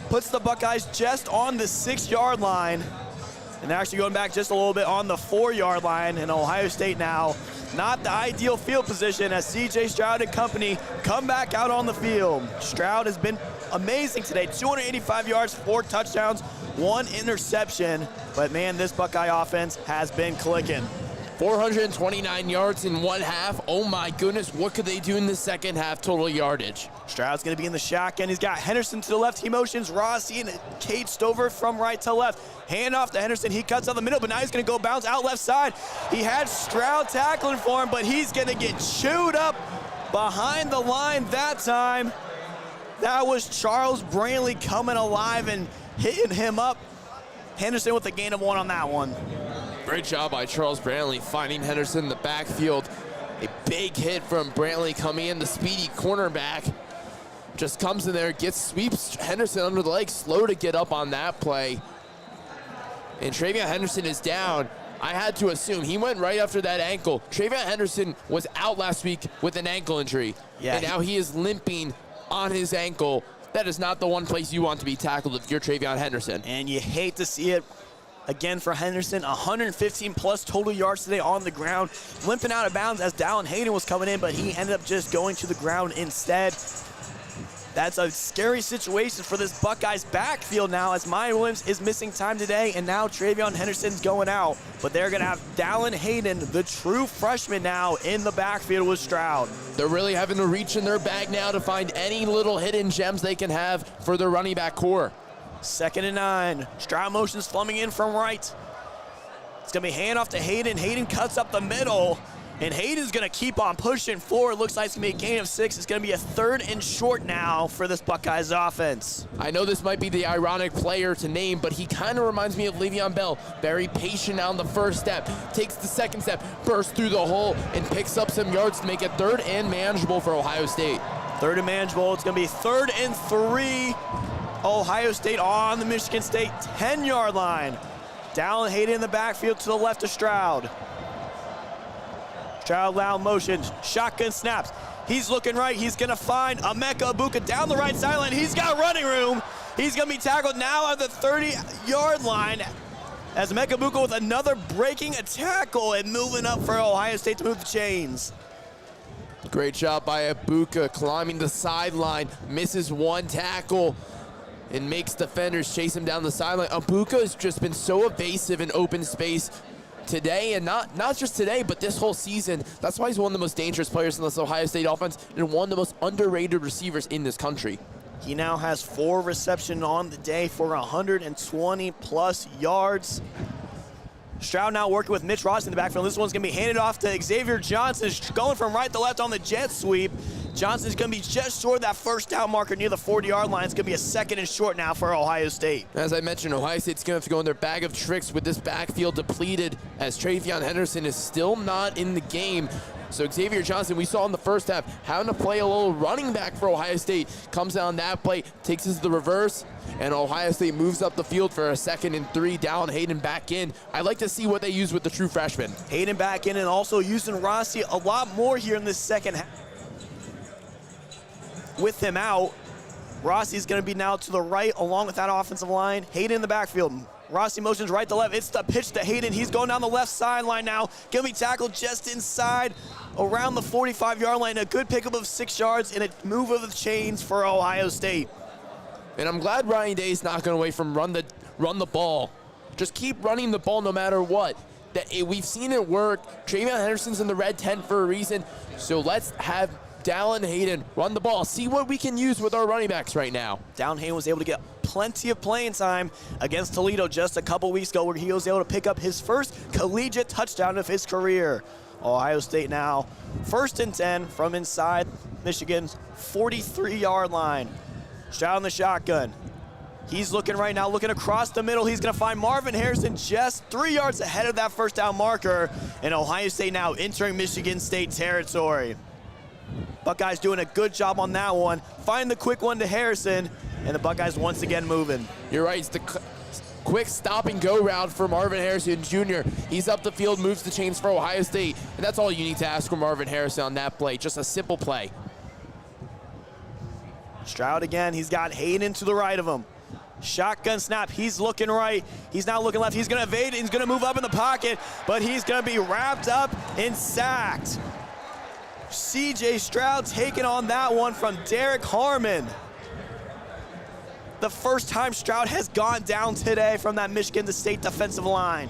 Puts the Buckeyes just on the 6-yard line. And they're actually going back just a little bit on the 4-yard line. And Ohio State now, not the ideal field position as C.J. Stroud and company come back out on the field. Stroud has been amazing today. 285 yards, 4 touchdowns, 1 interception. But man, this Buckeye offense has been clicking. 429 yards in one half. Oh my goodness, what could they do in the second half total yardage? Stroud's going to be in the shotgun. He's got Henderson to the left. He motions Rossi and Cade Stover from right to left. Hand off to Henderson. He cuts out the middle, but now he's going to go bounce out left side. He had Stroud tackling for him, but he's going to get chewed up behind the line that time. That was Charles Brantley coming alive and hitting him up. Henderson with a gain of 1 on that one. Great job by Charles Brantley finding Henderson in the backfield. A big hit from Brantley coming in, the speedy cornerback. Just comes in there, sweeps Henderson under the leg, slow to get up on that play. And TreVeyon Henderson is down. I had to assume he went right after that ankle. TreVeyon Henderson was out last week with an ankle injury. Yeah, and now he is limping on his ankle. That is not the one place you want to be tackled if you're TreVeyon Henderson. And you hate to see it. Again for Henderson, 115-plus total yards today on the ground. Limping out of bounds as Dallin Hayden was coming in, but he ended up just going to the ground instead. That's a scary situation for this Buckeyes backfield now as Miyan Williams is missing time today, and now TreVeyon Henderson's going out. But they're going to have Dallin Hayden, the true freshman now, in the backfield with Stroud. They're really having to reach in their bag now to find any little hidden gems they can have for their running back core. 2nd and 9. Stroud motions slumming in from right. It's going to be hand off to Hayden. Hayden cuts up the middle, and Hayden's going to keep on pushing forward. Looks like it's going to be a gain of 6. It's going to be a 3rd and short now for this Buckeyes offense. I know this might be the ironic player to name, but he kind of reminds me of Le'Veon Bell. Very patient on the first step, takes the second step, bursts through the hole, and picks up some yards to make it 3rd and manageable for Ohio State. 3rd and manageable. It's going to be 3rd and 3. Ohio State on the Michigan State 10-yard line. Dallin Hayden in the backfield to the left of Stroud. Stroud loud motions, shotgun snaps. He's looking right, he's gonna find Emeka Egbuka down the right sideline. He's got running room. He's gonna be tackled now at the 30-yard line as Emeka Egbuka with another breaking a tackle and moving up for Ohio State to move the chains. Great job by Egbuka climbing the sideline, misses 1 tackle, and makes defenders chase him down the sideline. Egbuka has just been so evasive in open space today, and not just today, but this whole season. That's why he's one of the most dangerous players in this Ohio State offense and one of the most underrated receivers in this country. He now has 4 receptions on the day for 120-plus yards. Stroud now working with Mitch Ross in the backfield. This one's going to be handed off to Xavier Johnson, going from right to left on the jet sweep. Johnson's going to be just short of that first down marker near the 40-yard line. It's going to be a 2nd and short now for Ohio State. As I mentioned, Ohio State's going to have to go in their bag of tricks with this backfield depleted, as Travion Henderson is still not in the game. So Xavier Johnson, we saw in the first half, having to play a little running back for Ohio State, comes down that play, takes us to the reverse, and Ohio State moves up the field for a 2nd and 3, down Hayden back in. I'd like to see what they use with the true freshman. Hayden back in, and also using Rossi a lot more here in this second half. With him out, Rossi's going to be now to the right along with that offensive line. Hayden in the backfield. Rossi motions right to left. It's the pitch to Hayden. He's going down the left sideline now. Going to be tackled just inside around the 45-yard line. A good pickup of 6 yards and a move of the chains for Ohio State. And I'm glad Ryan Day's not going away from run the ball. Just keep running the ball no matter what. We've seen it work. Travion Henderson's in the red tent for a reason. So let's have Dallin Hayden run the ball. See what we can use with our running backs right now. Dallin Hayden was able to get plenty of playing time against Toledo just a couple weeks ago, where he was able to pick up his first collegiate touchdown of his career. Ohio State now 1st and 10 from inside Michigan's 43-yard line. Stroud in the shotgun. He's looking right now, looking across the middle. He's going to find Marvin Harrison just 3 yards ahead of that first down marker. And Ohio State now entering Michigan State territory. Buckeyes doing a good job on that one. Find the quick one to Harrison, and the Buckeyes once again moving. You're right. It's the quick stop and go route for Marvin Harrison Jr. He's up the field, moves the chains for Ohio State, and that's all you need to ask for Marvin Harrison on that play. Just a simple play. Stroud again. He's got Hayden to the right of him. Shotgun snap. He's looking right. He's now looking left. He's going to evade. He's going to move up in the pocket, but he's going to be wrapped up and sacked. C.J. Stroud taking on that one from Derek Harmon. The first time Stroud has gone down today from that Michigan State defensive line.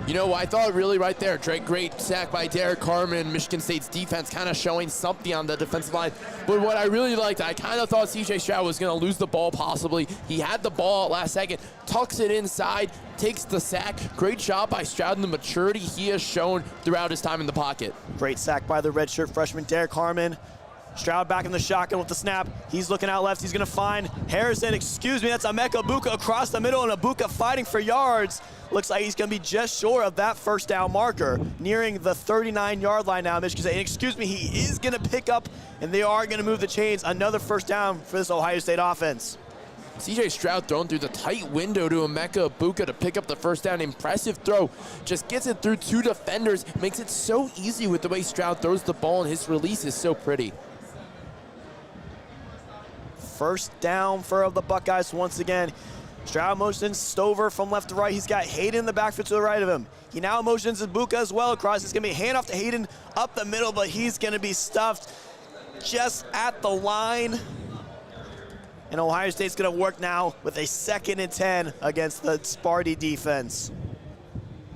You know, I thought really right there, great sack by Derek Harmon. Michigan State's defense kind of showing something on the defensive line. But what I really liked, I kind of thought C.J. Stroud was going to lose the ball possibly. He had the ball at last second, tucks it inside, takes the sack. Great job by Stroud and the maturity he has shown throughout his time in the pocket. Great sack by the redshirt freshman Derek Harmon. Stroud back in the shotgun with the snap. He's looking out left. He's going to find Harrison. Excuse me, that's Emeka Egbuka across the middle, and Egbuka fighting for yards. Looks like he's going to be just short of that first down marker, nearing the 39-yard line now, Michigan State. And excuse me, he is going to pick up, and they are going to move the chains. Another first down for this Ohio State offense. C.J. Stroud thrown through the tight window to Emeka Egbuka to pick up the first down. Impressive throw. Just gets it through 2 defenders. Makes it so easy with the way Stroud throws the ball, and his release is so pretty. First down for the Buckeyes once again. Stroud motions Stover from left to right. He's got Hayden in the backfield to the right of him. He now motions Egbuka as well across. It's going to be a handoff to Hayden up the middle, but he's going to be stuffed just at the line. And Ohio State's going to work now with a 2nd and 10 against the Sparty defense.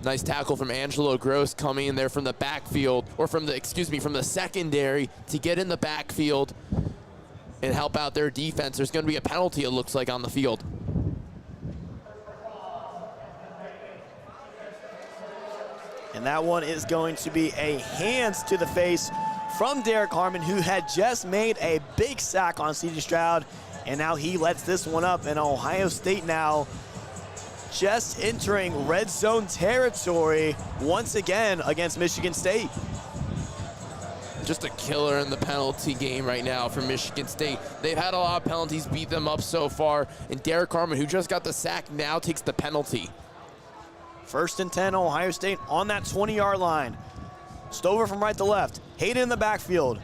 Nice tackle from Angelo Gross coming in there from the backfield, or from the secondary to get in the backfield and help out their defense. There's going to be a penalty, it looks like, on the field. And that one is going to be a hands to the face from Derek Harmon, who had just made a big sack on C.J. Stroud, and now he lets this one up. And Ohio State now just entering red zone territory once again against Michigan State. Just a killer in the penalty game right now for Michigan State. They've had a lot of penalties beat them up so far, and Derek Harmon, who just got the sack, now takes the penalty. 1st and 10, Ohio State on that 20-yard line. Stover from right to left. Hayden in the backfield.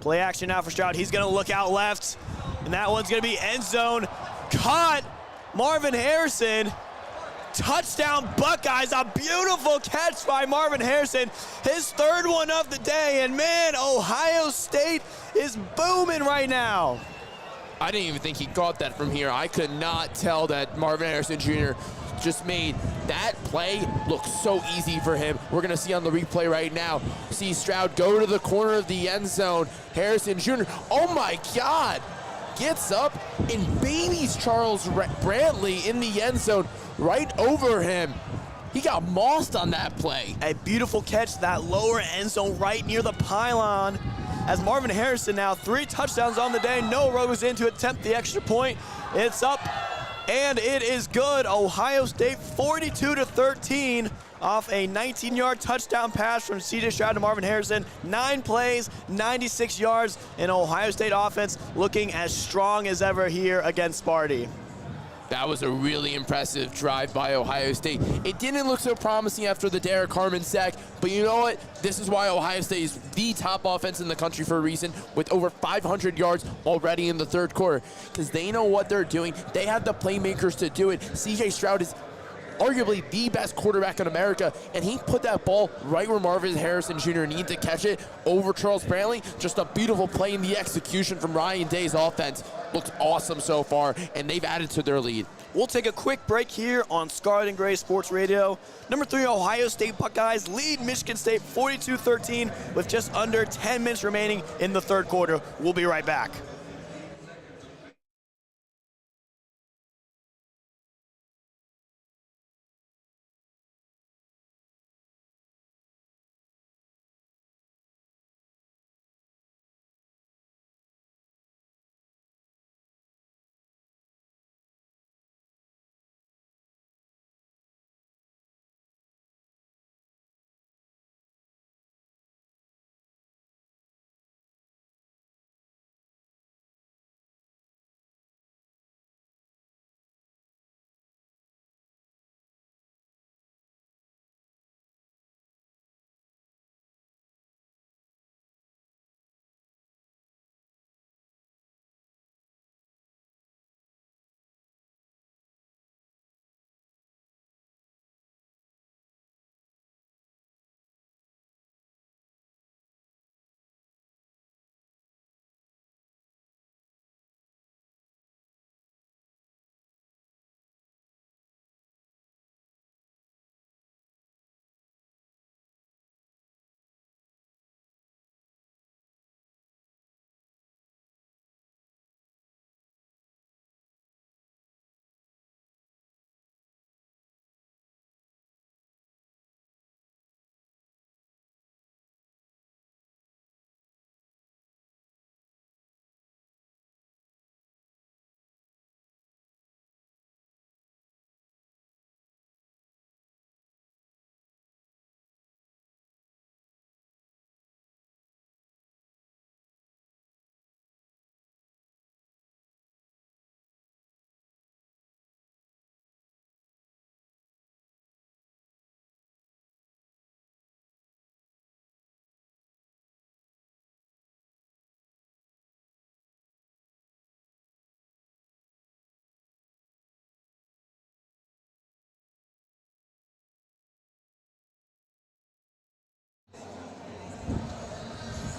Play action now for Stroud. He's going to look out left, and that one's going to be end zone. Caught Marvin Harrison. Touchdown Buckeyes. A beautiful catch by Marvin Harrison. His 3rd one of the day, and man, Ohio State is booming right now. I didn't even think he caught that from here. I could not tell that Marvin Harrison Jr. just made that play look so easy for him. We're going to see on the replay right now. See Stroud go to the corner of the end zone. Harrison Jr., oh my God, gets up and babies Charles Brantley in the end zone right over him. He got mossed on that play. A beautiful catch, that lower end zone right near the pylon. as Marvin Harrison now 3 touchdowns on the day. Noah goes in to attempt the extra point. It's up, and it is good. Ohio State 42-13 off a 19-yard touchdown pass from C.J. Stroud to Marvin Harrison. 9 plays, 96 yards, and Ohio State offense looking as strong as ever here against Sparty. That was a really impressive drive by Ohio State. It didn't look so promising after the Derek Harmon sack, but you know what? This is why Ohio State is the top offense in the country for a reason, with over 500 yards already in the third quarter, because they know what they're doing. They have the playmakers to do it. C.J. Stroud is arguably the best quarterback in America, and he put that ball right where Marvin Harrison Jr. needed to catch it over Charles Brantley. Just a beautiful play in the execution from Ryan Day's offense. Looks awesome so far, and they've added to their lead. We'll take a quick break here on Scarlet and Gray Sports Radio. Number 3, Ohio State Buckeyes lead Michigan State 42-13 with just under 10 minutes remaining in the third quarter. We'll be right back.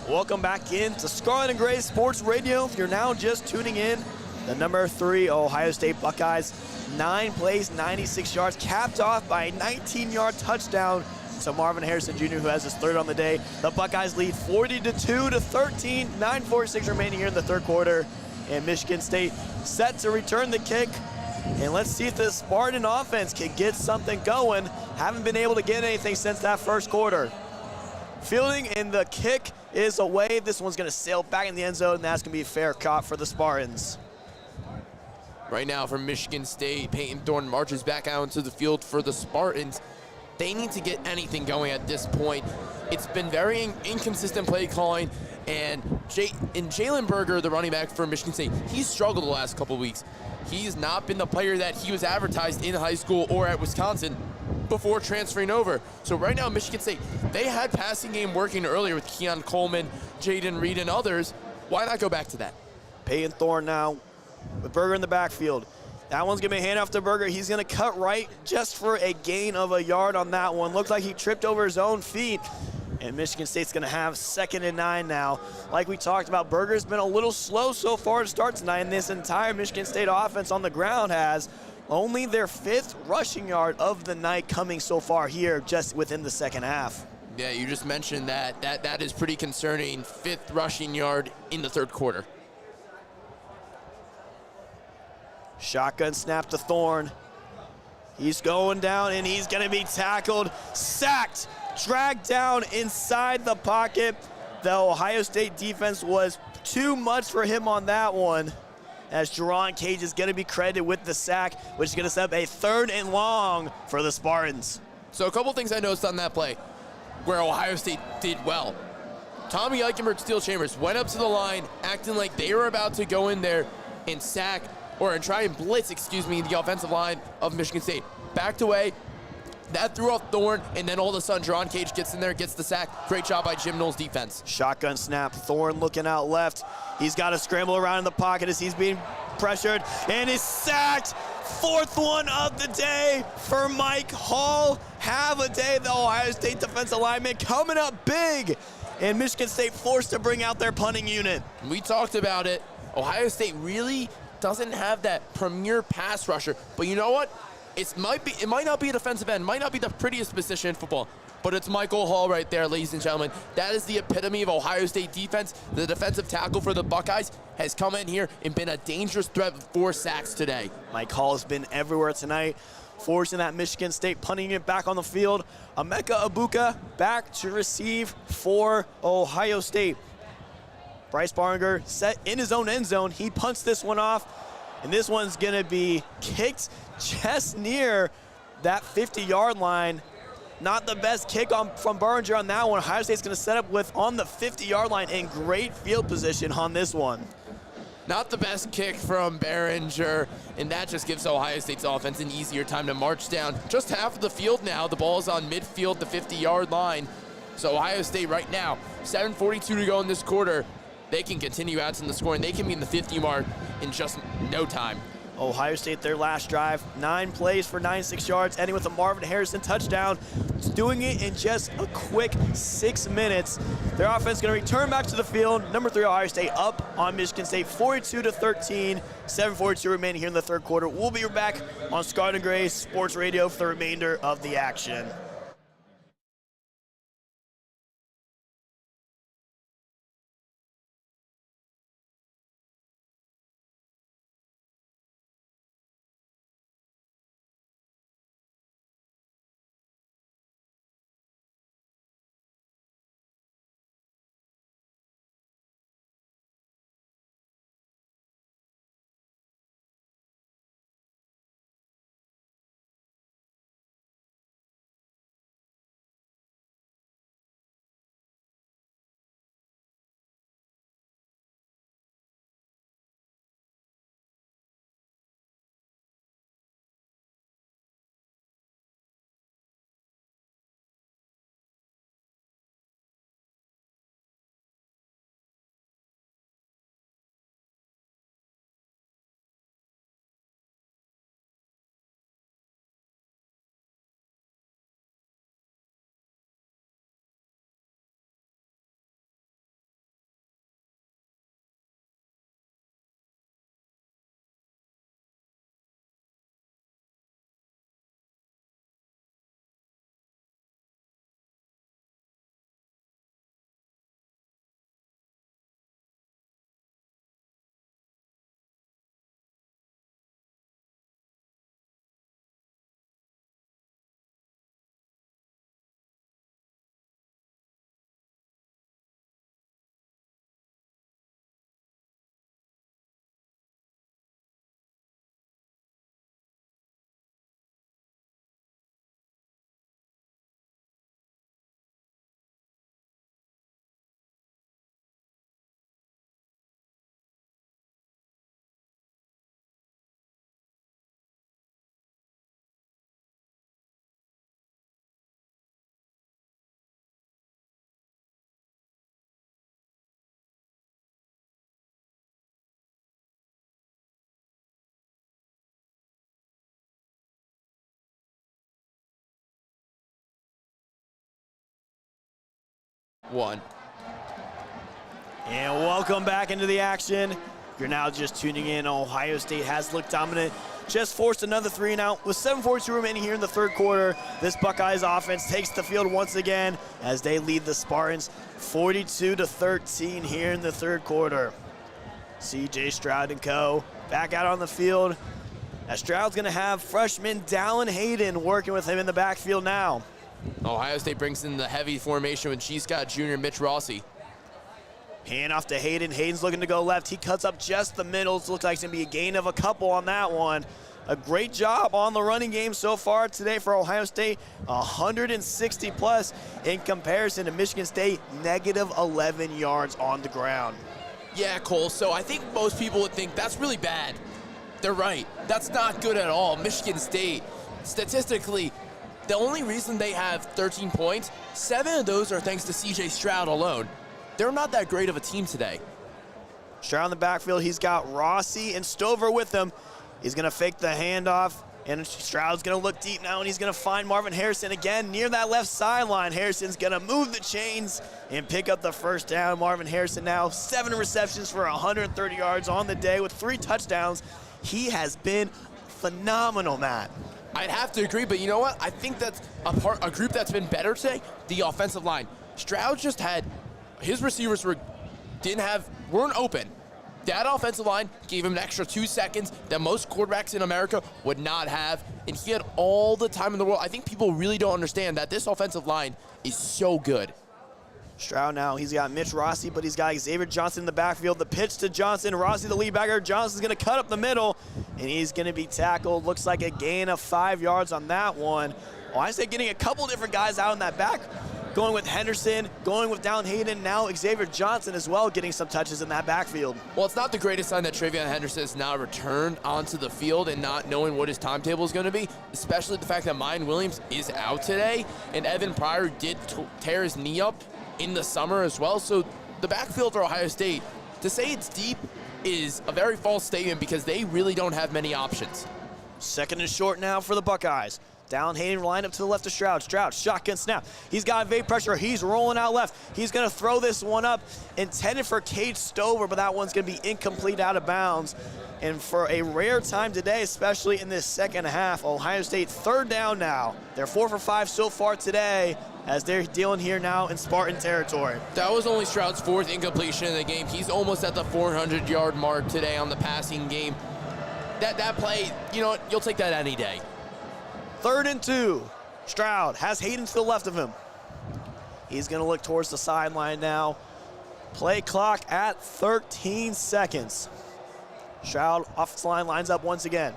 Welcome back into Scarlet and Gray Sports Radio. If you're now just tuning in, the number 3 Ohio State Buckeyes, 9 plays, 96 yards, capped off by a 19-yard touchdown to Marvin Harrison Jr., who has his third on the day. The Buckeyes lead 42-13, 9:46 remaining here in the third quarter, and Michigan State set to return the kick. And let's see if the Spartan offense can get something going. Haven't been able to get anything since that first quarter. Fielding, and the kick is away. This one's going to sail back in the end zone, and that's going to be a fair caught for the Spartans. Right now from Michigan State, Peyton Thorne marches back out into the field for the Spartans. They need to get anything going at this point. It's been very inconsistent play calling, and Jalen Berger, the running back for Michigan State, he's struggled the last couple weeks. He's not been the player that he was advertised in high school or at Wisconsin before transferring over. So right now, Michigan State, they had passing game working earlier with Keon Coleman, Jaden Reed, and others. Why not go back to that? Peyton Thorne now with Berger in the backfield. That one's going to be a handoff to Berger. He's going to cut right just for a gain of a yard on that one. Looks like he tripped over his own feet. And Michigan State's going to have 2nd and 9 now. Like we talked about, Berger's been a little slow so far to start tonight, and this entire Michigan State offense on the ground has only their 5th rushing yard of the night coming so far here just within the second half. Yeah, you just mentioned that. That is pretty concerning. 5th rushing yard in the third quarter. Shotgun snap to Thorne. He's going down, and he's going to be tackled, sacked, dragged down inside the pocket. The Ohio State defense was too much for him on that one, as Jerron Cage is going to be credited with the sack, which is going to set up a 3rd and long for the Spartans. So a couple things I noticed on that play where Ohio State did well. Tommy Eichenberg, Steel Chambers went up to the line acting like they were about to go in there and sack or try and blitz, the offensive line of Michigan State. Backed away. That threw off Thorne, and then all of a sudden, Jerron Cage gets in there, gets the sack. Great job by Jim Knowles' defense. Shotgun snap, Thorne looking out left. He's got to scramble around in the pocket as he's being pressured, and is sacked. 4th one of the day for Mike Hall. Have a day, the Ohio State defensive lineman coming up big, and Michigan State forced to bring out their punting unit. We talked about it. Ohio State really doesn't have that premier pass rusher, but you know what? It might not be a defensive end, might not be the prettiest position in football, but it's Michael Hall right there, ladies and gentlemen. That is the epitome of Ohio State defense. The defensive tackle for the Buckeyes has come in here and been a dangerous threat with 4 sacks today. Mike Hall has been everywhere tonight, forcing that Michigan State punting it back on the field. Emeka Egbuka back to receive for Ohio State. Bryce Barringer set in his own end zone. He punts this one off, and this one's going to be kicked just near that 50-yard line. Not the best kick from Barringer on that one. Ohio State's going to set up with on the 50-yard line in great field position on this one. Not the best kick from Barringer, and that just gives Ohio State's offense an easier time to march down. Just half of the field now. The ball is on midfield, the 50-yard line. So Ohio State right now, 7:42 to go in this quarter. They can continue adding the scoring. They can be in the 50 mark in just no time. Ohio State, their last drive, 9 plays for 96 yards, ending with a Marvin Harrison touchdown. It's doing it in just a quick 6 minutes. Their offense is going to return back to the field. Number 3, Ohio State up on Michigan State, 42-13. 7:42 remaining here in the 3rd quarter. We'll be back on Scarlet and Gray Sports Radio for the remainder of the action. One. And welcome back into the action. You're now just tuning in. Ohio State has looked dominant. Just forced another 3 and out. With 7:42 remaining here in the 3rd quarter, this Buckeyes offense takes the field once again as they lead the Spartans 42-13 here in the 3rd quarter. C.J. Stroud and co. back out on the field. As Stroud's going to have freshman Dallin Hayden working with him in the backfield now. Ohio State brings in the heavy formation with G. Scott Jr. and Mitch Rossi. Hand off to Hayden. Hayden's looking to go left. He cuts up just the middle. It looks like it's going to be a gain of a couple on that one. A great job on the running game so far today for Ohio State. 160 plus in comparison to Michigan State, negative 11 yards on the ground. Yeah, Cole, so I think most people would think that's really bad. They're right. That's not good at all. Michigan State, statistically, the only reason they have 13 points, 7 of those are thanks to C.J. Stroud alone. They're not that great of a team today. Stroud in the backfield. He's got Rossi and Stover with him. He's going to fake the handoff, and Stroud's going to look deep now, and he's going to find Marvin Harrison again near that left sideline. Harrison's going to move the chains and pick up the first down. Marvin Harrison now 7 receptions for 130 yards on the day with 3 touchdowns. He has been phenomenal, Matt. I'd have to agree, but you know what? I think that's a group that's been better today, the offensive line. Stroud just had, his receivers weren't open. That offensive line gave him an extra 2 seconds that most quarterbacks in America would not have, and he had all the time in the world. I think people really don't understand that this offensive line is so good. Stroud now, he's got Mitch Rossi, but he's got Xavier Johnson in the backfield. The pitch to Johnson. Rossi, the lead backer. Johnson's going to cut up the middle, and he's going to be tackled. Looks like a gain of 5 yards on that one. Well, I say getting a couple different guys out in that back. Going with Henderson, going with Dallin Hayden, now Xavier Johnson as well, getting some touches in that backfield. Well, it's not the greatest sign that Travion Henderson has now returned onto the field and not knowing what his timetable is going to be, especially the fact that Miyan Williams is out today, and Evan Pryor did tear his knee up in the summer as well. So the backfield for Ohio State, to say it's deep is a very false statement because they really don't have many options. Second and short now for the Buckeyes. Dallin Hayden lined up to the left of Stroud. Stroud, shotgun snap. He's got evade pressure. He's rolling out left. He's going to throw this one up, intended for Cade Stover, but that one's going to be incomplete, out of bounds. And for a rare time today, especially in this second half, Ohio State third down now. They're 4 for 5 so far today as they're dealing here now in Spartan territory. That was only Stroud's 4th incompletion in the game. He's almost at the 400-yard mark today on the passing game. That play, you know what, you'll take that any day. 3rd and 2. Stroud has Hayden to the left of him. He's going to look towards the sideline now. Play clock at 13 seconds. Stroud off the line, lines up once again.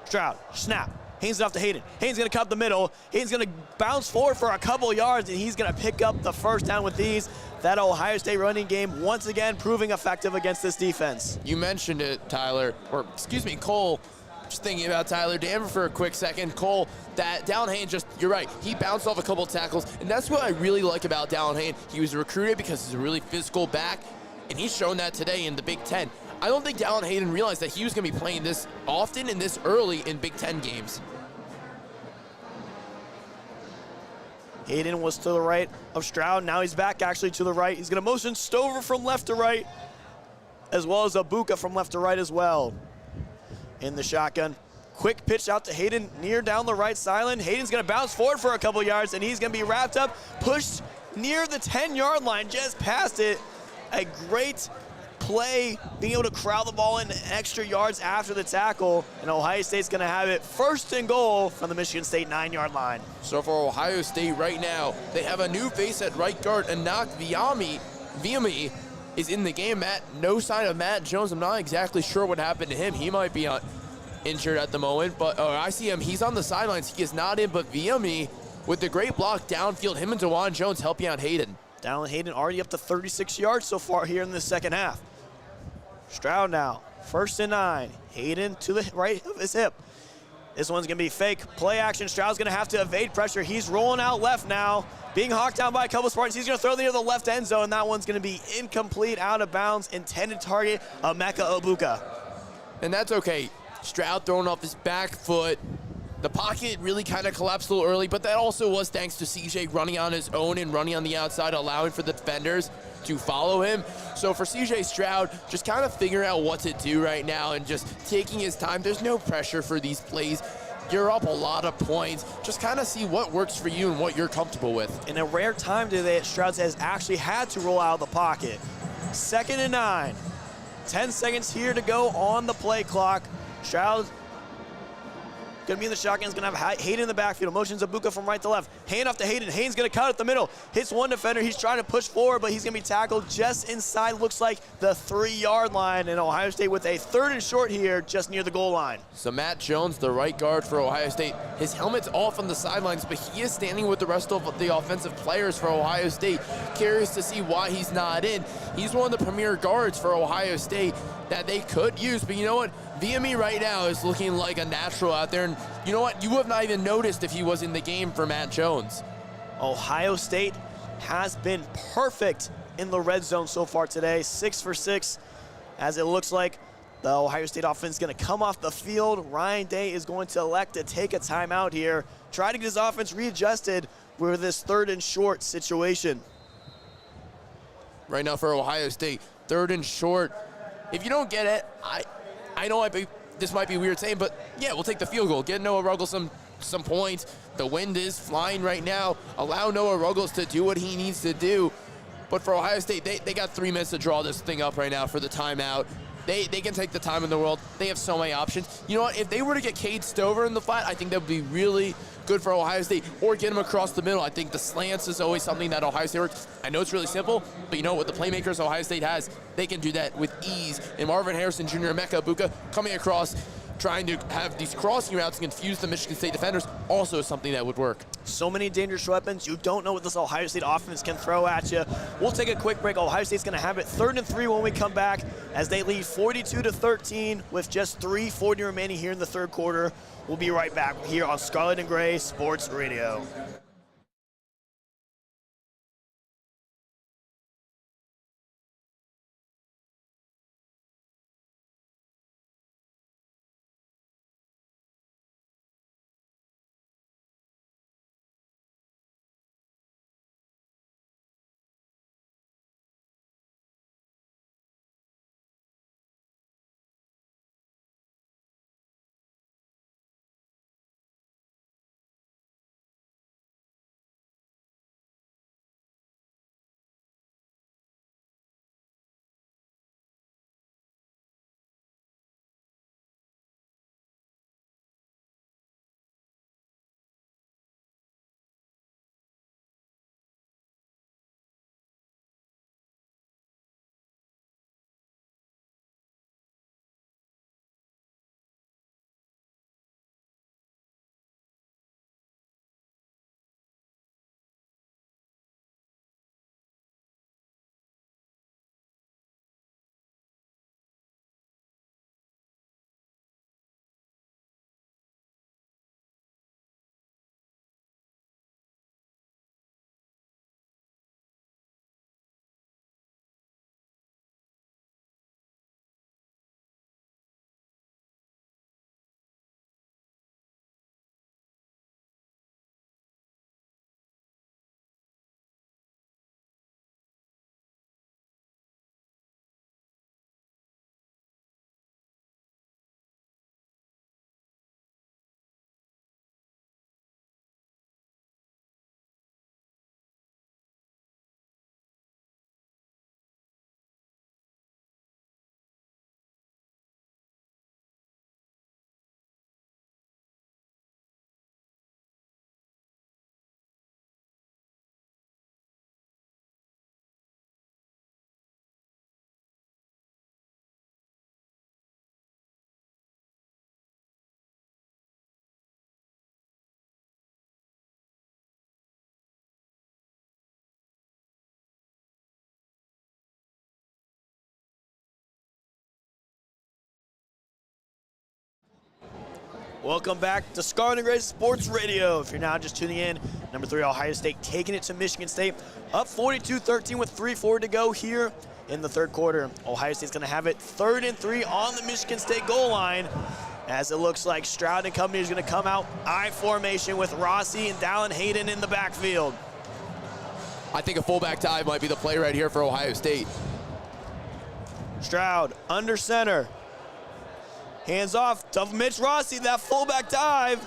Stroud, snap. Haynes it off to Hayden. Hayden's going to cut the middle. Hayden's going to bounce forward for a couple yards, and he's going to pick up the first down with these. That Ohio State running game once again proving effective against this defense. You mentioned it, Cole. Just thinking about Tyler Danburg for a quick second. Cole, that Dallin Hayden you're right, he bounced off a couple tackles, and that's what I really like about Dallin Hayden. He was recruited because he's a really physical back, and he's shown that today in the Big Ten. I don't think Dallin Hayden realized that he was going to be playing this often and this early in Big Ten games. Hayden was to the right of Stroud. Now he's back actually to the right. He's going to motion Stover from left to right, as well as Abuka from left to right as well. In the shotgun. Quick pitch out to Hayden near down the right sideline. Hayden's going to bounce forward for a couple yards, and he's going to be wrapped up, pushed near the 10-yard line, just past it. A great play, being able to corral the ball in extra yards after the tackle, and Ohio State's going to have it 1st and goal from the Michigan State 9-yard line. So for Ohio State right now, they have a new face at right guard, Anak Viami is in the game. No sign of Matt Jones. I'm not exactly sure what happened to him. He might be injured at the moment, but I see him. He's on the sidelines. He is not in, but Viami with the great block downfield, him and DeJuan Jones helping out Hayden. Dallin Hayden already up to 36 yards so far here in the second half. Stroud now, 1st and 9. Hayden to the right of his hip. This one's going to be fake. Play action. Stroud's going to have to evade pressure. He's rolling out left now. Being hawked down by a couple Spartans. He's going to throw near the left end zone. That one's going to be incomplete, out of bounds. Intended target, Emeka Abuka. And that's okay. Stroud throwing off his back foot. The pocket really kind of collapsed a little early, but that also was thanks to CJ running on his own and running on the outside, allowing for the defenders to follow him. So for CJ Stroud, just kind of figuring out what to do right now and just taking his time. There's no pressure for these plays. You're up a lot of points. Just kind of see what works for you and what you're comfortable with. In a rare time today, Stroud has actually had to roll out of the pocket. 2nd and 9. 10 seconds here to go on the play clock. Stroud Gonna be in the shotgun. Is gonna have Hayden in the backfield. Motions Abuka from right to left. Hand off to Hayden. Hayden's gonna cut at the middle. Hits one defender. He's trying to push forward, but he's gonna be tackled just inside, looks like, the 3-yard line. And Ohio State with a 3rd and short here, just near the goal line. So Matt Jones, the right guard for Ohio State, his helmet's off on the sidelines, but he is standing with the rest of the offensive players for Ohio State. Curious to see why he's not in. He's one of the premier guards for Ohio State that they could use, but you know what? VME right now is looking like a natural out there, and you know what? You have not even noticed if he was in the game for Matt Jones. Ohio State has been perfect in the red zone so far today, 6 for 6, as it looks like the Ohio State offense is going to come off the field. Ryan Day is going to elect to take a timeout here, try to get his offense readjusted with this 3rd and short situation. Right now for Ohio State, 3rd and short. If you don't get it, I know this might be weird saying, but yeah, we'll take the field goal. Get Noah Ruggles some points. The wind is flying right now. Allow Noah Ruggles to do what he needs to do. But for Ohio State, they got 3 minutes to draw this thing up right now for the timeout. They can take the time in the world. They have so many options. You know what? If they were to get Cade Stover in the flat, I think that would be really good for Ohio State, or get him across the middle. I think the slants is always something that Ohio State works. I know it's really simple, but you know what? The playmakers Ohio State has, they can do that with ease. And Marvin Harrison Jr. and Emeka Abuka coming across, trying to have these crossing routes and confuse the Michigan State defenders, also something that would work. So many dangerous weapons. You don't know what this Ohio State offense can throw at you. We'll take a quick break. Ohio State's going to have it 3rd and 3 when we come back, as they lead 42-13 with just 3:40 remaining here in the 3rd quarter. We'll be right back here on Scarlet and Gray Sports Radio. Welcome back to Scarlet and Gray Sports Radio. If you're now just tuning in, number 3 Ohio State taking it to Michigan State, up 42-13 with 3:40 to go here in the 3rd quarter. Ohio State's going to have it 3rd and 3 on the Michigan State goal line, as it looks like Stroud and company is going to come out I formation with Rossi and Dallin Hayden in the backfield. I think a fullback dive might be the play right here for Ohio State. Stroud under center. Hands off to Mitch Rossi, that fullback dive.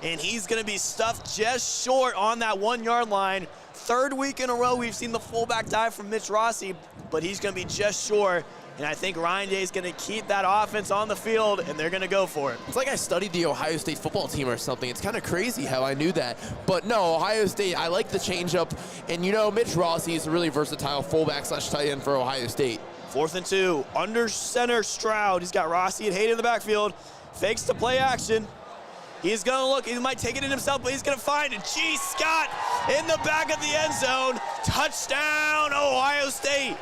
And he's going to be stuffed just short on that 1-yard line. 3rd week in a row we've seen the fullback dive from Mitch Rossi, but he's going to be just short. And I think Ryan Day is going to keep that offense on the field, and they're going to go for it. It's like I studied the Ohio State football team or something. It's kind of crazy how I knew that. But no, Ohio State, I like the changeup. And, you know, Mitch Rossi is a really versatile fullback / tight end for Ohio State. 4th and 2, under center Stroud. He's got Rossi and Hayden in the backfield. Fakes the play action. He's going to look. He might take it in himself, but he's going to find it. G. Scott in the back of the end zone. Touchdown, Ohio State.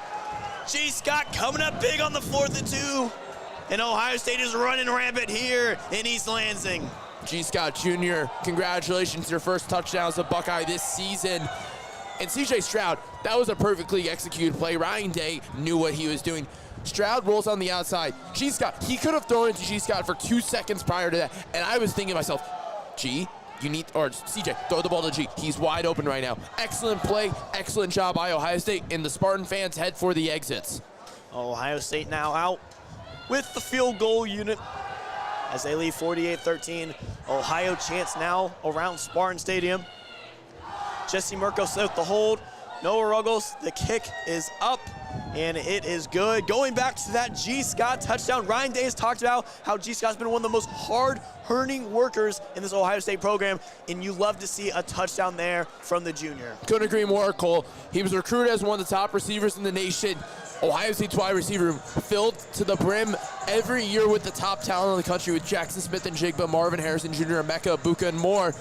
G. Scott coming up big on the 4th and 2. And Ohio State is running rampant here in East Lansing. G. Scott Jr., congratulations, your first touchdown as a Buckeye this season. And C.J. Stroud, that was a perfectly executed play. Ryan Day knew what he was doing. Stroud rolls on the outside. G. Scott, he could have thrown it to G. Scott for 2 seconds prior to that. And I was thinking to myself, G, you need, or CJ, throw the ball to G. He's wide open right now. Excellent play, excellent job by Ohio State, and the Spartan fans head for the exits. Ohio State now out with the field goal unit as they lead 48-13. Ohio chants now around Spartan Stadium. Jesse Mirkos with the hold. Noah Ruggles, the kick is up, and it is good. Going back to that G. Scott touchdown, Ryan Day has talked about how G. Scott's been one of the most hard-earning workers in this Ohio State program, and you love to see a touchdown there from the junior. Couldn't agree more, Cole. He was recruited as one of the top receivers in the nation. Ohio State's wide receiver room filled to the brim every year with the top talent in the country with Jackson Smith and Jigba, Marvin Harrison Jr., Emeka Ibuka, and more.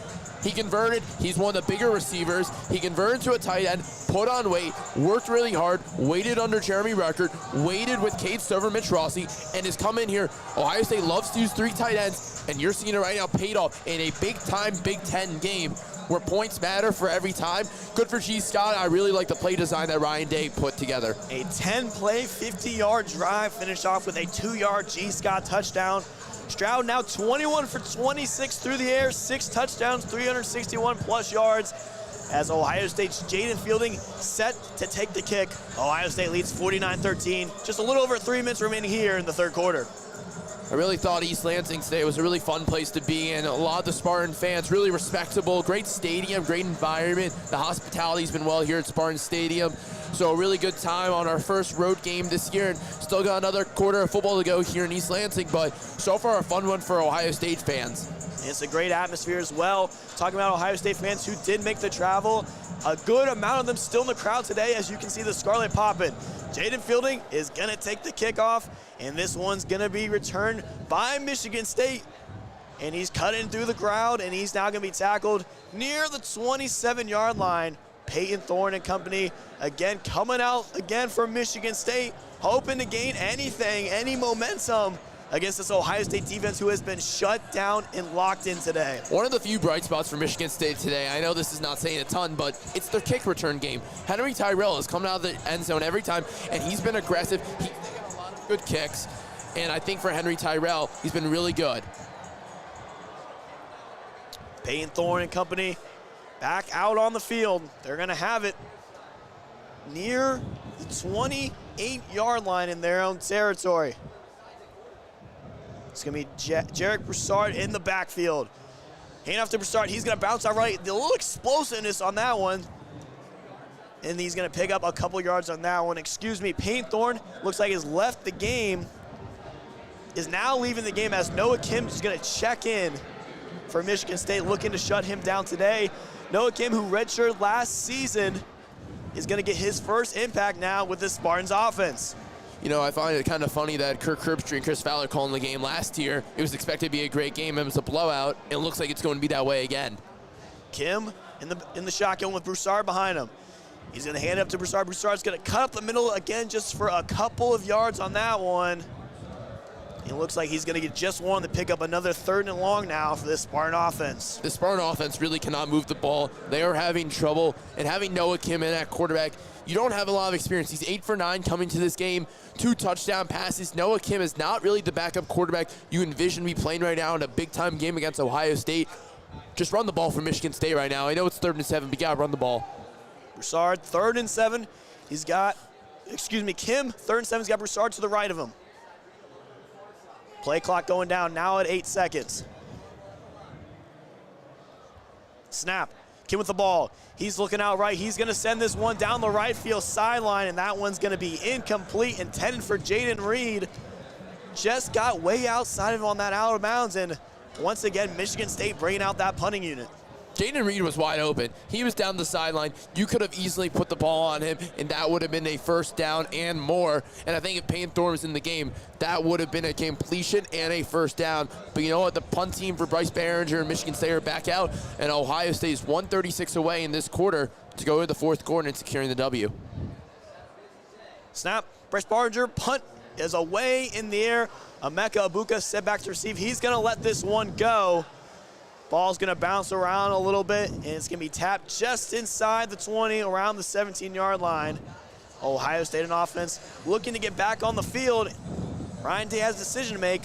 He converted. He's one of the bigger receivers. He converted to a tight end, put on weight, worked really hard, waited under Jeremy Ruckert, waited with Cade Stover, Mitch Rossi, and has come in here. Ohio State loves to use 3 tight ends, and you're seeing it right now paid off in a big-time Big Ten game where points matter for every time. Good for G. Scott. I really like the play design that Ryan Day put together. A 10-play, 50-yard drive finished off with a 2-yard G. Scott touchdown. Stroud now 21 for 26 through the air, 6 touchdowns, 361 plus yards. As Ohio State's Jaden Fielding set to take the kick. Ohio State leads 49-13. Just a little over 3 minutes remaining here in the third quarter. I really thought East Lansing today was a really fun place to be in. A lot of the Spartan fans, really respectable, great stadium, great environment. The hospitality's been well here at Spartan Stadium. So a really good time on our first road game this year, and still got another quarter of football to go here in East Lansing, but so far a fun one for Ohio State fans. It's a great atmosphere as well. Talking about Ohio State fans who did make the travel, a good amount of them still in the crowd today, as you can see the Scarlet popping. Jaden Fielding is gonna take the kickoff, and this one's gonna be returned by Michigan State. And he's cutting through the crowd, and he's now gonna be tackled near the 27-yard line. Peyton Thorne and company, again, coming out again from Michigan State, hoping to gain anything, any momentum against this Ohio State defense who has been shut down and locked in today. One of the few bright spots for Michigan State today, I know this is not saying a ton, but it's their kick return game. Henry Tyrell has come out of the end zone every time, and he's been aggressive. He's taken a lot of good kicks, and I think for Henry Tyrell, he's been really good. Peyton Thorne and company back out on the field. They're gonna have it near the 28-yard line in their own territory. It's gonna be Jarek Broussard in the backfield. Hand off to Broussard, he's gonna bounce out right. The little explosiveness on that one. And he's gonna pick up a couple yards on that one. Excuse me, Peyton Thorne looks like has left the game. Is now leaving the game as Noah Kim is gonna check in for Michigan State, looking to shut him down today. Noah Kim, who redshirted last season, is gonna get his first impact now with the Spartans offense. You know, I find it kind of funny that Kirk Herbstreit and Chris Fowler calling the game last year. It was expected to be a great game. It was a blowout. It looks like it's going to be that way again. Kim in the shotgun with Broussard behind him. He's going to hand it up to Broussard. Broussard's going to cut up the middle again just for a couple of yards on that one. It looks like he's going to get just one to pick up another 3rd and long now for this Spartan offense. The Spartan offense really cannot move the ball. They are having trouble, and having Noah Kim in at quarterback, you don't have a lot of experience. He's 8 for 9 coming to this game, 2 touchdown passes. Noah Kim is not really the backup quarterback you envision me playing right now in a big-time game against Ohio State. Just run the ball for Michigan State right now. I know it's 3rd and 7, but you gotta run the ball. Broussard, 3rd and 7. He's got, Kim, 3rd and 7. He's got Broussard to the right of him. Play clock going down now at 8 seconds. Snap. Kim with the ball. He's looking out right. He's going to send this one down the right field sideline, and that one's going to be incomplete, intended for Jaden Reed. Just got way outside of him on that out of bounds, and once again, Michigan State bringing out that punting unit. Jaden Reed was wide open. He was down the sideline. You could have easily put the ball on him, and that would have been a first down and more. And I think if Payton Thorne was in the game, that would have been a completion and a first down. But you know what? The punt team for Bryce Behringer and Michigan State are back out, and Ohio State is 136 away in this quarter to go to the fourth quarter and securing the W. Snap. Bryce Behringer, punt is away in the air. Emeka Abuka set back to receive. He's going to let this one go. Ball's going to bounce around a little bit, and it's going to be tapped just inside the 20, around the 17-yard line. Ohio State on offense looking to get back on the field. Ryan Day has a decision to make.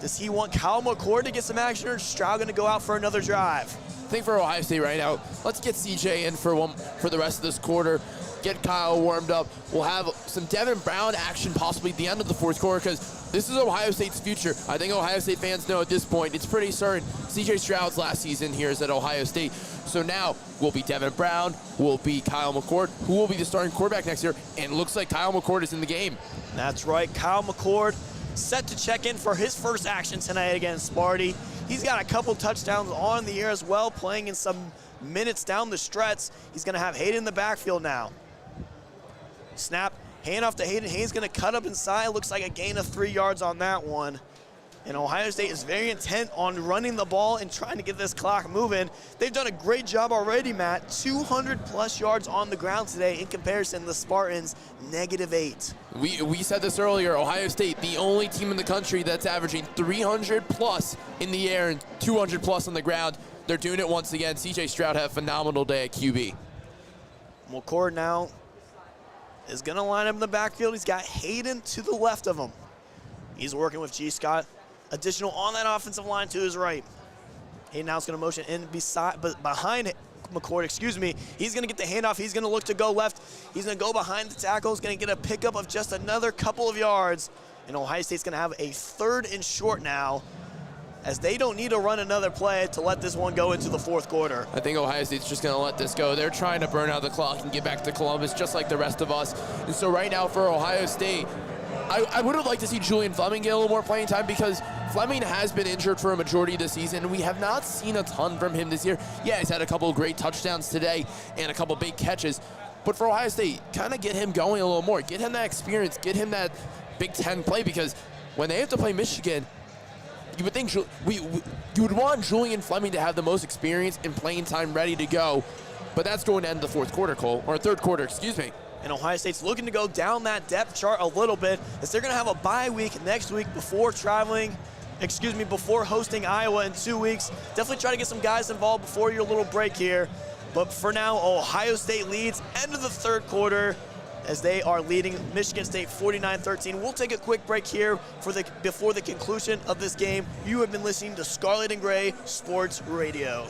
Does he want Kyle McCord to get some action, or is Stroud going to go out for another drive? I think for Ohio State right now, let's get CJ in for the rest of this quarter. Get Kyle warmed up. We'll have some Devin Brown action possibly at the end of the fourth quarter, because this is Ohio State's future. I think Ohio State fans know at this point, it's pretty certain CJ Stroud's last season here is at Ohio State. So now will be Devin Brown, will be Kyle McCord, who will be the starting quarterback next year, and it looks like Kyle McCord is in the game. That's right, Kyle McCord set to check in for his first action tonight against Sparty. He's got a couple touchdowns on the air as well, playing in some minutes down the stretch. He's going to have Hayden in the backfield now. Snap, hand off to Hayden. Hayden's going to cut up inside. Looks like a gain of 3 yards on that one. And Ohio State is very intent on running the ball and trying to get this clock moving. They've done a great job already, Matt. 200-plus yards on the ground today in comparison to the Spartans, -8. We said this earlier, Ohio State, the only team in the country that's averaging 300-plus in the air and 200-plus on the ground. They're doing it once again. C.J. Stroud had a phenomenal day at QB. McCord now is going to line up in the backfield. He's got Hayden to the left of him. He's working with G. Scott. Additional on that offensive line to his right. Hayden now is going to motion in behind McCord, excuse me. He's going to get the handoff. He's going to look to go left. He's going to go behind the tackle. He's going to get a pickup of just another couple of yards. And Ohio State's going to have a 3rd and short now, as they don't need to run another play to let this one go into the fourth quarter. I think Ohio State's just going to let this go. They're trying to burn out the clock and get back to Columbus just like the rest of us. And so right now for Ohio State, I would have liked to see Julian Fleming get a little more playing time, because Fleming has been injured for a majority of the season. We have not seen a ton from him this year. Yeah, he's had a couple of great touchdowns today and a couple big catches. But for Ohio State, kind of get him going a little more. Get him that experience. Get him that Big Ten play, because when they have to play Michigan, you would think you would want Julian Fleming to have the most experience and playing time ready to go. But that's going to end the fourth quarter, Cole, or third quarter, excuse me. And Ohio State's looking to go down that depth chart a little bit, as they're going to have a bye week next week before before hosting Iowa in 2 weeks. Definitely try to get some guys involved before your little break here. But for now, Ohio State leads end of the third quarter, as they are leading Michigan State 49-13. We'll take a quick break here before the conclusion of this game. You have been listening to Scarlet and Gray Sports Radio.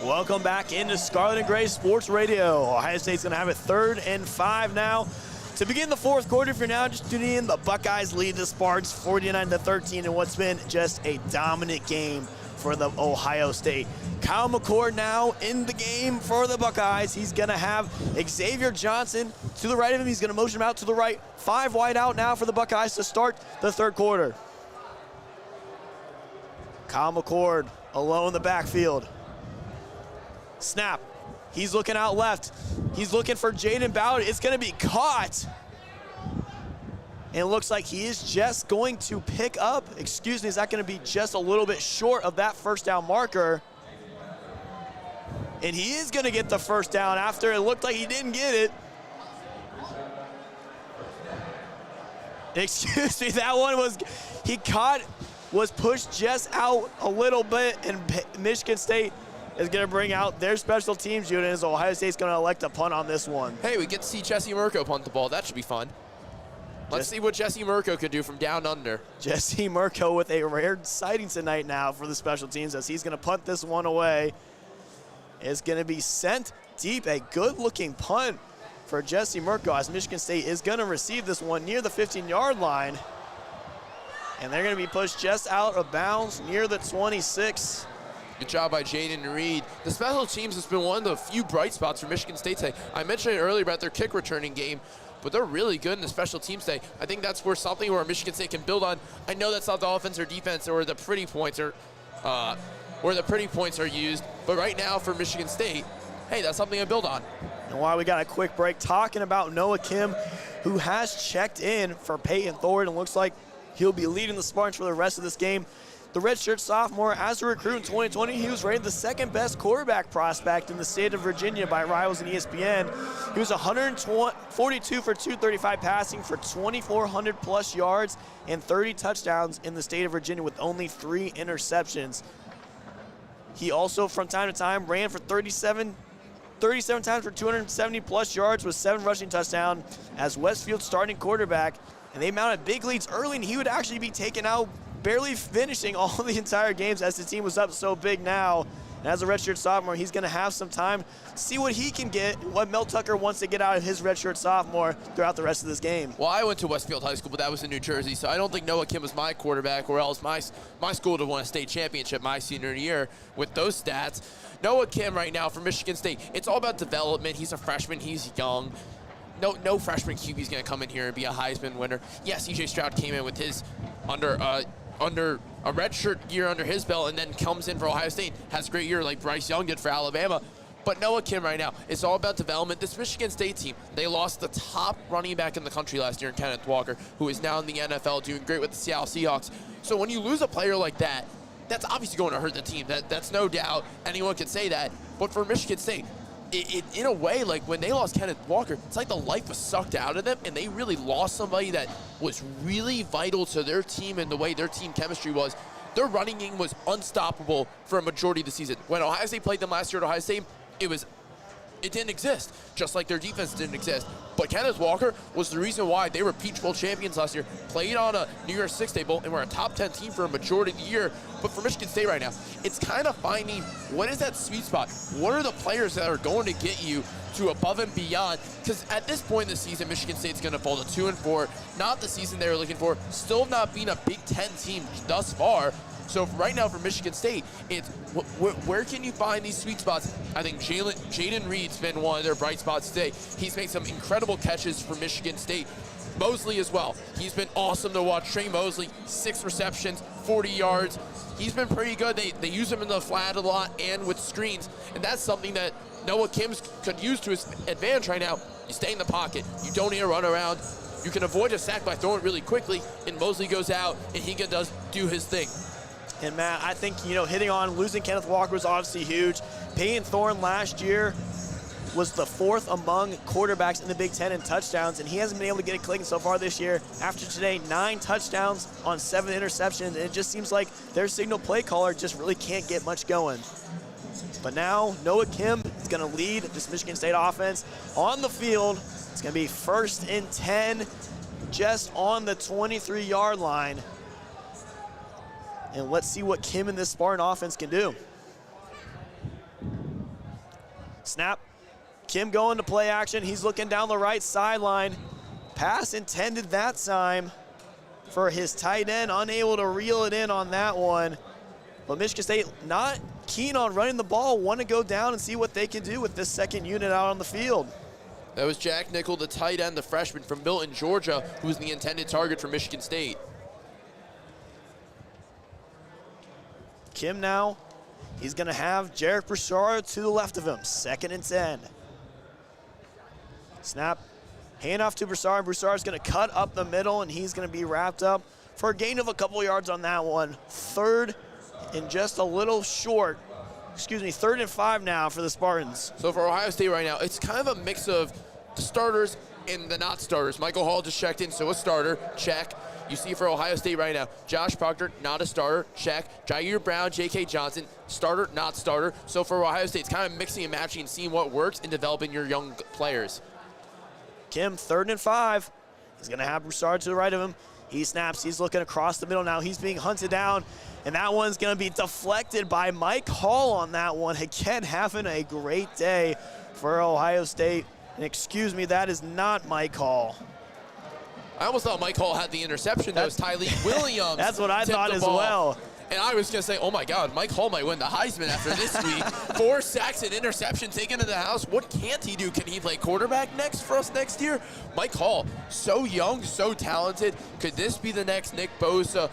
Welcome back into Scarlet and Gray Sports Radio. Ohio State's going to have it 3rd and 5 now. To begin the fourth quarter, if you're now just tuning in, the Buckeyes lead the Spartans 49-13 in what's been just a dominant game for the Ohio State. Kyle McCord now in the game for the Buckeyes. He's going to have Xavier Johnson to the right of him. He's going to motion him out to the right. 5 wide out now for the Buckeyes to start the third quarter. Kyle McCord alone in the backfield. Snap. He's looking out left. He's looking for Jaden Ballard. It's going to be caught. And it looks like he is just going to pick up. Excuse me, is that going to be just a little bit short of that first down marker? And he is going to get the first down after it looked like he didn't get it. Excuse me, that one was, he caught, was pushed just out a little bit, and Michigan State is going to bring out their special teams unit as Ohio State's going to elect a punt on this one. Hey, we get to see Jesse Mirko punt the ball. That should be fun. Let's see what Jesse Mirko could do from down under. Jesse Mirko with a rare sighting tonight now for the special teams as he's going to punt this one away. It's going to be sent deep. A good-looking punt for Jesse Mirko as Michigan State is going to receive this one near the 15-yard line. And they're going to be pushed just out of bounds near the 26. Good job by Jaden Reed. The special teams has been one of the few bright spots for Michigan State today. I mentioned it earlier about their kick returning game, but they're really good in the special teams today. I think that's something where Michigan State can build on. I know that's not the offense or defense or the pretty points are used, but right now for Michigan State, hey, that's something to build on. And while we got a quick break talking about Noah Kim, who has checked in for Peyton Thornton, and looks like he'll be leading the Spartans for the rest of this game. The redshirt sophomore, as a recruit in 2020, he was rated the second best quarterback prospect in the state of Virginia by Rivals and ESPN. He was 142 for 235 passing for 2,400 plus yards and 30 touchdowns in the state of Virginia with only 3 interceptions. He also, from time to time, ran for 37 times for 270 plus yards with 7 rushing touchdowns as Westfield's starting quarterback. And they mounted big leads early, and he would actually be taken out, barely finishing all the entire games as the team was up so big now. And as a redshirt sophomore, he's going to have some time to see what he can get, what Mel Tucker wants to get out of his redshirt sophomore throughout the rest of this game. Well, I went to Westfield High School, but that was in New Jersey, so I don't think Noah Kim was my quarterback, or else my school would have won a state championship my senior year with those stats. Noah Kim right now for Michigan State, it's all about development. He's a freshman. He's young. No freshman QB is going to come in here and be a Heisman winner. Yes, CJ Stroud came in with his under a redshirt year under his belt and then comes in for Ohio State, has a great year like Bryce Young did for Alabama. But Noah Kim right now, it's all about development. This Michigan State team, they lost the top running back in the country last year in Kenneth Walker, who is now in the NFL doing great with the Seattle Seahawks. So when you lose a player like that, that's obviously going to hurt the team. That's no doubt. Anyone could say that. But for Michigan State, in a way, like when they lost Kenneth Walker, it's like the life was sucked out of them, and they really lost somebody that was really vital to their team and the way their team chemistry was. Their running game was unstoppable for a majority of the season. When Ohio State played them last year at Ohio State, it didn't exist, just like their defense didn't exist. But Kenneth Walker was the reason why they were Peach Bowl champions last year, played on a New Year's Six Day Bowl, and were a top 10 team for a majority of the year. But for Michigan State right now, it's kind of finding what is that sweet spot? What are the players that are going to get you to above and beyond? Because at this point in the season, Michigan State's going to fall to 2-4. Not the season they were looking for. Still not being a Big Ten team thus far. So right now for Michigan State, it's where can you find these sweet spots? I think Jaden Reed's been one of their bright spots today. He's made some incredible catches for Michigan State. Mosley as well. He's been awesome to watch. Trey Mosley, 6 receptions, 40 yards. He's been pretty good. They use him in the flat a lot and with screens, and that's something that Noah Kim could use to his advantage right now. You stay in the pocket. You don't need to run around. You can avoid a sack by throwing it really quickly, and Mosley goes out, and he does do his thing. And Matt, I think, hitting on losing Kenneth Walker was obviously huge. Peyton Thorne last year was the 4th among quarterbacks in the Big Ten in touchdowns, and he hasn't been able to get it clicking so far this year. After today, 9 touchdowns on 7 interceptions, and it just seems like their signal play caller just really can't get much going. But now Noah Kim is going to lead this Michigan State offense on the field. It's going to be 1st and 10 just on the 23-yard line. And let's see what Kim and this Spartan offense can do. Snap. Kim going to play action. He's looking down the right sideline. Pass intended that time for his tight end, unable to reel it in on that one. But Michigan State not keen on running the ball, want to go down and see what they can do with this second unit out on the field. That was Jack Nickel, the tight end, the freshman from Milton, Georgia, who was the intended target for Michigan State. Kim now, he's going to have Jarek Broussard to the left of him, 2nd and 10. Snap, hand off to Broussard. Broussard's going to cut up the middle, and he's going to be wrapped up for a gain of a couple yards on that one. 3rd and just a little short. 3rd and 5 now for the Spartans. So for Ohio State right now, it's kind of a mix of the starters and the not starters. Michael Hall just checked in, so a starter, check. You see for Ohio State right now, Josh Proctor, not a starter, check. Jair Brown, J.K. Johnson, starter, not starter. So for Ohio State, it's kind of mixing and matching and seeing what works and developing your young players. Kim, 3rd and 5. He's going to have Broussard to the right of him. He snaps. He's looking across the middle now. He's being hunted down, and that one's going to be deflected by Mike Hall on that one. Again, having a great day for Ohio State. And excuse me, that is not Mike Hall. I almost thought Mike Hall had the interception. That was Tylee Williams. That's what I thought as well. And I was going to say, oh my God, Mike Hall might win the Heisman after this week. 4 sacks and interception taken to the house. What can't he do? Can he play quarterback next for us next year? Mike Hall, so young, so talented. Could this be the next Nick Bosa,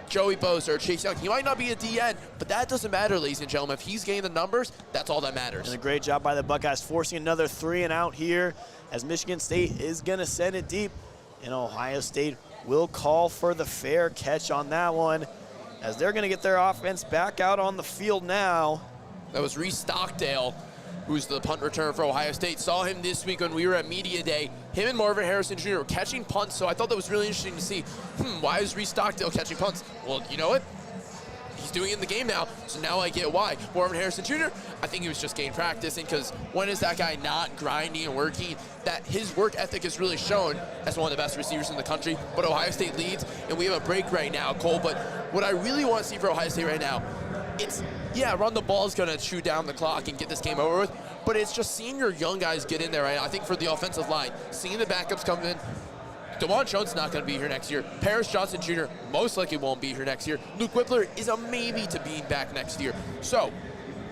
Joey Bosa, or Chase Young? He might not be a DN, but that doesn't matter, ladies and gentlemen. If he's getting the numbers, that's all that matters. And a great job by the Buckeyes forcing another 3 and out here as Michigan State is going to send it deep. And Ohio State will call for the fair catch on that one as they're going to get their offense back out on the field now. That was Reese Stockdale, who's the punt returner for Ohio State. Saw him this week when we were at Media Day. Him and Marvin Harrison Jr. were catching punts, so I thought that was really interesting to see. Why is Reese Stockdale catching punts? Well, you know what? He's doing it in the game now, so now I get why. Marvin Harrison Jr., I think he was just getting practicing, because when is that guy not grinding and working? That his work ethic is really shown as one of the best receivers in the country. But Ohio State leads, and we have a break right now, Cole. But what I really want to see for Ohio State right now, it's, yeah, run the ball is going to chew down the clock and get this game over with, but it's just seeing your young guys get in there right now. I think for the offensive line, seeing the backups come in. DeJuan Jones is not going to be here next year. Paris Johnson Jr. most likely won't be here next year. Luke Whippler is a maybe to being back next year. So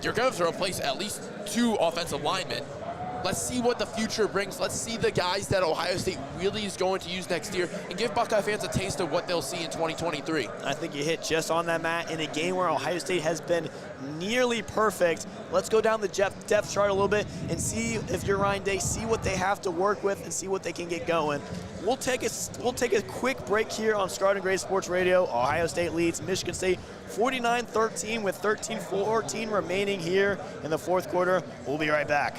you're going to replace at least 2 offensive linemen. Let's see what the future brings. Let's see the guys that Ohio State really is going to use next year and give Buckeye fans a taste of what they'll see in 2023. I think you hit just on that, Matt. In a game where Ohio State has been nearly perfect, let's go down the depth chart a little bit and see if you're Ryan Day, see what they have to work with and see what they can get going. We'll take a quick break here on Scarlet and Gray Sports Radio. Ohio State leads Michigan State 49-13 with 13-14 remaining here in the 4th quarter. We'll be right back.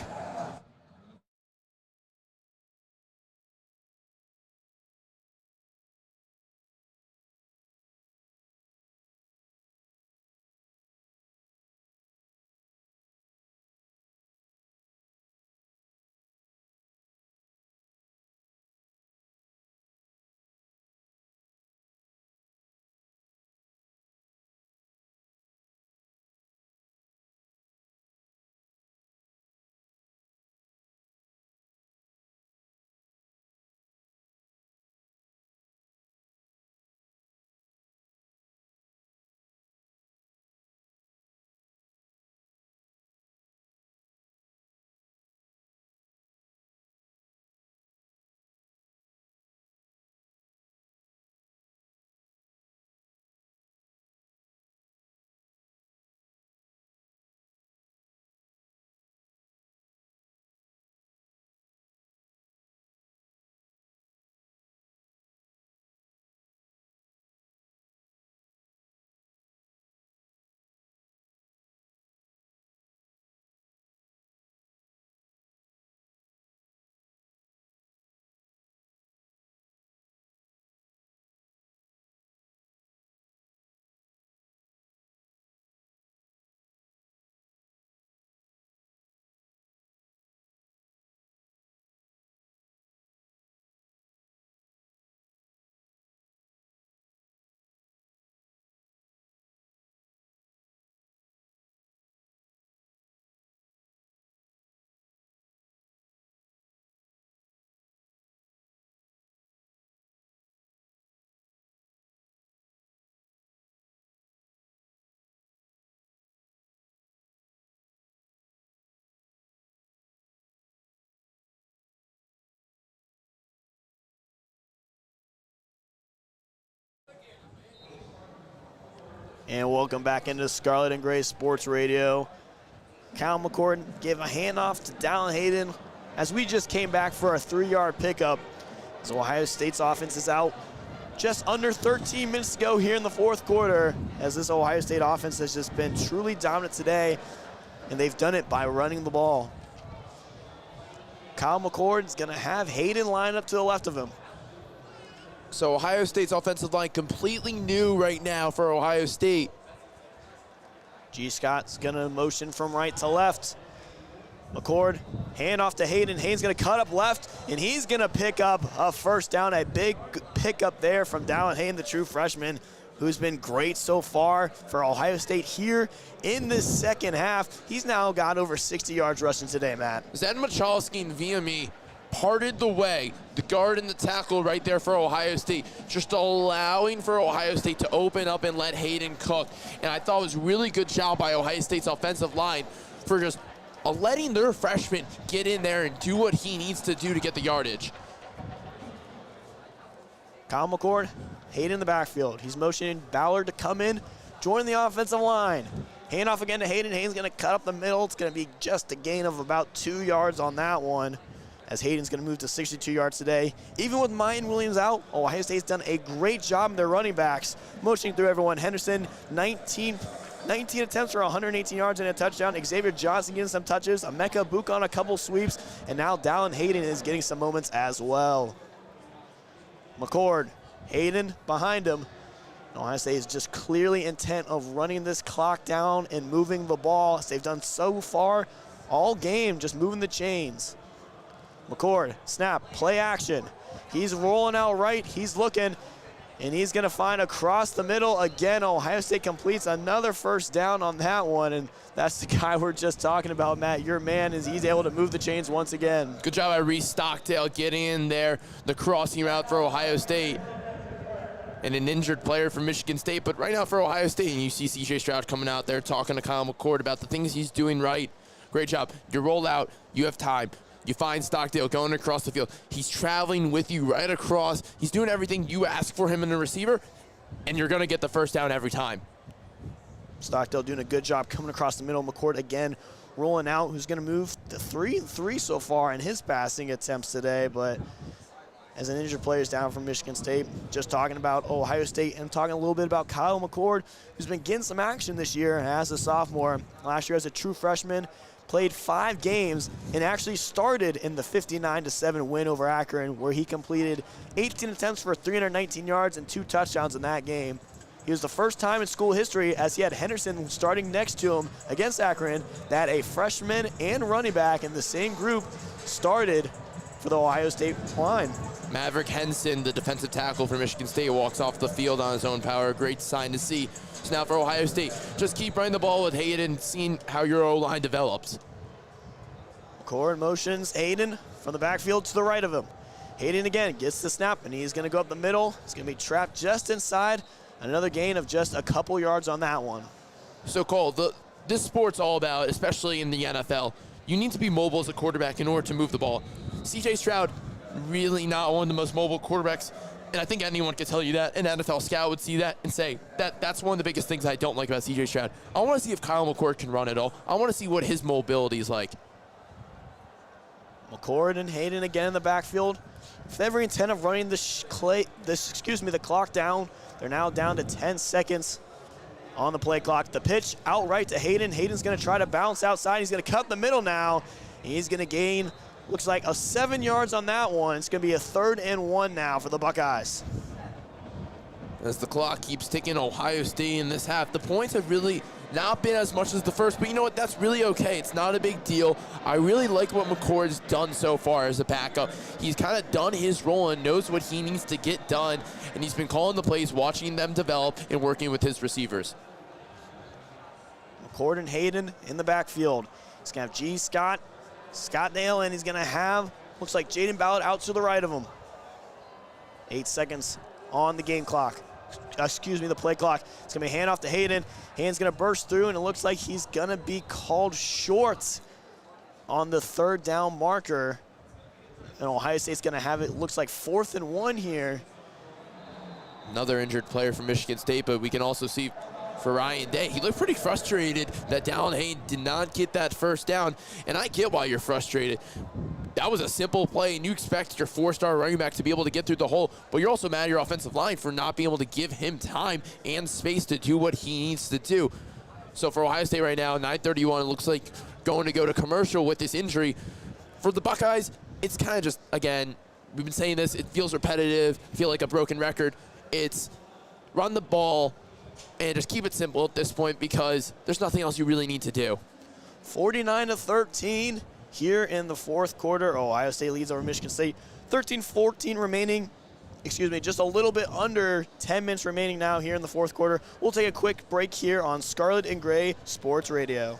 And welcome back into Scarlet and Gray Sports Radio. Kyle McCord gave a handoff to Dallin Hayden as we just came back for a 3-yard pickup. As Ohio State's offense is out just under 13 minutes to go here in the fourth quarter, as this Ohio State offense has just been truly dominant today, and they've done it by running the ball. Kyle McCord is going to have Hayden line up to the left of him. So Ohio State's offensive line completely new right now for Ohio State. G. Scott's going to motion from right to left. McCord, hand off to Hayden. Hayden's going to cut up left, and he's going to pick up a first down. A big pickup there from Dallin Hayden, the true freshman, who's been great so far for Ohio State here in this second half. He's now got over 60 yards rushing today, Matt. Zen Michalski and VME parted the way, the guard and the tackle right there for Ohio State, just allowing for Ohio State to open up and let Hayden cook. And I thought it was a really good job by Ohio State's offensive line for just letting their freshman get in there and do what he needs to do to get the yardage. Kyle McCord, Hayden in the backfield. He's motioning Ballard to come in, join the offensive line. Hand off again to Hayden. Hayden's going to cut up the middle. It's going to be just a gain of about 2 yards on that one, as Hayden's going to move to 62 yards today. Even with Miyan Williams out, Ohio State's done a great job in their running backs, motioning through everyone. Henderson, 19 attempts for 118 yards and a touchdown. Xavier Johnson getting some touches. Emeka Buka on a couple sweeps. And now Dallin Hayden is getting some moments as well. McCord, Hayden behind him. Ohio State is just clearly intent of running this clock down and moving the ball, as they've done so far all game, just moving the chains. McCord, snap, play action. He's rolling out right, he's looking, and he's gonna find across the middle again. Ohio State completes another first down on that one, and that's the guy we're just talking about, Matt. Your man, he's able to move the chains once again. Good job by Reese Stockdale getting in there, the crossing route for Ohio State. And an injured player from Michigan State, but right now for Ohio State, and you see CJ Stroud coming out there talking to Kyle McCord about the things he's doing right. Great job. You roll out, you have time. You find Stockdale going across the field. He's traveling with you right across. He's doing everything you ask for him in the receiver, and you're going to get the first down every time. Stockdale doing a good job coming across the middle. McCord again rolling out, who's going to move to 3-3 so far in his passing attempts today, but as an injured player is down from Michigan State. Just talking about Ohio State and talking a little bit about Kyle McCord, who's been getting some action this year as a sophomore. Last year as a true freshman, played 5 games and actually started in the 59-7 win over Akron, where he completed 18 attempts for 319 yards and 2 touchdowns in that game. He was the first time in school history, as he had Henderson starting next to him against Akron, that a freshman and running back in the same group started for the Ohio State line. Maverick Henson, the defensive tackle for Michigan State, walks off the field on his own power. Great sign to see. So now for Ohio State, just keep running the ball with Hayden, seeing how your O-line develops. McCord motions Hayden from the backfield to the right of him. Hayden again gets the snap, and he's going to go up the middle. He's going to be trapped just inside. Another gain of just a couple yards on that one. So Cole, this sport's all about, especially in the NFL, you need to be mobile as a quarterback in order to move the ball. CJ Stroud, really not one of the most mobile quarterbacks, and I think anyone could tell you that. An NFL scout would see that and say that's one of the biggest things I don't like about CJ Stroud. I want to see if Kyle McCord can run at all. I want to see what his mobility is like. McCord and Hayden again in the backfield. With every intent of running the clock down, they're now down to 10 seconds on the play clock. The pitch outright to Hayden. Hayden's going to try to bounce outside. He's going to cut the middle now. He's going to gain, looks like, 7 yards on that one. It's going to be a 3rd and 1 now for the Buckeyes. As the clock keeps ticking, Ohio State in this half, the points have really not been as much as the first, but you know what? That's really okay. It's not a big deal. I really like what McCord's done so far as a backup. He's kind of done his role and knows what he needs to get done, and he's been calling the plays, watching them develop, and working with his receivers. McCord and Hayden in the backfield. He's going to have G. Scottdale, and he's going to have, looks like Jaden Ballard out to the right of him. 8 seconds on the game clock. The play clock. It's going to be hand off to Hayden. Hayden's going to burst through, and it looks like he's going to be called short on the 3rd down marker. And Ohio State's going to have it, looks like 4th and 1 here. Another injured player from Michigan State, but we can also see for Ryan Day. He looked pretty frustrated that Dallin Hayne did not get that first down, and I get why you're frustrated. That was a simple play, and you expect your 4-star running back to be able to get through the hole, but you're also mad at your offensive line for not being able to give him time and space to do what he needs to do. So for Ohio State right now, 9:31, it looks like going to go to commercial with this injury. For the Buckeyes, it's kind of just, again, we've been saying this, it feels repetitive, feel like a broken record. It's run the ball and just keep it simple at this point because there's nothing else you really need to do. 49-13 here in the fourth quarter. Ohio State leads over Michigan State. 13-14 remaining. Just a little bit under 10 minutes remaining now here in the fourth quarter. We'll take a quick break here on Scarlet and Gray Sports Radio.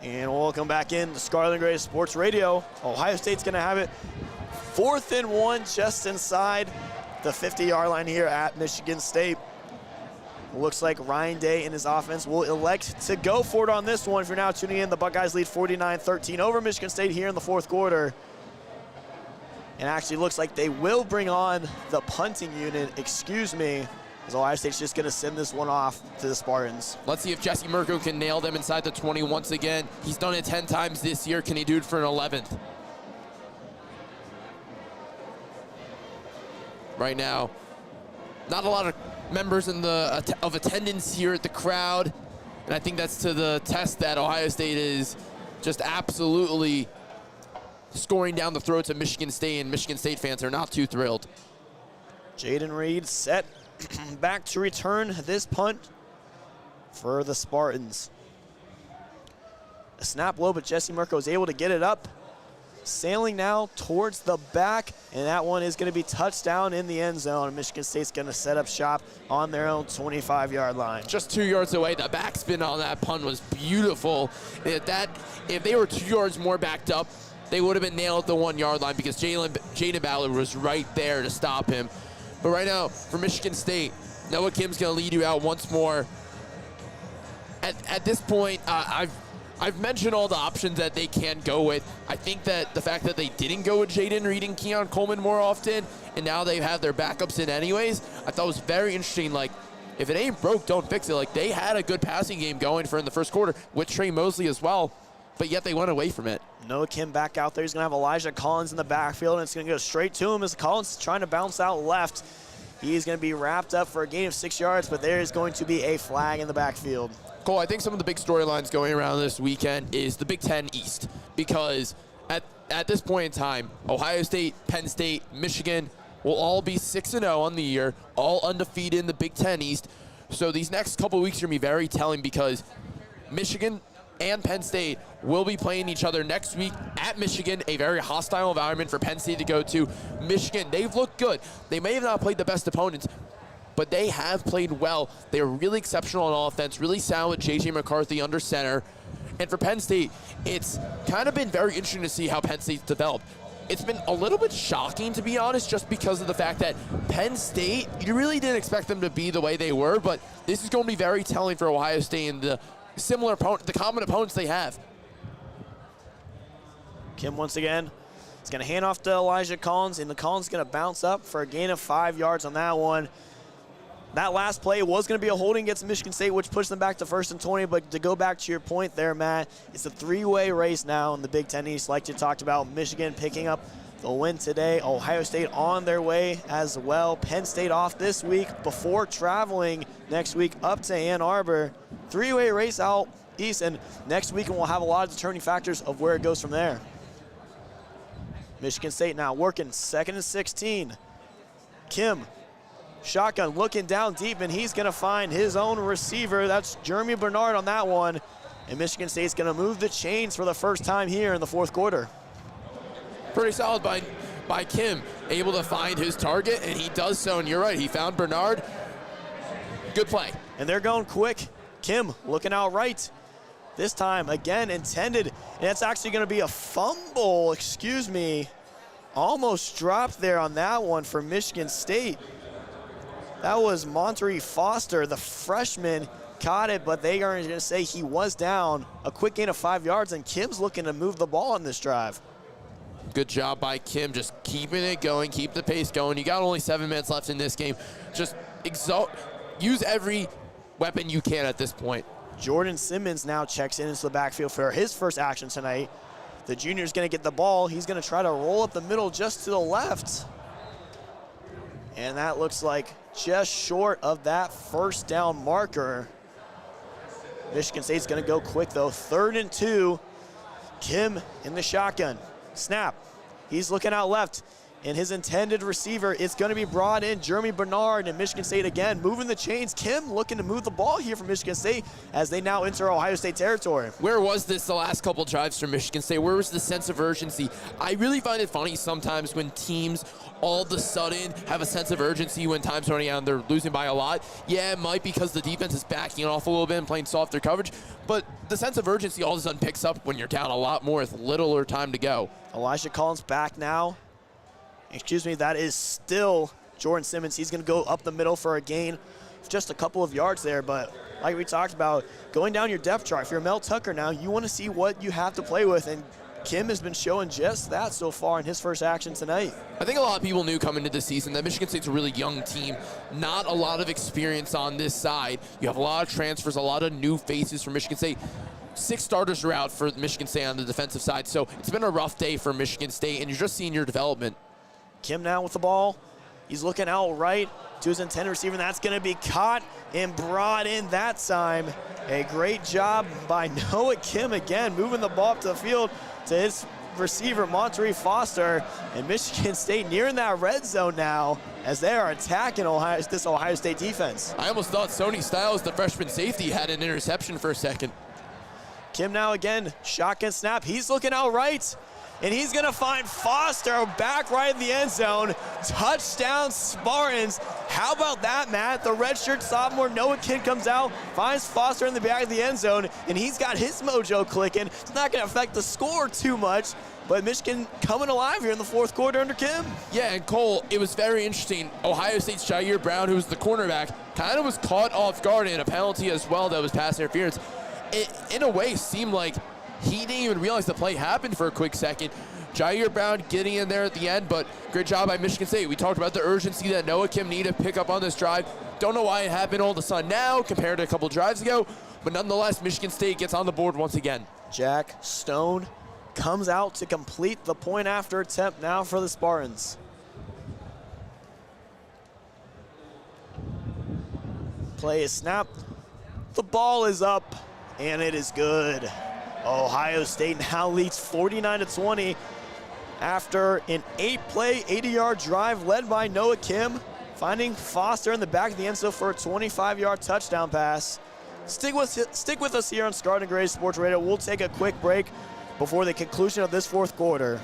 And welcome back in to Scarlet and Gray Sports Radio. Ohio State's going to have it 4th and 1 just inside the 50-yard line here at Michigan State. Looks like Ryan Day and his offense will elect to go for it on this one. If you're now tuning in, the Buckeyes lead 49-13 over Michigan State here in the fourth quarter. And actually looks like they will bring on the punting unit, as Ohio State's just going to send this one off to the Spartans. Let's see if Jesse Mirko can nail them inside the 20 once again. He's done it 10 times this year. Can he do it for an 11th? Right now, not a lot of members of attendance here at the crowd, and I think that's to the test that Ohio State is just absolutely scoring down the throats of Michigan State, and Michigan State fans are not too thrilled. Jaden Reed set back to return this punt for the Spartans. A snap low, but Jesse Mirko is able to get it up. Sailing now towards the back, and that one is going to be touchdown in the end zone. Michigan State's going to set up shop on their own 25-yard line. Just 2 yards away. The backspin on that punt was beautiful. If they were 2 yards more backed up, they would have been nailed at the 1 yard line because Jaden Ballard was right there to stop him. But right now, for Michigan State, Noah Kim's going to lead you out once more. At this point, I've mentioned all the options that they can go with. I think that the fact that they didn't go with Jaden Reed and Keon Coleman more often, and now they have their backups in anyways, I thought was very interesting. Like, if it ain't broke, don't fix it. Like, they had a good passing game going for in the first quarter with Trey Mosley as well, but yet they went away from it. Noah Kim back out there. He's going to have Elijah Collins in the backfield, and it's going to go straight to him as Collins is trying to bounce out left. He's going to be wrapped up for a gain of 6 yards, but there is going to be a flag in the backfield. Cole, I think some of the big storylines going around this weekend is the Big Ten East, because at this point in time, Ohio State, Penn State, Michigan will all be 6-0 on the year, all undefeated in the Big Ten East. So these next couple weeks are going to be very telling because Michigan and Penn State will be playing each other next week at Michigan, a very hostile environment for Penn State to go to. Michigan, they've looked good. They may have not played the best opponents, but they have played well. They're really exceptional on offense, really sound with J.J. McCarthy under center. And for Penn State, it's kind of been very interesting to see how Penn State's developed. It's been a little bit shocking, to be honest, just because of the fact that Penn State, you really didn't expect them to be the way they were, but this is going to be very telling for Ohio State and the common opponents they have. Kim once again is going to hand off to Elijah Collins, and the Collins is going to bounce up for a gain of 5 yards on that one. That last play was going to be a holding against Michigan State, which pushed them back to 1st and 20. But to go back to your point there, Matt, it's a three-way race now in the Big Ten East, like you talked about. Michigan picking up the win today. Ohio State on their way as well. Penn State off this week before traveling next week up to Ann Arbor. Three-way race out east, and next week we'll have a lot of determining factors of where it goes from there. Michigan State now working 2nd and 16. Kim, shotgun looking down deep, and he's going to find his own receiver. That's Jeremy Bernard on that one. And Michigan State's going to move the chains for the first time here in the fourth quarter. Pretty solid by Kim, able to find his target, and he does so. And you're right, he found Bernard. Good play. And they're going quick. Kim looking out right. This time, again, intended. And it's actually going to be a fumble, Almost dropped there on that one for Michigan State. That was Monterey Foster, the freshman, caught it, but they are going to say he was down. A quick gain of 5 yards, and Kim's looking to move the ball on this drive. Good job by Kim, just keeping it going, keep the pace going. You got only 7 minutes left in this game. Just use every weapon you can at this point. Jordan Simmons now checks into the backfield for his first action tonight. The junior's going to get the ball. He's going to try to roll up the middle just to the left. And that looks like just short of that first down marker. Michigan State's going to go quick, though. 3rd and 2. Kim in the shotgun. Snap. He's looking out left. And his intended receiver is going to be brought in, Jeremy Bernard, and Michigan State again moving the chains. Kim looking to move the ball here for Michigan State as they now enter Ohio State territory. Where was this the last couple drives for Michigan State? Where was the sense of urgency? I really find it funny sometimes when teams all of a sudden have a sense of urgency when time's running out and they're losing by a lot. Yeah, it might be because the defense is backing off a little bit and playing softer coverage, but the sense of urgency all of a sudden picks up when you're down a lot more with littler time to go. Elijah Collins back now. That is still Jordan Simmons. He's going to go up the middle for a gain of just a couple of yards there, but like we talked about, going down your depth chart, if you're Mel Tucker now, you want to see what you have to play with, and Kim has been showing just that so far in his first action tonight. I think a lot of people knew coming into the season that Michigan State's a really young team, not a lot of experience on this side. You have a lot of transfers, a lot of new faces for Michigan State. 6 starters are out for Michigan State on the defensive side, so it's been a rough day for Michigan State, and you're just seeing your development. Kim now with the ball. He's looking out right to his intended receiver, and that's going to be caught and brought in that time. A great job by Noah Kim again, moving the ball up to the field to his receiver, Monterey Foster. And Michigan State nearing that red zone now as they are attacking this Ohio State defense. I almost thought Sony Styles, the freshman safety, had an interception for a second. Kim now again, shotgun snap. He's looking out right. And he's going to find Foster back right in the end zone. Touchdown, Spartans. How about that, Matt? The redshirt sophomore Noah Kim comes out, finds Foster in the back of the end zone, and he's got his mojo clicking. It's not going to affect the score too much, but Michigan coming alive here in the fourth quarter under Kim. Yeah, and Cole, it was very interesting. Ohio State's Jair Brown, who's the cornerback, kind of was caught off guard in a penalty as well that was pass interference. It, in a way, seemed like he didn't even realize the play happened for a quick second. Jair Brown getting in there at the end, but great job by Michigan State. We talked about the urgency that Noah Kim needed to pick up on this drive. Don't know why it happened all of a sudden now compared to a couple drives ago, but nonetheless, Michigan State gets on the board once again. Jack Stone comes out to complete the point after attempt now for the Spartans. Play is snapped. The ball is up, and it is good. Ohio State now leads 49-20 after an 8-play, 80-yard drive led by Noah Kim. finding Foster in the back of the end zone for a 25-yard touchdown pass. Stick with us here on Scarlet and Gray Sports Radio. We'll take a quick break before the conclusion of this fourth quarter.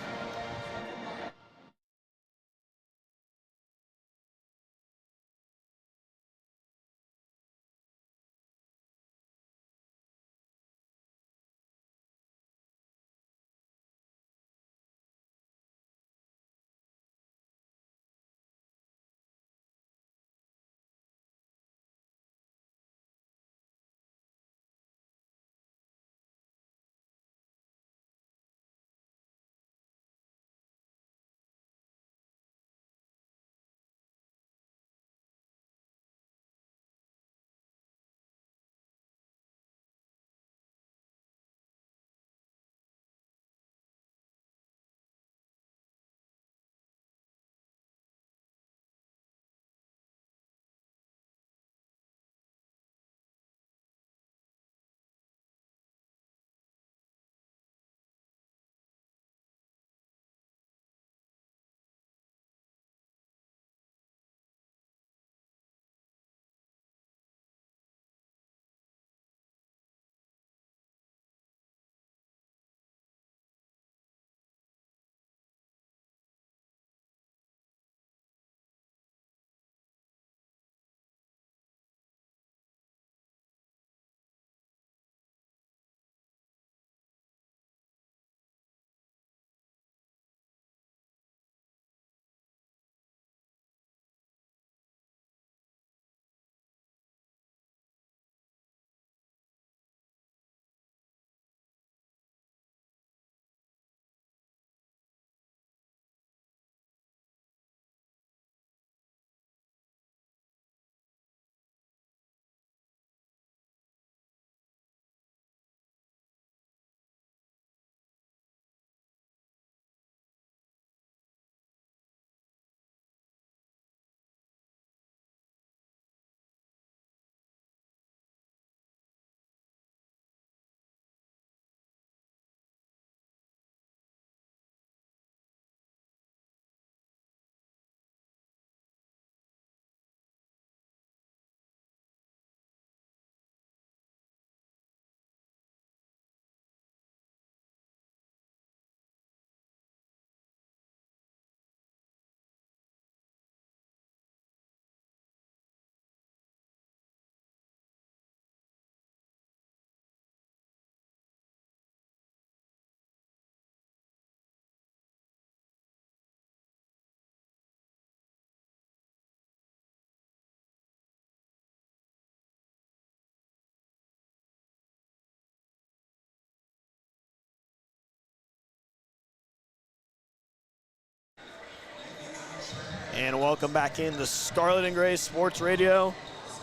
And welcome back into Scarlet and Gray Sports Radio,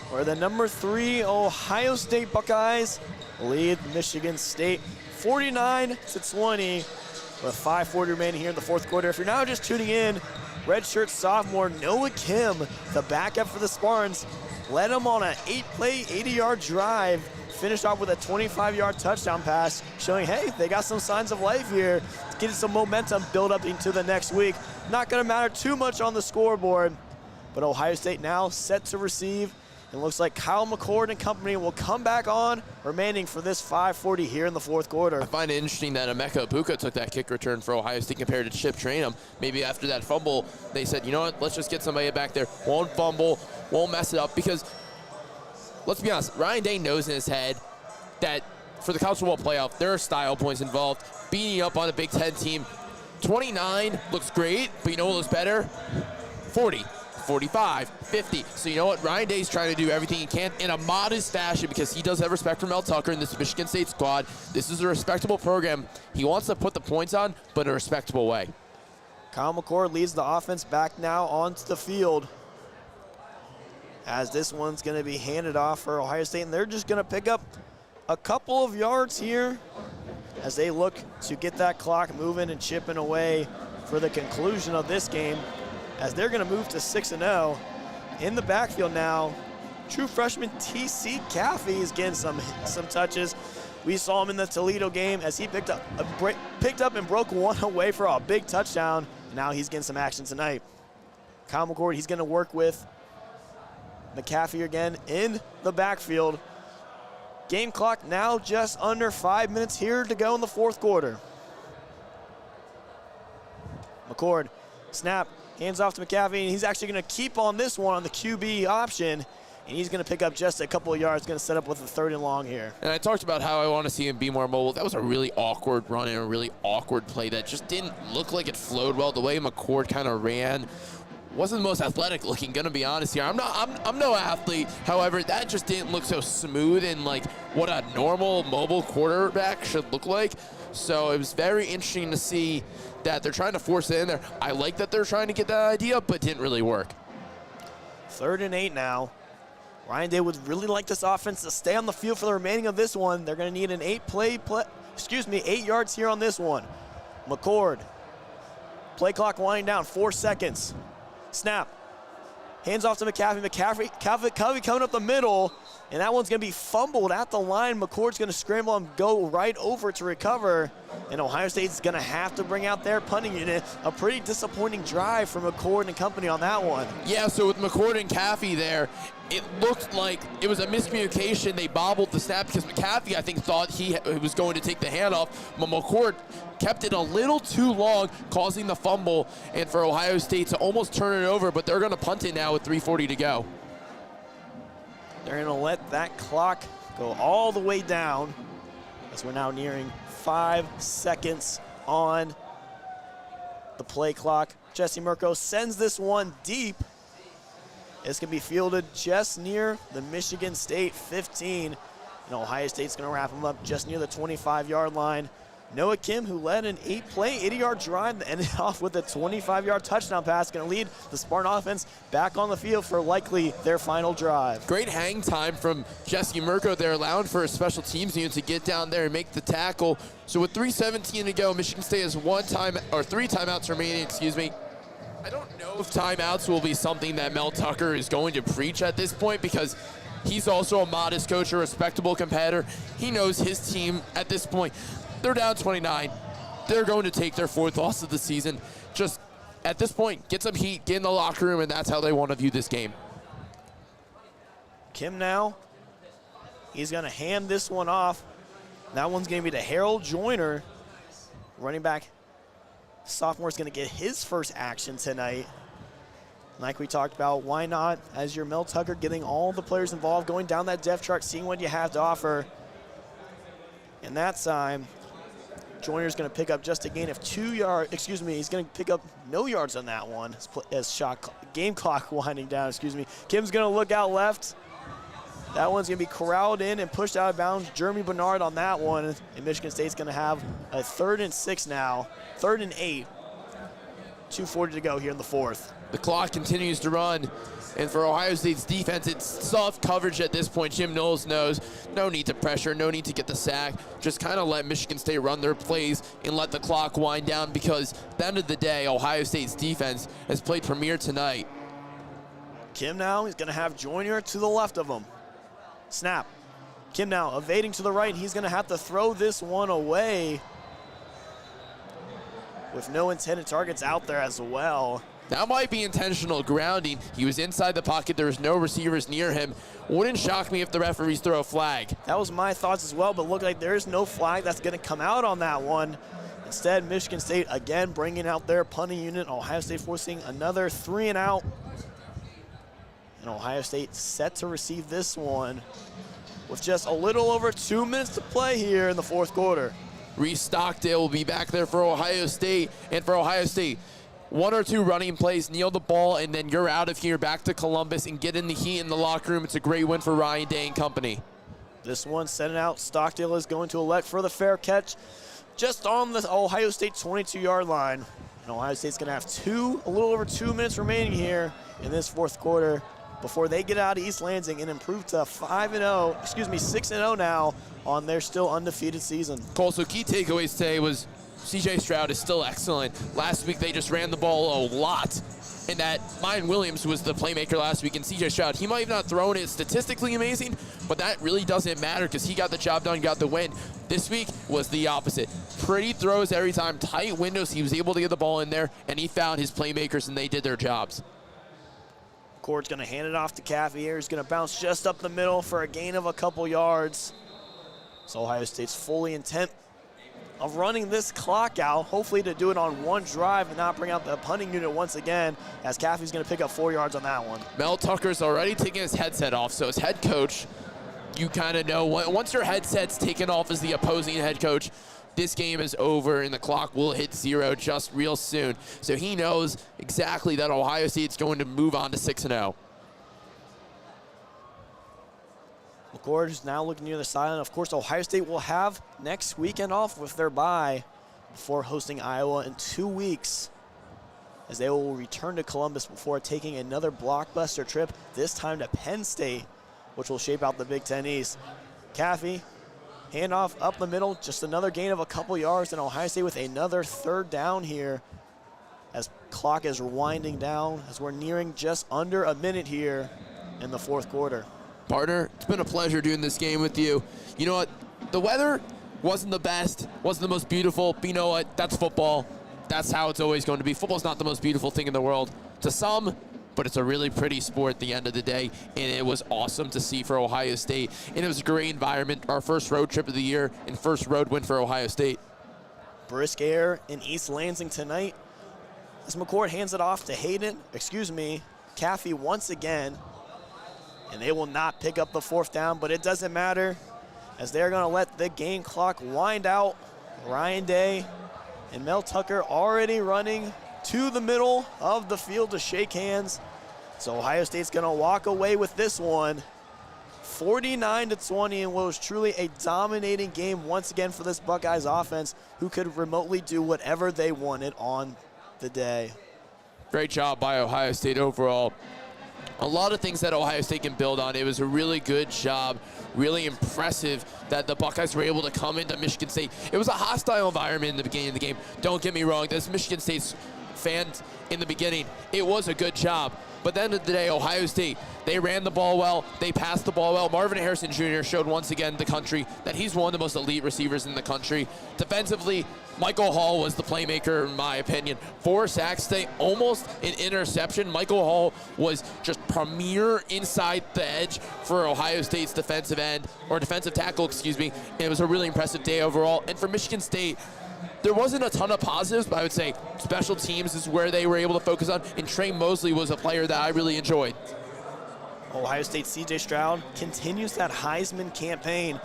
where the number 3 Ohio State Buckeyes lead Michigan State 49-20 with 5:40 remaining here in the fourth quarter. If you're now just tuning in, redshirt sophomore Noah Kim, the backup for the Spartans, led them on an 8-play, 80-yard drive, finished off with a 25-yard touchdown pass, showing, hey, they got some signs of life here, getting some momentum build up into the next week. Not going to matter too much on the scoreboard, but Ohio State now set to receive. It looks like Kyle McCord and company will come back on, remaining for this 5:40 here in the fourth quarter. I find it interesting that Emeka Ibuka took that kick return for Ohio State compared to Chip Trainum. Maybe after that fumble, they said, you know what, let's just get somebody back there, won't fumble, won't mess it up, because let's be honest, Ryan Day knows in his head that for the college football playoff, there are style points involved. Beating up on a Big Ten team, 29 looks great, but you know what looks better? 40, 45, 50. So you know what? Ryan Day's trying to do everything he can in a modest fashion because he does have respect for Mel Tucker and this Michigan State squad. This is a respectable program. He wants to put the points on, but in a respectable way. Kyle McCord leads the offense back now onto the field, as this one's going to be handed off for Ohio State, and they're just going to pick up a couple of yards here as they look to get that clock moving and chipping away for the conclusion of this game, as they're going to move to 6-0. In the backfield now, true freshman T.C. Caffey is getting some touches. We saw him in the Toledo game as he picked up and broke one away for a big touchdown. Now he's getting some action tonight. Kyle McCord, he's going to work with McAfee again in the backfield. Game clock now just under 5 minutes here to go in the fourth quarter. McCord, snap, hands off to McAfee, and he's actually going to keep on this one on the QB option, and he's going to pick up just a couple of yards, going to set up with a 3rd and long here. And I talked about how I want to see him be more mobile. That was a really awkward run and a really awkward play that just didn't look like it flowed well. The way McCord kind of ran wasn't the most athletic looking, gonna be honest here. I'm no athlete, however, that just didn't look so smooth and like what a normal mobile quarterback should look like. So it was very interesting to see that they're trying to force it in there. I like that they're trying to get that idea, but didn't really work. 3rd and 8 now. Ryan Day would really like this offense to stay on the field for the remaining of this one. They're gonna need an 8 yards here on this one. McCord, play clock winding down, 4 seconds. Snap, hands off to McAfee. McAfee coming up the middle, and that one's going to be fumbled at the line. McCord's going to scramble and go right over to recover, and Ohio State's going to have to bring out their punting unit. A pretty disappointing drive from McCord and company on that one. Yeah, so with McCord and McAfee there, it looked like it was a miscommunication. They bobbled the snap because McAfee, I think, thought he was going to take the handoff, but McCord kept it a little too long, causing the fumble, and for Ohio State to almost turn it over, but they're going to punt it now with 3:40 to go. They're going to let that clock go all the way down as we're now nearing 5 seconds on the play clock. Jesse Mirko sends this one deep. It's going to be fielded just near the Michigan State 15, and Ohio State's going to wrap them up just near the 25-yard line. Noah Kim, who led an 8-play, 80-yard drive that ended off with a 25-yard touchdown pass, going to lead the Spartan offense back on the field for likely their final drive. Great hang time from Jesse Mirko there, allowing for a special teams unit to get down there and make the tackle. So with 3:17 to go, Michigan State has 3 timeouts remaining, I don't know if timeouts will be something that Mel Tucker is going to preach at this point, because he's also a modest coach, a respectable competitor. He knows his team at this point, they're down 29. They're going to take their 4th loss of the season. Just at this point, get some heat, get in the locker room, and that's how they want to view this game. Kim now, he's going to hand this one off. That one's going to be to Harold Joyner, running back. Sophomore's going to get his first action tonight. Like we talked about, why not, as your Mel Tucker, getting all the players involved, going down that depth chart, seeing what you have to offer. And that time, Joyner's going to pick up just a gain of 2 yards. He's going to pick up no yards on that one as game clock winding down. Kim's going to look out left. That one's going to be corralled in and pushed out of bounds. Jeremy Bernard on that one. And Michigan State's going to have a 3rd and 6 now. 3rd and 8. 2:40 to go here in the 4th. The clock continues to run. And for Ohio State's defense, it's soft coverage at this point. Jim Knowles knows no need to pressure, no need to get the sack. Just kind of let Michigan State run their plays and let the clock wind down, because at the end of the day, Ohio State's defense has played premier tonight. Kim now, he's going to have Joyner to the left of him. Snap. Kim now evading to the right. He's going to have to throw this one away with no intended targets out there as well. That might be intentional grounding. He was inside the pocket. There was no receivers near him. Wouldn't shock me if the referees throw a flag. That was my thoughts as well, but look like there is no flag that's going to come out on that one. Instead, Michigan State again bringing out their punting unit. Ohio State forcing another 3 and out. And Ohio State set to receive this one with just a little over 2 minutes to play here in the 4th quarter. Reese Stockdale will be back there for Ohio State. And for Ohio State, 1 or 2 running plays, kneel the ball, and then you're out of here back to Columbus and get in the heat in the locker room. It's a great win for Ryan Day and company. This one sending out. Stockdale is going to elect for the fair catch just on the Ohio State 22-yard line. And Ohio State's going to have a little over 2 minutes remaining here in this 4th quarter before they get out of East Lansing and improve to 6-0 now on their still undefeated season. Cole, so key takeaways today was CJ Stroud is still excellent. Last week they just ran the ball a lot, and that Miyan Williams was the playmaker last week, and CJ Stroud, he might have not thrown it statistically amazing, but that really doesn't matter because he got the job done, got the win. This week was the opposite. Pretty throws every time, tight windows, he was able to get the ball in there, and he found his playmakers and they did their jobs. McCord's going to hand it off to Caffey here. He's going to bounce just up the middle for a gain of a couple yards. So Ohio State's fully intent of running this clock out, hopefully to do it on one drive and not bring out the punting unit once again, as Caffey's going to pick up 4 yards on that one. Mel Tucker's already taking his headset off, so as head coach, you kind of know once your headset's taken off as the opposing head coach, this game is over and the clock will hit 0 just real soon. So he knows exactly that Ohio State's going to move on to 6-0. McCord is now looking near the sideline. Of course, Ohio State will have next weekend off with their bye before hosting Iowa in 2 weeks, as they will return to Columbus before taking another blockbuster trip, this time to Penn State, which will shape out the Big Ten East. Caffey, handoff up the middle, just another gain of a couple yards, and Ohio State with another 3rd down here as clock is winding down, as we're nearing just under a minute here in the 4th quarter. Partner, it's been a pleasure doing this game with you. You know what? The weather wasn't the best, wasn't the most beautiful, but you know what? That's football. That's how it's always going to be. Football's not the most beautiful thing in the world to some, but it's a really pretty sport at the end of the day, and it was awesome to see for Ohio State, and it was a great environment. Our first road trip of the year and first road win for Ohio State. Brisk air in East Lansing tonight, as McCord hands it off to Caffey once again, and they will not pick up the 4th down, but it doesn't matter, as they're going to let the game clock wind out. Ryan Day and Mel Tucker already running to the middle of the field to shake hands. So Ohio State's going to walk away with this one, 49-20, and what was truly a dominating game once again for this Buckeyes offense, who could remotely do whatever they wanted on the day. Great job by Ohio State overall. A lot of things that Ohio State can build on. It was a really good job, really impressive that the Buckeyes were able to come into Michigan State. It was a hostile environment in the beginning of the game. Don't get me wrong, this Michigan State's fans in the beginning, it was a good job. But at the end of the day, Ohio State, they ran the ball well, they passed the ball well. Marvin Harrison Jr. showed once again the country that he's one of the most elite receivers in the country. Defensively, Michael Hall was the playmaker, in my opinion. 4 sacks today, almost an interception. Michael Hall was just premier inside the edge for Ohio State's defensive end, or defensive tackle, excuse me. And it was a really impressive day overall. And for Michigan State, there wasn't a ton of positives, but I would say special teams is where they were able to focus on, and Trey Mosley was a player that I really enjoyed. Ohio State C.J. Stroud continues that Heisman campaign.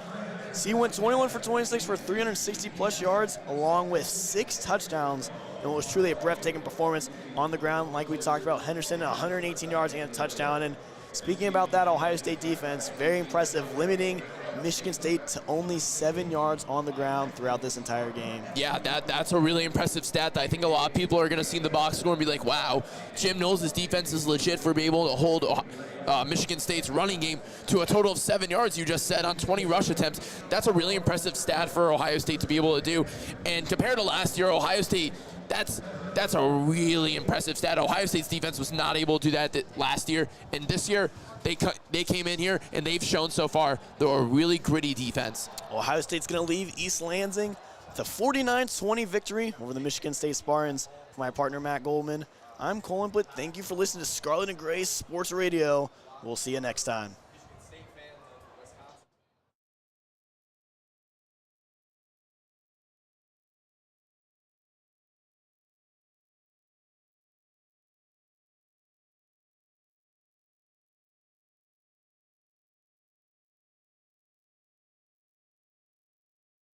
He went 21 for 26 for 360-plus yards, along with 6 touchdowns, and what was truly a breathtaking performance on the ground. Like we talked about, Henderson, 118 yards and a touchdown. And speaking about that Ohio State defense, very impressive, limiting Michigan State to only 7 yards on the ground throughout this entire game. Yeah, that's a really impressive stat that I think a lot of people are going to see in the box score and be like, wow, Jim Knowles' defense is legit for being able to hold Michigan State's running game to a total of 7 yards, you just said, on 20 rush attempts. That's a really impressive stat for Ohio State to be able to do. And compared to last year, Ohio State, that's a really impressive stat. Ohio State's defense was not able to do that last year, and this year they came in here and they've shown so far they're a really gritty defense. Ohio State's going to leave East Lansing with a 49-20 victory over the Michigan State Spartans. For my partner Matt Goldman, I'm Kole Emplit. Thank you for listening to Scarlet and Gray Sports Radio. We'll see you next time.